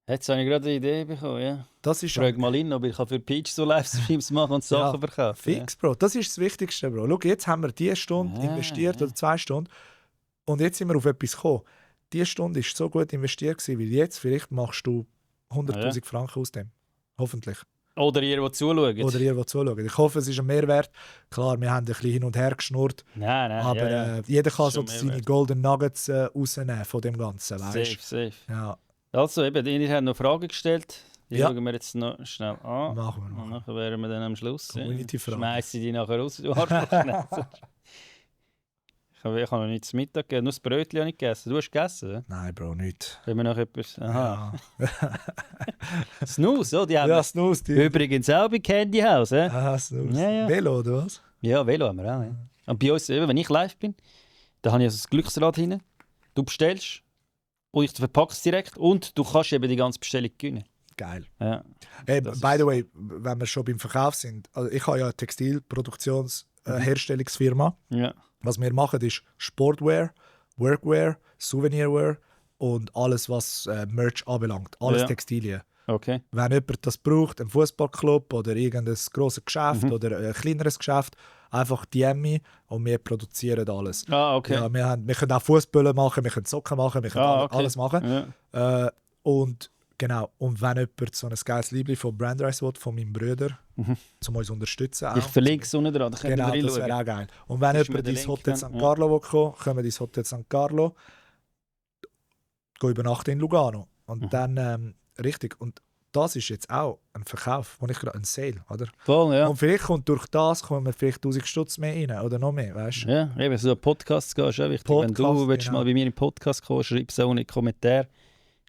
Jetzt habe ich gerade eine Idee bekommen, ja. das ist Frag mal ihn, ob ich für Peach so Livestreams machen und Sachen verkaufen. fix, Bro. Das ist das Wichtigste, Bro. Schau, jetzt haben wir diese Stunde investiert oder 2 Stunden und jetzt sind wir auf etwas gekommen. Diese Stunde war so gut investiert gewesen, weil jetzt vielleicht machst du 100'000 Franken aus dem. Hoffentlich. Ja. Oder ihr, die zuschaut. Oder ihr, der zuschaut. Ich hoffe, es ist ein Mehrwert. Klar, wir haben ein bisschen hin und her geschnurrt. Nein, Aber ja. jeder kann Ist so schon seine Mehrwert. Golden Nuggets rausnehmen von dem Ganzen. Weißt? Safe. Ja, Also, eben, ihr habt noch Fragen gestellt. Die Ja. schauen wir jetzt noch schnell an. machen wir Und noch. nachher wären wir dann am Schluss. Community-Fragen. Schmeiße ich die nachher raus, du Arschloch. Ich habe noch nicht zu Mittag gegessen, nur das Brötchen habe ich gegessen. Du hast gegessen, oder? Nein, Bro, nicht. Wenn wir noch etwas... Aha. Ja, Snooze, oh, die haben ja Snooze. Die. übrigens auch bei Candy House. Ah, Snooze. Ja. Velo, oder was? Ja, Velo haben wir auch. Ja. Und bei uns, eben, wenn ich live bin, da habe ich also das Glücksrad hinten. Du bestellst und ich verpacke es direkt und du kannst eben die ganze Bestellung gewinnen. Geil. Ja. Hey, Das by ist- the way, wenn wir schon beim Verkauf sind, also ich habe ja eine Textilproduktionsherstellungsfirma. Ja. Was wir machen, ist Sportwear, Workwear, Souvenirwear und alles, was Merch anbelangt. Alles Ja. Textilien. Okay. Wenn jemand das braucht, ein Fußballclub oder irgendein grosses Geschäft oder ein kleineres Geschäft, einfach DM mich und wir produzieren alles. Ah, okay. Ja, wir können auch Fußbälle machen, wir können Socken machen, wir können okay. alles machen. Ja. Und genau, und wenn jemand so ein geiles Liebling von Brandrise will, von meinem Bruder, um uns zu unterstützen. Ich auch. verlinke es unten dran, da könnt ihr Genau, das reinschauen. wäre auch geil. Und wenn Das ist mir jemand der ins Link Hotel dann, St. Carlo will kommen, können wir ins Hotel St. Carlo, gehen übernachten in Lugano. Und dann, richtig, und das ist jetzt auch ein Verkauf, wo ich gerade ein Sale, oder? Voll, ja. Und vielleicht kommt durch das kommen vielleicht 1000 Stutz mehr rein oder noch mehr, weißt du? Ja, eben so ein Podcast gehst, ist auch wichtig. Wenn du Podcast, willst genau. mal bei mir im Podcast kommen, schreib es auch in die Kommentare,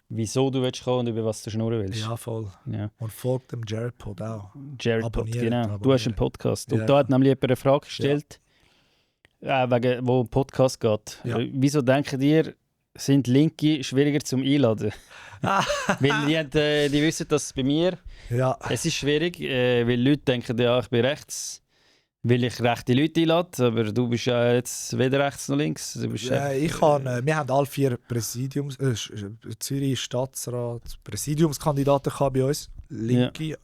wieso du willst kommen und über was du schnurren willst. Ja, voll. Ja. Und folgt dem Jared Pod auch. Jared Pod, Abonnieren, genau. Du abonnieren. hast einen Podcast. Und Ja. da hat nämlich jemand eine Frage gestellt, wegen wo ein Podcast geht. Ja. Wieso denken ihr, sind Linke schwieriger zum Einladen? Weil die wissen, dass es bei mir Ja, es ist schwierig, weil Leute denken, ja, ich bin rechts, weil ich rechte Leute einlade, aber du bist ja jetzt weder rechts noch links. Du bist wir haben alle 4 Präsidiums, Zürich Stadtrat, Präsidiumskandidaten gehabt bei uns. Linke,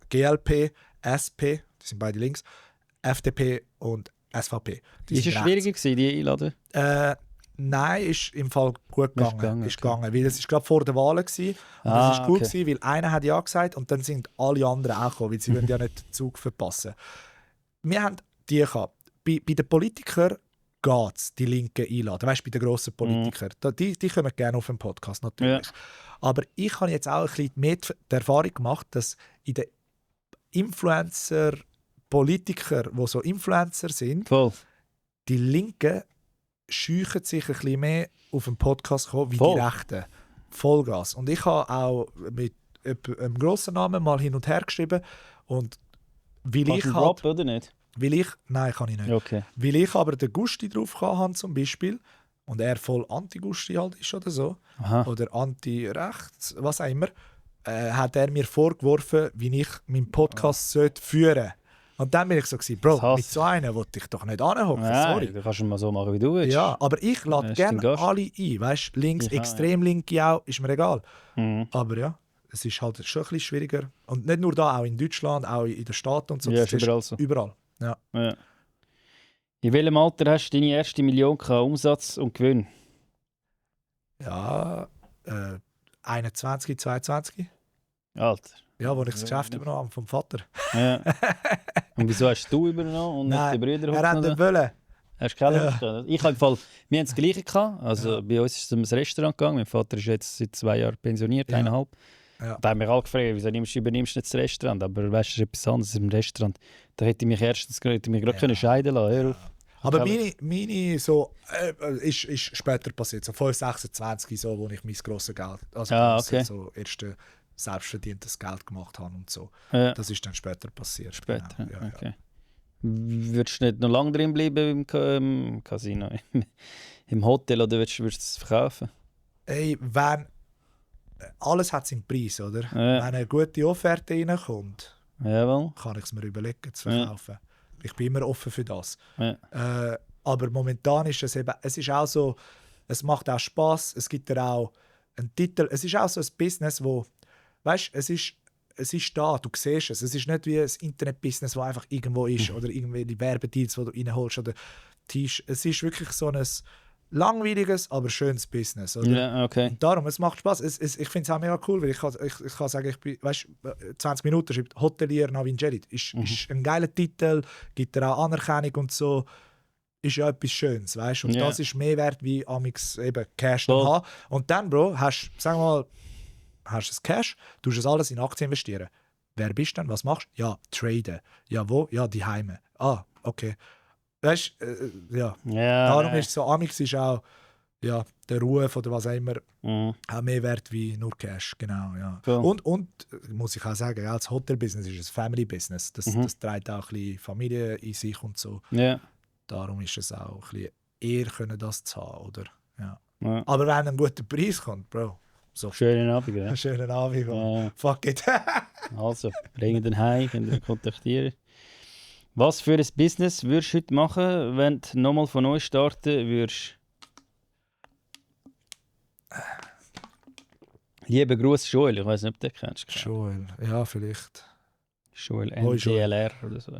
GLP, SP, die sind beide links, FDP und SVP. Die ist sind es rechts. schwieriger gewesen, die einladen? Nein, ist im Fall gut gegangen. Ist gegangen, Weil es ist gerade vor der Wahl gewesen. Und Ah, das ist gut okay. gewesen, weil einer hat ja gesagt und dann sind alle anderen auch gekommen, weil sie wollen ja nicht den Zug verpassen. Wir haben die gehabt. Bei den Politikern geht's, die Linken einladen. Weißt du, bei den grossen Politikern. Die kommen gerne auf den Podcast, natürlich. Ja. Aber ich habe jetzt auch ein bisschen mehr die Erfahrung gemacht, dass in den Influencer-Politiker, die so Influencer sind, die Linken scheuchen sich ein bisschen mehr auf den Podcast kommen, wie die Rechten. Vollgas. Und ich habe auch mit einem grossen Namen mal hin und her geschrieben. Und weil ich halt, Rob, oder nicht? Nein, kann ich nicht. Okay. Weil ich aber den Gusti drauf hatte, zum Beispiel, und er voll Anti-Gusti halt ist oder so, oder Anti-Rechts, was auch immer, hat er mir vorgeworfen, wie ich meinen Podcast führen sollte. Und dann bin ich so gewesen, Bro, mit so einem wollte ich doch nicht anhocken, sorry. Du kannst ihn mal so machen, wie du willst. Ja, aber ich lade gerne alle ein, weißt, links, extrem linke auch, ist mir egal. Aber ja, es ist halt schon ein bisschen schwieriger. Und nicht nur da, auch in Deutschland, auch in den Staaten und so. Ja, ist überall so. Überall, ja. In welchem Alter hast du deine erste Million Umsatz und Gewinn? Ja, 21, 22. Alter. Ja, wo ich das Geschäft übernommen habe vom Vater. Ja. Und wieso hast du übernommen und nicht die Brüder? Er hat den wollen. Hast du keine Lust? Ich habe wir haben das Gleiche gehabt. Also bei uns ist es um ein Restaurant gegangen. Mein Vater ist jetzt seit 2 Jahren pensioniert, 1,5. Ja. Da haben mich alle gefragt, wieso übernimmst du nicht das Restaurant? Aber weißt du, das ist etwas anderes im Restaurant. Da hätte ich mich gerade können scheiden lassen. Ja. Aber meine so, ist später passiert, so 5, 26, so, wo ich mein grosses Geld, also so erste selbstverdientes Geld gemacht habe und so. Ja. Das ist dann später passiert. Später, genau. Okay. Würdest du nicht noch lange drin bleiben im Casino, im Hotel, oder würdest du es verkaufen? Ey, alles hat seinen Preis, oder? Ja. Wenn eine gute Offerte reinkommt, kann ich es mir überlegen zu verkaufen. Ja. Ich bin immer offen für das. Ja. Aber momentan ist es eben, es ist auch so, es macht auch Spass, es gibt ja auch einen Titel, es ist auch so ein Business, wo, weißt, es ist da, du siehst es. Es ist nicht wie ein Internet-Business, das einfach irgendwo ist, oder irgendwelche Werbedeals, die du reinholst, oder Tisch. Es ist wirklich so ein langweiliges, aber schönes Business. Oder? Ja, okay. Und darum, es macht Spaß. Ich finde es auch mega cool, weil ich kann sagen, ich bin, weißt, 20 Minuten schreibt Hotelier Navin Jedid. Ist ein geiler Titel, gibt er auch Anerkennung und so. Ist ja etwas Schönes, weißt? Und das ist mehr wert, wie amix eben Cash zu haben. Und dann, Bro, hast du das Cash, du musst es alles in Aktien investieren. Wer bist du denn? Was machst du? Ja, traden. Ja, wo? Ja, die Heime. Ah, okay. Weißt du, ja. Darum ist so, amix ist auch der Ruf oder was auch immer auch mehr wert wie nur Cash. Genau, ja. Cool. Und muss ich auch sagen, als Hotel-Business ist es ein Family-Business. Das trägt auch ein bisschen Familie in sich und so. Yeah. Darum ist es auch ein bisschen eher können, das zu haben, oder? Ja. Aber wenn ein guter Preis kommt, Bro. So. Schönen Abend, ja. Schönen Abend. Ja. Fuck it. Also, bringen den heim, könnt ihr kontaktieren. Was für ein Business würdest du heute machen, wenn du nochmal von neu starten würdest? Lieber Gruß Joel, ich weiß nicht, ob du den kennst. Joel, ja, vielleicht. Joel NDLR oder so.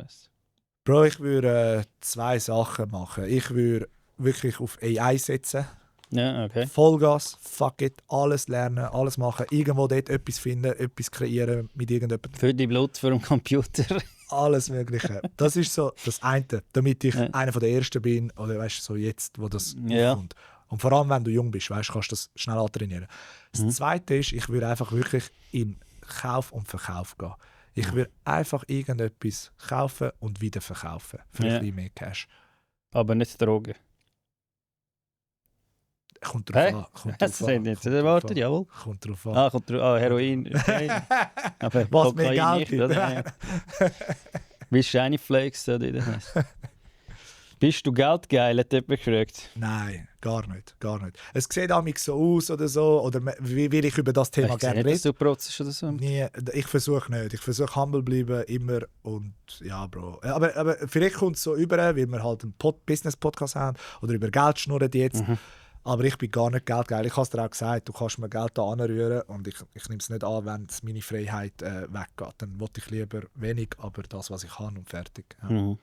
Bro, ich würde 2 Sachen machen. Ich würde wirklich auf AI setzen. Ja, okay. Vollgas, fuck it, alles lernen, alles machen, irgendwo dort etwas finden, etwas kreieren mit irgendjemandem. Für die Blut für den Computer. Alles Mögliche. Das ist so das eine, damit ich einer der Ersten bin, oder weißt du, so jetzt, wo das kommt. Und vor allem, wenn du jung bist, weißt, kannst du das schnell antrainieren. Das Zweite ist, ich würde einfach wirklich in Kauf und Verkauf gehen. Ich würde einfach irgendetwas kaufen und wieder verkaufen. Für ein bisschen mehr Cash. Aber nicht Drogen. Kommt drauf an. Das sind jetzt erwartet, jawohl. Kommt drauf an. Kommt drauf an. Heroin. Okay. Aber was mehr Geld nicht, oder? Wie Shiny Flakes da heisst. Bist du geldgeil, hat jemand gefragt? Nein, gar nicht. Es sieht auch so aus oder so, oder will ich über das Thema gerne reden. Dass du protzest oder so? Nee, ich versuche nicht. Ich versuche humble bleiben, immer. Und ja, Bro. Aber vielleicht kommt es so über, weil wir halt einen Business-Podcast haben oder über Geld schnurren jetzt. Aber ich bin gar nicht geldgeil. Ich habe es dir auch gesagt, du kannst mir Geld da anrühren und ich nehme es nicht an, wenn meine Freiheit weggeht. Dann wollte ich lieber wenig, aber das, was ich habe und fertig. Ja.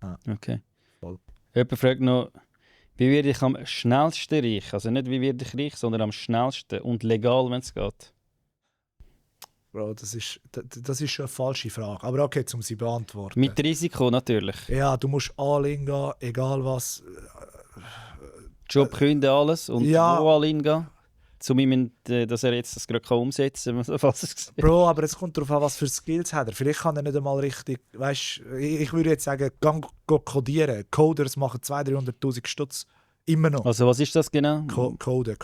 Ja. Okay. Voll. Jemand fragt noch, wie werde ich am schnellsten reich? Also nicht wie werde ich reich, sondern am schnellsten und legal, wenn es geht. Bro, das ist schon eine falsche Frage. Aber okay, um sie zu beantworten. Mit Risiko natürlich. Ja, du musst all in gehen, egal was. Job künden, alles und ja. wo alle hingehen. Zu ihm, dass er jetzt das gerade umsetzen kann, falls es sieht. Bro, aber es kommt darauf an, was für Skills hat er. Vielleicht kann er nicht einmal richtig, weißt, ich würde jetzt sagen, go codieren. Coders machen 200'000-300'000 Stutz. Immer noch. Also was ist das genau? Coden.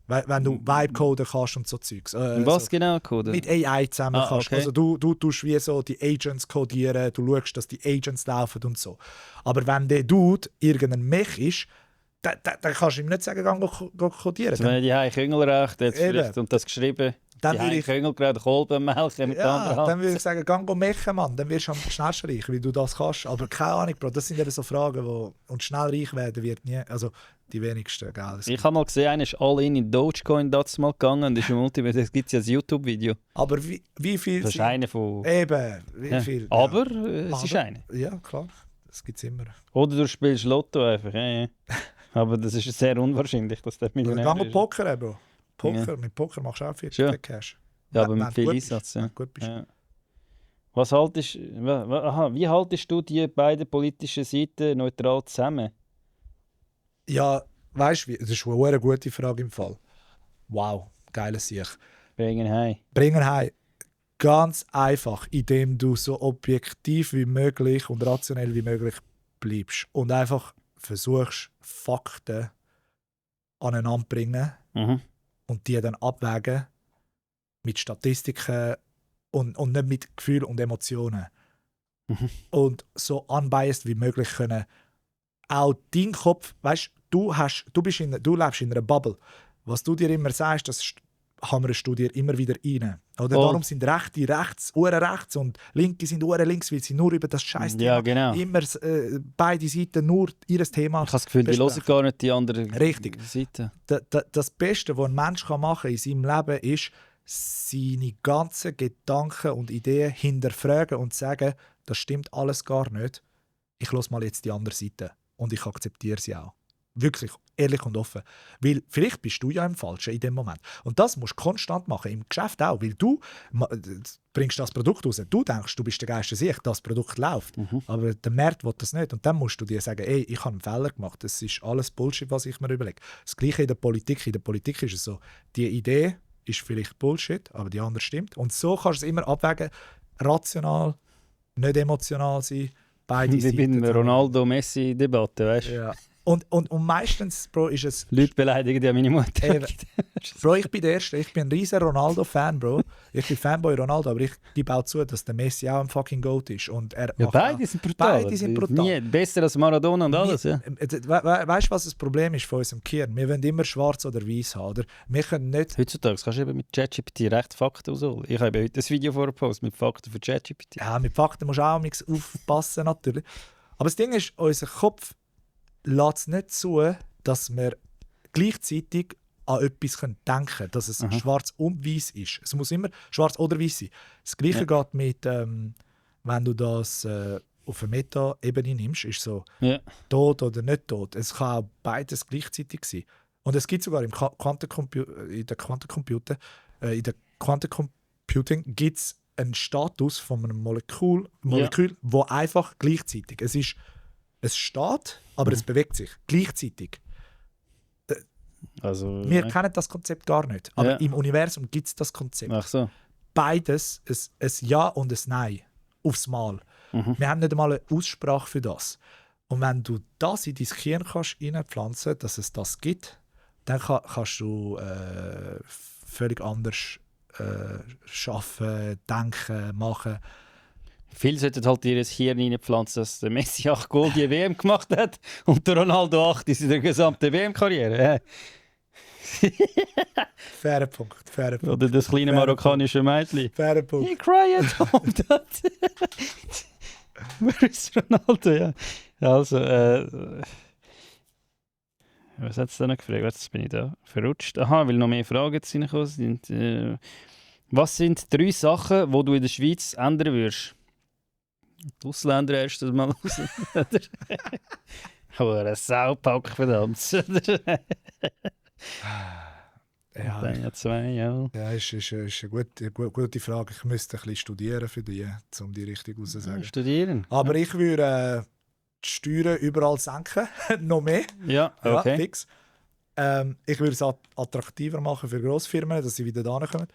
Wenn du Vibe-Coden kannst und so Zeugs. Was so. genau coden? Mit AI zusammen kannst. Okay. Also du tust wie so die Agents codieren, du schaust, dass die Agents laufen und so. Aber wenn der Dude irgendein Mech ist, dann kannst du ihm nicht sagen, go codieren. Also wenn die haben Küngelrecht jetzt Eben. vielleicht und das geschrieben, Dann die würde haben ich- Küngelrecht, Kolben melken mit der anderen Ja, Hand. dann würde ich sagen, go mechen, Mann. Dann wirst du am schnellsten reich, wie du das kannst. Aber keine Ahnung, Bro, das sind eben so Fragen, wo... Und schnell reich werden wird nie... Also die wenigsten, gell? Ich habe mal gesehen, einer ist all in Dogecoin dazu mal gegangen und ist im Ultimate, es gibt ja ein YouTube-Video. Aber wie viel... Das ist einer von... Eben, wie Ja. viel... Aber es ist einer. Ja, klar. Das gibt es immer. Oder du spielst Lotto einfach. Ja. Aber das ist sehr unwahrscheinlich, dass der Millionär Gang ist. Poker, Bro. Mit Poker machst du auch viel Schon. Cash. Ja, aber Wenn mit du viel gut bist. Einsatz. Wenn Ja. du gut bist. Ja. Wie haltest du die beiden politischen Seiten neutral zusammen? Ja, weißt du, das ist eine gute Frage im Fall. Wow, geiles Sieg. Bringen heim. Bringen heim. Ganz einfach, indem du so objektiv wie möglich und rationell wie möglich bleibst. Und einfach versuchst, Fakten aneinander zu bringen Mhm. und die dann abwägen mit Statistiken und nicht mit Gefühlen und Emotionen. Mhm. Und so unbiased wie möglich können auch dein Kopf, weißt du, du lebst in einer Bubble. Was du dir immer sagst, das hammerst du dir immer wieder rein. Oder Oh. darum sind Rechte rechts, Uhren rechts und Linke sind Uhren links, weil sie nur über das scheiß Ja, Thema genau. immer beide Seiten nur ihr Thema. Ich habe das Gefühl, die hören besprechen. gar nicht die andere Richtig. Seite. Das Beste, was ein Mensch machen kann in seinem Leben, ist, seine ganzen Gedanken und Ideen hinterfragen und sagen, das stimmt alles gar nicht. Ich lasse mal jetzt die andere Seite und ich akzeptiere sie auch. Wirklich, ehrlich und offen. Weil vielleicht bist du ja im Falschen in dem Moment. Und das musst du konstant machen, im Geschäft auch. Weil du bringst das Produkt raus. Du denkst, du bist der geilste Sicht, das Produkt läuft. Mhm. Aber der Markt will das nicht. Und dann musst du dir sagen, ey, ich habe einen Fehler gemacht. Das ist alles Bullshit, was ich mir überlege. Das Gleiche in der Politik. In der Politik ist es so, die Idee ist vielleicht Bullshit, aber die andere stimmt. Und so kannst du es immer abwägen, rational, nicht emotional sein, beide Wie bei Seiten. der Ronaldo-Messi-Debatte, weißt du? Ja. Und meistens, Bro, ist es... Leute beleidigen ja meine Mutter. Eben. Bro, ich bin der Erste. Ich bin ein riesen Ronaldo-Fan, Bro. Ich bin Fanboy Ronaldo, aber ich gebe auch zu, dass der Messi auch ein fucking Goat ist. Und er Ja, macht beide sind brutal. Beide sind brutal. Nie besser als Maradona und alles, ja. Weißt du, was das Problem ist von unserem Gehirn? Wir wollen immer schwarz oder weiß haben. Oder? Wir können nicht... Heutzutage kannst du eben mit ChatGPT recht Fakten ausholen. Ich habe heute ein Video vorgepostet mit Fakten für ChatGPT. Ja, mit Fakten musst du auch nichts aufpassen, natürlich. Aber das Ding ist, unser Kopf lässt es nicht zu, dass wir gleichzeitig an etwas denken können, dass es schwarz und weiß ist. Es muss immer schwarz oder weiß sein. Das Gleiche geht mit, wenn du das auf eine Meta-Ebene nimmst, ist so Ja. tot oder nicht tot. Es kann auch beides gleichzeitig sein. Und es gibt sogar in der Quantencomputing gibt es einen Status von einem Molekül, wo einfach gleichzeitig. Es steht, aber es bewegt sich gleichzeitig. Also, Wir kennen das Konzept gar nicht. Aber Ja. im Universum gibt es das Konzept. Ach so. Beides, ein Ja und ein Nein, aufs Mal. Wir haben nicht einmal eine Aussprache für das. Und wenn du das in dein Gehirn kannst reinpflanzen, dass es das gibt, dann kannst du völlig anders arbeiten, denken, machen. Viele sollten halt ihr Hirn reinpflanzen, dass der Messi 8 Goal die WM gemacht hat und der Ronaldo 8 in der gesamten WM-Karriere. Fairer Punkt, fairer Punkt. Oder das kleine Fair marokkanische Mädchen. Fairer Punkt. He cry at home. Where is Ronaldo? Ja. Also, was hat es da noch gefragt? Jetzt bin ich da verrutscht. Aha, weil noch mehr Fragen jetzt reingekommen sind. Was sind 3 Sachen, die du in der Schweiz ändern würdest? Die Ausländer erst mal raus. Aber ein Saupack, verdammt. Ja, Dann ja 2, ja. ja, ist eine gute Frage. Ich müsste ein bisschen studieren für die, um die richtig rauszusagen. Studieren. Aber ich würde die Steuern überall senken, noch mehr. Ja, okay. Ja, fix. Ich würde es attraktiver machen für Grossfirmen, dass sie wieder da kommen.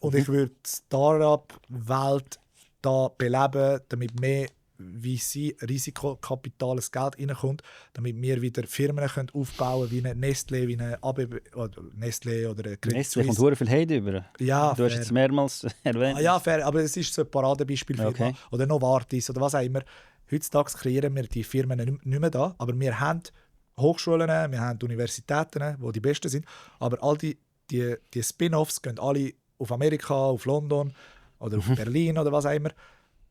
Und ich würde die Start-up-Welt da beleben, damit mehr VC-Risikokapital, das Geld reinkommt, damit wir wieder Firmen können aufbauen wie eine Nestlé, wie eine ABB, oder Nestlé oder eine Credit Nestlé kommt Suisse. sehr viel Hate über. Ja, Du hast fair. jetzt mehrmals erwähnt. Ja, fair, aber es ist so ein Paradebeispiel für Okay. oder Novartis oder was auch immer. Heutzutage kreieren wir die Firmen nicht mehr da, aber wir haben Hochschulen, wir haben Universitäten, die die besten sind, aber all die Spin-offs gehen alle auf Amerika, auf London oder auf Berlin oder was auch immer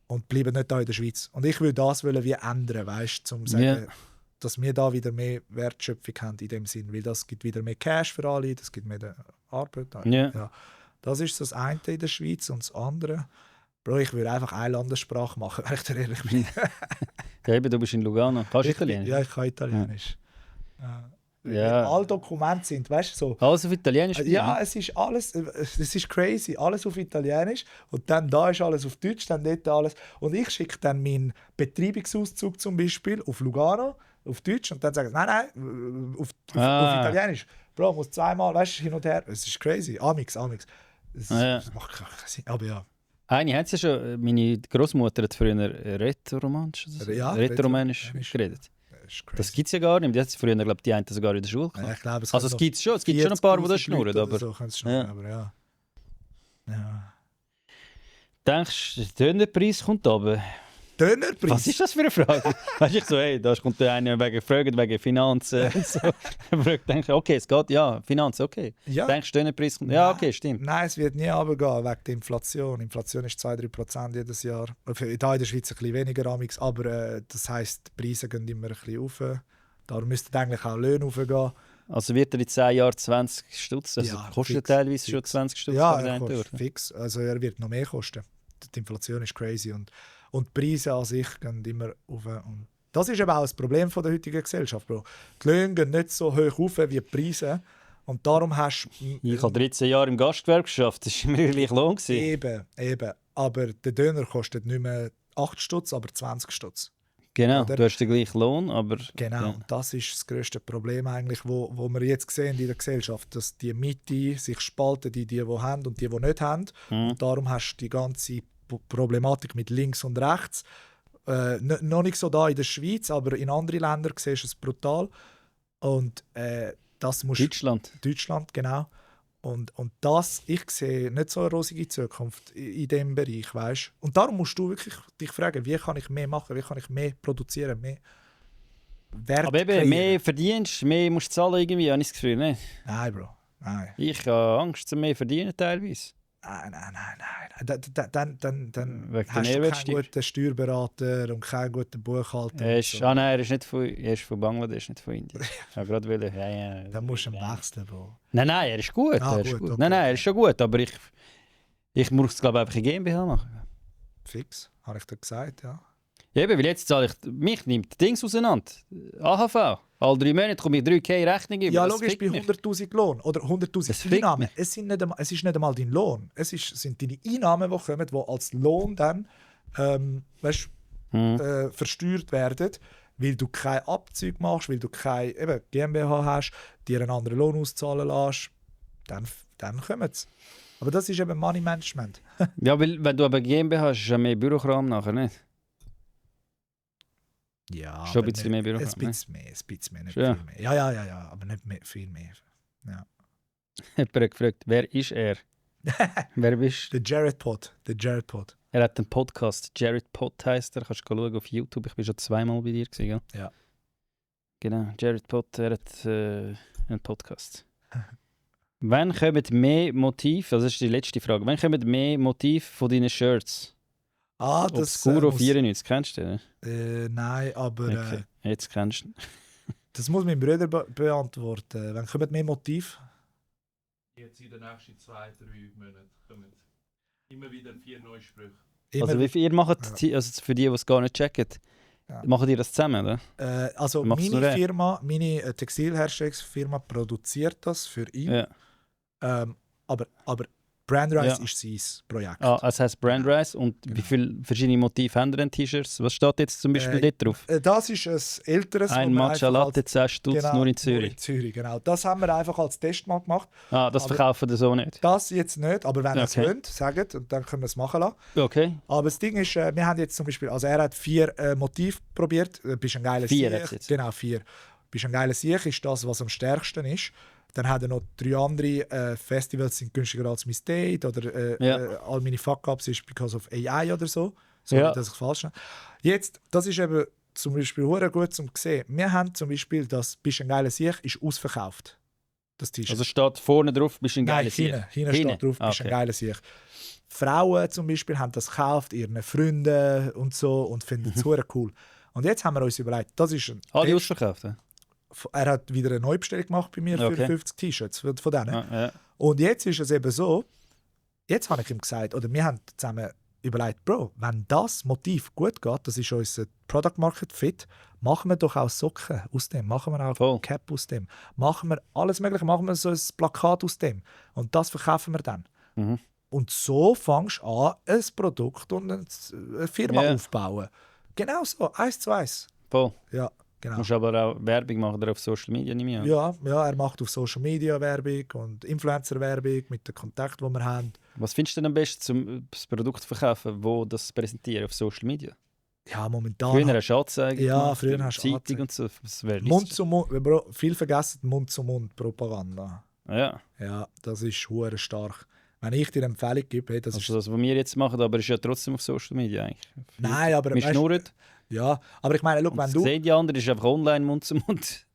und bleiben nicht da in der Schweiz. Und ich würde das wie ändern, weißt du, um zu sagen, Ja. dass wir da wieder mehr Wertschöpfung haben in dem Sinn, weil das gibt wieder mehr Cash für alle, das gibt mehr Arbeit. Ja. Das ist das eine in der Schweiz und das andere, Bro, ich würde einfach eine Landessprache machen, wenn ich dir ehrlich bin. Ja, eben, du bist in Lugano. Kannst du Italienisch? Ja, ich kann Italienisch. Ja. Alle Dokumente sind, weißt du, so. Alles auf Italienisch? Ja, es ist alles, es ist crazy, alles auf Italienisch und dann da ist alles auf Deutsch, dann dort alles. Und ich schicke dann meinen Betreibungsauszug zum Beispiel auf Lugano, auf Deutsch und dann sagen sie, nein, auf Italienisch. Bro, muss zweimal, weißt du, hin und her. Es ist crazy, amix. Es macht keinen Sinn, aber ja. Eine hat ja schon, meine Großmutter hat früher Rätoromanisch Rätoromanisch geredet. Das ist crazy. Das gibt es ja gar nicht. Die hat es früher, glaube ich, die einen sogar in der Schule gehabt. Ja, ich glaube, Also es gibt es schon ein paar, die das schnurren. Aber so können es schnurren, aber ja. Ja. denkst du, der Dönerpreis kommt runter? Dönerpreis? Was ist das für eine Frage? Weißt du, ich so, hey, da kommt der eine wegen Finanzen und so. Aber ich denke, okay, es geht, ja, Finanzen, okay. Ja. Denkst du, Dönerpreis kommt? Ja, okay, stimmt. Nein, es wird nie runtergehen wegen der Inflation. Inflation ist 2-3% jedes Jahr. Hier in der Schweiz ein bisschen weniger, aber das heisst, die Preise gehen immer ein bisschen rauf. Darum müssten eigentlich auch Löhne raufgehen. Also wird er in 10 Jahren 20 Stutz? Also Ja, kostet fix, er teilweise schon fix. 20 Stutz? Ja, aber er der eine kostet Tour. fix. Also er wird noch mehr kosten. Die Inflation ist crazy und die Preise an sich gehen immer rauf. Und das ist eben auch das Problem der heutigen Gesellschaft, Bro. Die Löhne gehen nicht so hoch rauf wie die Preise. Und darum hast du... Ich habe 13 Jahre im Gastgewerbe geschafft, das war immer gleich Lohn. Eben. Aber der Döner kostet nicht mehr 8 Stutz, aber 20 Stutz. Genau, Oder? du hast den gleichen Lohn, aber... Genau, Ja. und das ist das grösste Problem eigentlich, wo wir jetzt sehen in der Gesellschaft, dass die Mitte sich spalten, die haben und die nicht haben. Und darum hast du die ganze Problematik mit links und rechts. Noch nicht so da in der Schweiz, aber in anderen Ländern siehst du es brutal. Und das muss Deutschland, genau. Und das, ich sehe nicht so eine rosige Zukunft in diesem Bereich, weißt? Und darum musst du wirklich dich fragen, wie kann ich mehr machen, wie kann ich mehr produzieren, mehr Wert Aber eben, kreieren? mehr verdienst, mehr musst du zahlen irgendwie, habe ich das Gefühl, ne? Nein, Bro, nein. Ich habe Angst, zu mehr verdienen teilweise. Nein. Dann Wegen hast der du Mehrwertsteuer. keinen guten Steuerberater und keinen guten Buchhalter. Er und ist, so. nein, er ist von Bangladesch, nicht von Indien. Ich habe gerade wollen, ja. Dann musst du ihn wechseln, Bro. Nein, er ist gut. Ah, Er ist gut, gut. okay. Nein, er ist schon gut, aber ich muss es, glaube ich, einfach in GmbH machen. Fix, habe ich dir gesagt, ja. Ja, eben, weil jetzt zahle ich, mich nimmt Dings auseinander. AHV. Alle 3 Monate komme ich 3.000 Rechnung über. Ja, Das logisch, fickt bei mich. 100'000 Lohn oder Das 100'000 fickt Einnahmen. mich. Es ist nicht einmal dein Lohn. Sind deine Einnahmen, die kommen, die als Lohn dann versteuert werden, weil du keine Abzüge machst, weil du keine eben, GmbH hast, dir einen anderen Lohn auszahlen lässt, dann kommen sie. Aber das ist eben Money Management. Ja, weil wenn du aber GmbH hast, ist ja mehr Bürokram nachher, nicht? Ja, Schon ein aber bisschen nicht- mehr Bürokram, Ein bisschen mehr, nicht Ja. viel mehr. Ja, aber nicht mehr, viel mehr. Ja. Jemand hat gefragt, wer ist er? Wer bist du? Der Jared Pod. Er hat einen Podcast. Jared Pod heisst er. Kannst du schauen auf YouTube. Ich war schon 2-mal bei dir. Gewesen, gell? Ja. Genau, Jared Pod, er hat einen Podcast. Wann kommen mehr Motive, also das ist die letzte Frage, wann kommen mehr Motive von deinen Shirts? Ah, das Obscuro muss, 94, kennst du den? nein, aber Okay. Jetzt kennst du ihn. das muss mein Bruder beantworten. Wann kommen mehr Motiv? Jetzt in den nächsten 2-3 Monaten kommen immer wieder 4 neue Sprüche. Immer, Also wie viel ihr macht, also für die es gar nicht checken, Ja. machen ihr das zusammen, oder? also Machst du meine nur den? Firma, meine Textilherstellungsfirma produziert das für ihn. Ja. Aber Brandrise Ja. ist sein Projekt. Es heisst Brandrise. Und wie viele verschiedene Motive haben denn T-Shirts? Was steht jetzt zum Beispiel dort drauf? Das ist ein älteres. Ein wo wir Matcha einfach Latte, 10 Stutz, genau, nur in Zürich. Genau. Das haben wir einfach als Test mal gemacht. Das Aber- verkaufen wir so nicht. Das jetzt nicht, aber wenn ihr es Okay. wollt, sagt, und dann können wir es machen lassen. Okay. Aber das Ding ist, wir haben jetzt zum Beispiel, also er hat 4 Motive probiert. Bist ein geiler 4 Sieg. hat's jetzt. Genau, 4. Bist ein geiler Sieg ist das, was am stärksten ist. Dann hat er noch 3 andere Festivals sind günstiger als mein Date oder Ja. all meine Fuck-Ups ist because of AI oder so. Ja. Dass ich falsch habe. Jetzt, das ist eben zum Beispiel hure gut zum sehen. Wir haben zum Beispiel das «Bist ein geiler Sieg» ist ausverkauft. Das T-Shirt. Also steht vorne drauf, bist ein Nein, geiler Sieg. hinten steht drauf, «Bist ein geiler Sieg». Frauen zum Beispiel haben das gekauft, ihren Freunden und so und finden es hure cool. Und jetzt haben wir uns überlegt, das ist ein Alle Test. ausverkauft? Ja? Er hat wieder eine Neubestellung gemacht bei mir für Okay. 50 T-Shirts von denen. Ja. Und jetzt ist es eben so, jetzt habe ich ihm gesagt, oder wir haben zusammen überlegt, Bro, wenn das Motiv gut geht, das ist unser Product Market Fit, machen wir doch auch Socken aus dem, machen wir auch Voll. Cap aus dem, machen wir alles Mögliche, machen wir so ein Plakat aus dem und das verkaufen wir dann. Mhm. Und so fängst du an, ein Produkt und eine Firma Ja. aufzubauen. Genau so, 1:1. Voll. Ja, Du genau. musst aber auch Werbung machen oder auf Social Media, nicht mehr. Ja, er macht auf Social Media Werbung und Influencer Werbung mit den Kontakten, die wir haben. Was findest du denn am besten, um das Produkt zu verkaufen, wo das präsentieren auf Social Media? Ja, momentan. Früher hast du Anzeigen Ja, gemacht, früher hast du Zeitung Anzeigen. und so. Das wäre Mund zu Mund, Bro, viel vergessen, Mund-zu-Mund-Propaganda. Ja, Ja, das ist hure stark. Wenn ich dir eine Empfehlung gebe, hey, das ist. also das, was wir jetzt machen, aber ist ja trotzdem auf Social Media eigentlich. Nein, aber Wir weißt- schnurren. Ja, aber ich meine, schau, wenn Das du. sehen die anderen, ist einfach online Mund zu Mund.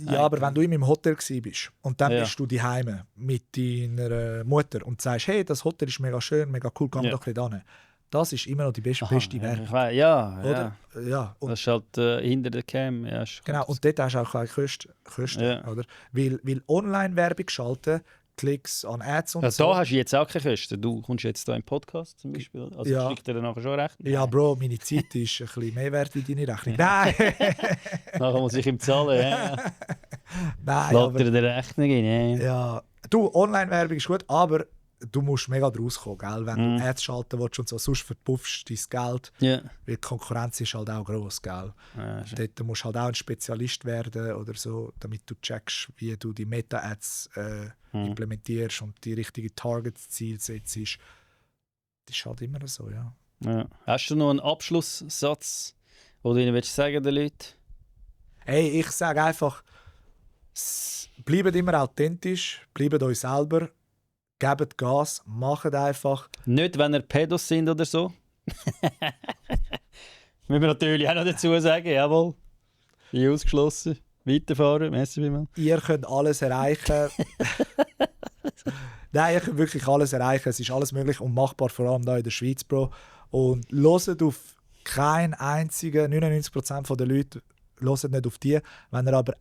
Ja, aber wenn du in meinem Hotel bist und dann Ja. bist du daheim mit deiner Mutter und sagst, hey, das Hotel ist mega schön, mega cool, geh Ja. doch nicht hin. Das ist immer noch die beste Werbung. Ich weiss, ja, Oder? Ja. Und, das ist halt hinter der Cam. Ja, ist genau, und dort hast du auch keine Kosten. Ja. Oder? Weil Online-Werbung schalten, Klicks an Ads und ja, so. da hast du jetzt auch keine Kosten. Du kommst jetzt da im Podcast zum Beispiel. Also Ja. schickt dir dann nachher schon recht. Ja, Bro, meine Zeit ist ein bisschen mehr wert wie deine Rechnung. Nein! Nachher muss ich ihm zahlen. Ja. Nein, Lädt aber, dir die Rechnung in. Ja. ja. Du, Online-Werbung ist gut, aber du musst mega draus kommen, gell? Wenn du Ads schalten willst und so, sonst verpuffst du dein Geld, Ja. weil die Konkurrenz ist halt auch gross, gell? Ja, ist- Dort musst du halt auch ein Spezialist werden oder so, damit du checkst, wie du die Meta-Ads implementierst und die richtigen Target-Ziele setzt. Das ist halt immer so, ja. Ja. Hast du noch einen Abschlusssatz, den du ihnen willst sagen den Leuten? Hey, ich sage einfach, bleibt immer authentisch, bleibt euch selber, gebt Gas, macht einfach. Nicht, wenn ihr Pedos sind oder so. Müssen wir natürlich auch noch dazu sagen, jawohl. Ich ausgeschlossen. Weiterfahren, merci vielmals. Ihr könnt alles erreichen. Nein, ihr könnt wirklich alles erreichen. Es ist alles möglich und machbar, vor allem hier in der Schweiz, Bro. Und hört auf keinen einzigen, 99% der Leute hört nicht auf die. Wenn ihr aber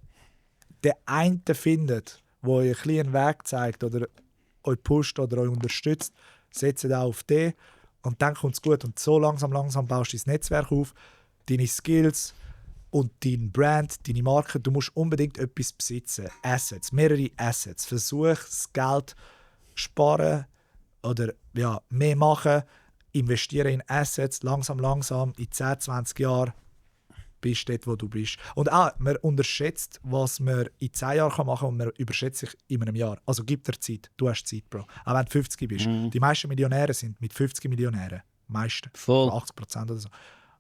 den einen findet, der euch ein bisschen einen Weg zeigt oder euch pusht oder euch unterstützt, setzt auch auf den und dann kommt es gut. Und so langsam baust du dein Netzwerk auf, deine Skills und dein Brand, deine Marke. Du musst unbedingt etwas besitzen. Assets, mehrere Assets. Versuch, das Geld sparen oder ja, mehr machen, investieren in Assets, langsam, in 10, 20 Jahren bist du dort, wo du bist. Und auch, man unterschätzt, was man in 10 Jahren machen kann und man überschätzt sich in einem Jahr. Also gib dir Zeit. Du hast Zeit, Bro. Auch wenn du 50 bist. Die meisten Millionäre sind mit 50 Millionären. Die meisten. Voll. 80% oder so.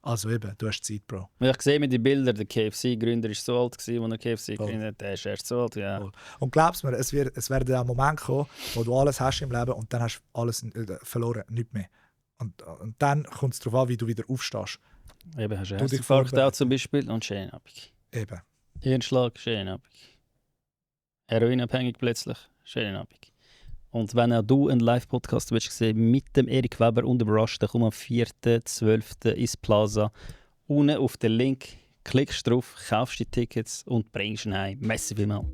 Also eben, du hast Zeit, Bro. Ich sehe mit den Bildern, der KFC-Gründer war so alt, als er KFC Voll. gegründet hat. Der ist erst so alt, ja. Voll. Und glaubst mir, es werden auch Momente kommen, wo du alles hast im Leben und dann hast du alles verloren, nichts mehr. Und dann kommt es darauf an, wie du wieder aufstehst. Eben, hast du Du einen dich Herzinfarkt auch vorbereiten. zum Beispiel und Schönabend. Eben. Hirnschlag, Schönabend. Heroinabhängig plötzlich, Schönabend. Und wenn auch du einen Live-Podcast willst sehen mit dem Erik Weber und dem Rush, dann komm am 4.12. ins Plaza. Unten auf den Link, klickst drauf, kaufst die Tickets und bringst ihn heim. Merci vielmals.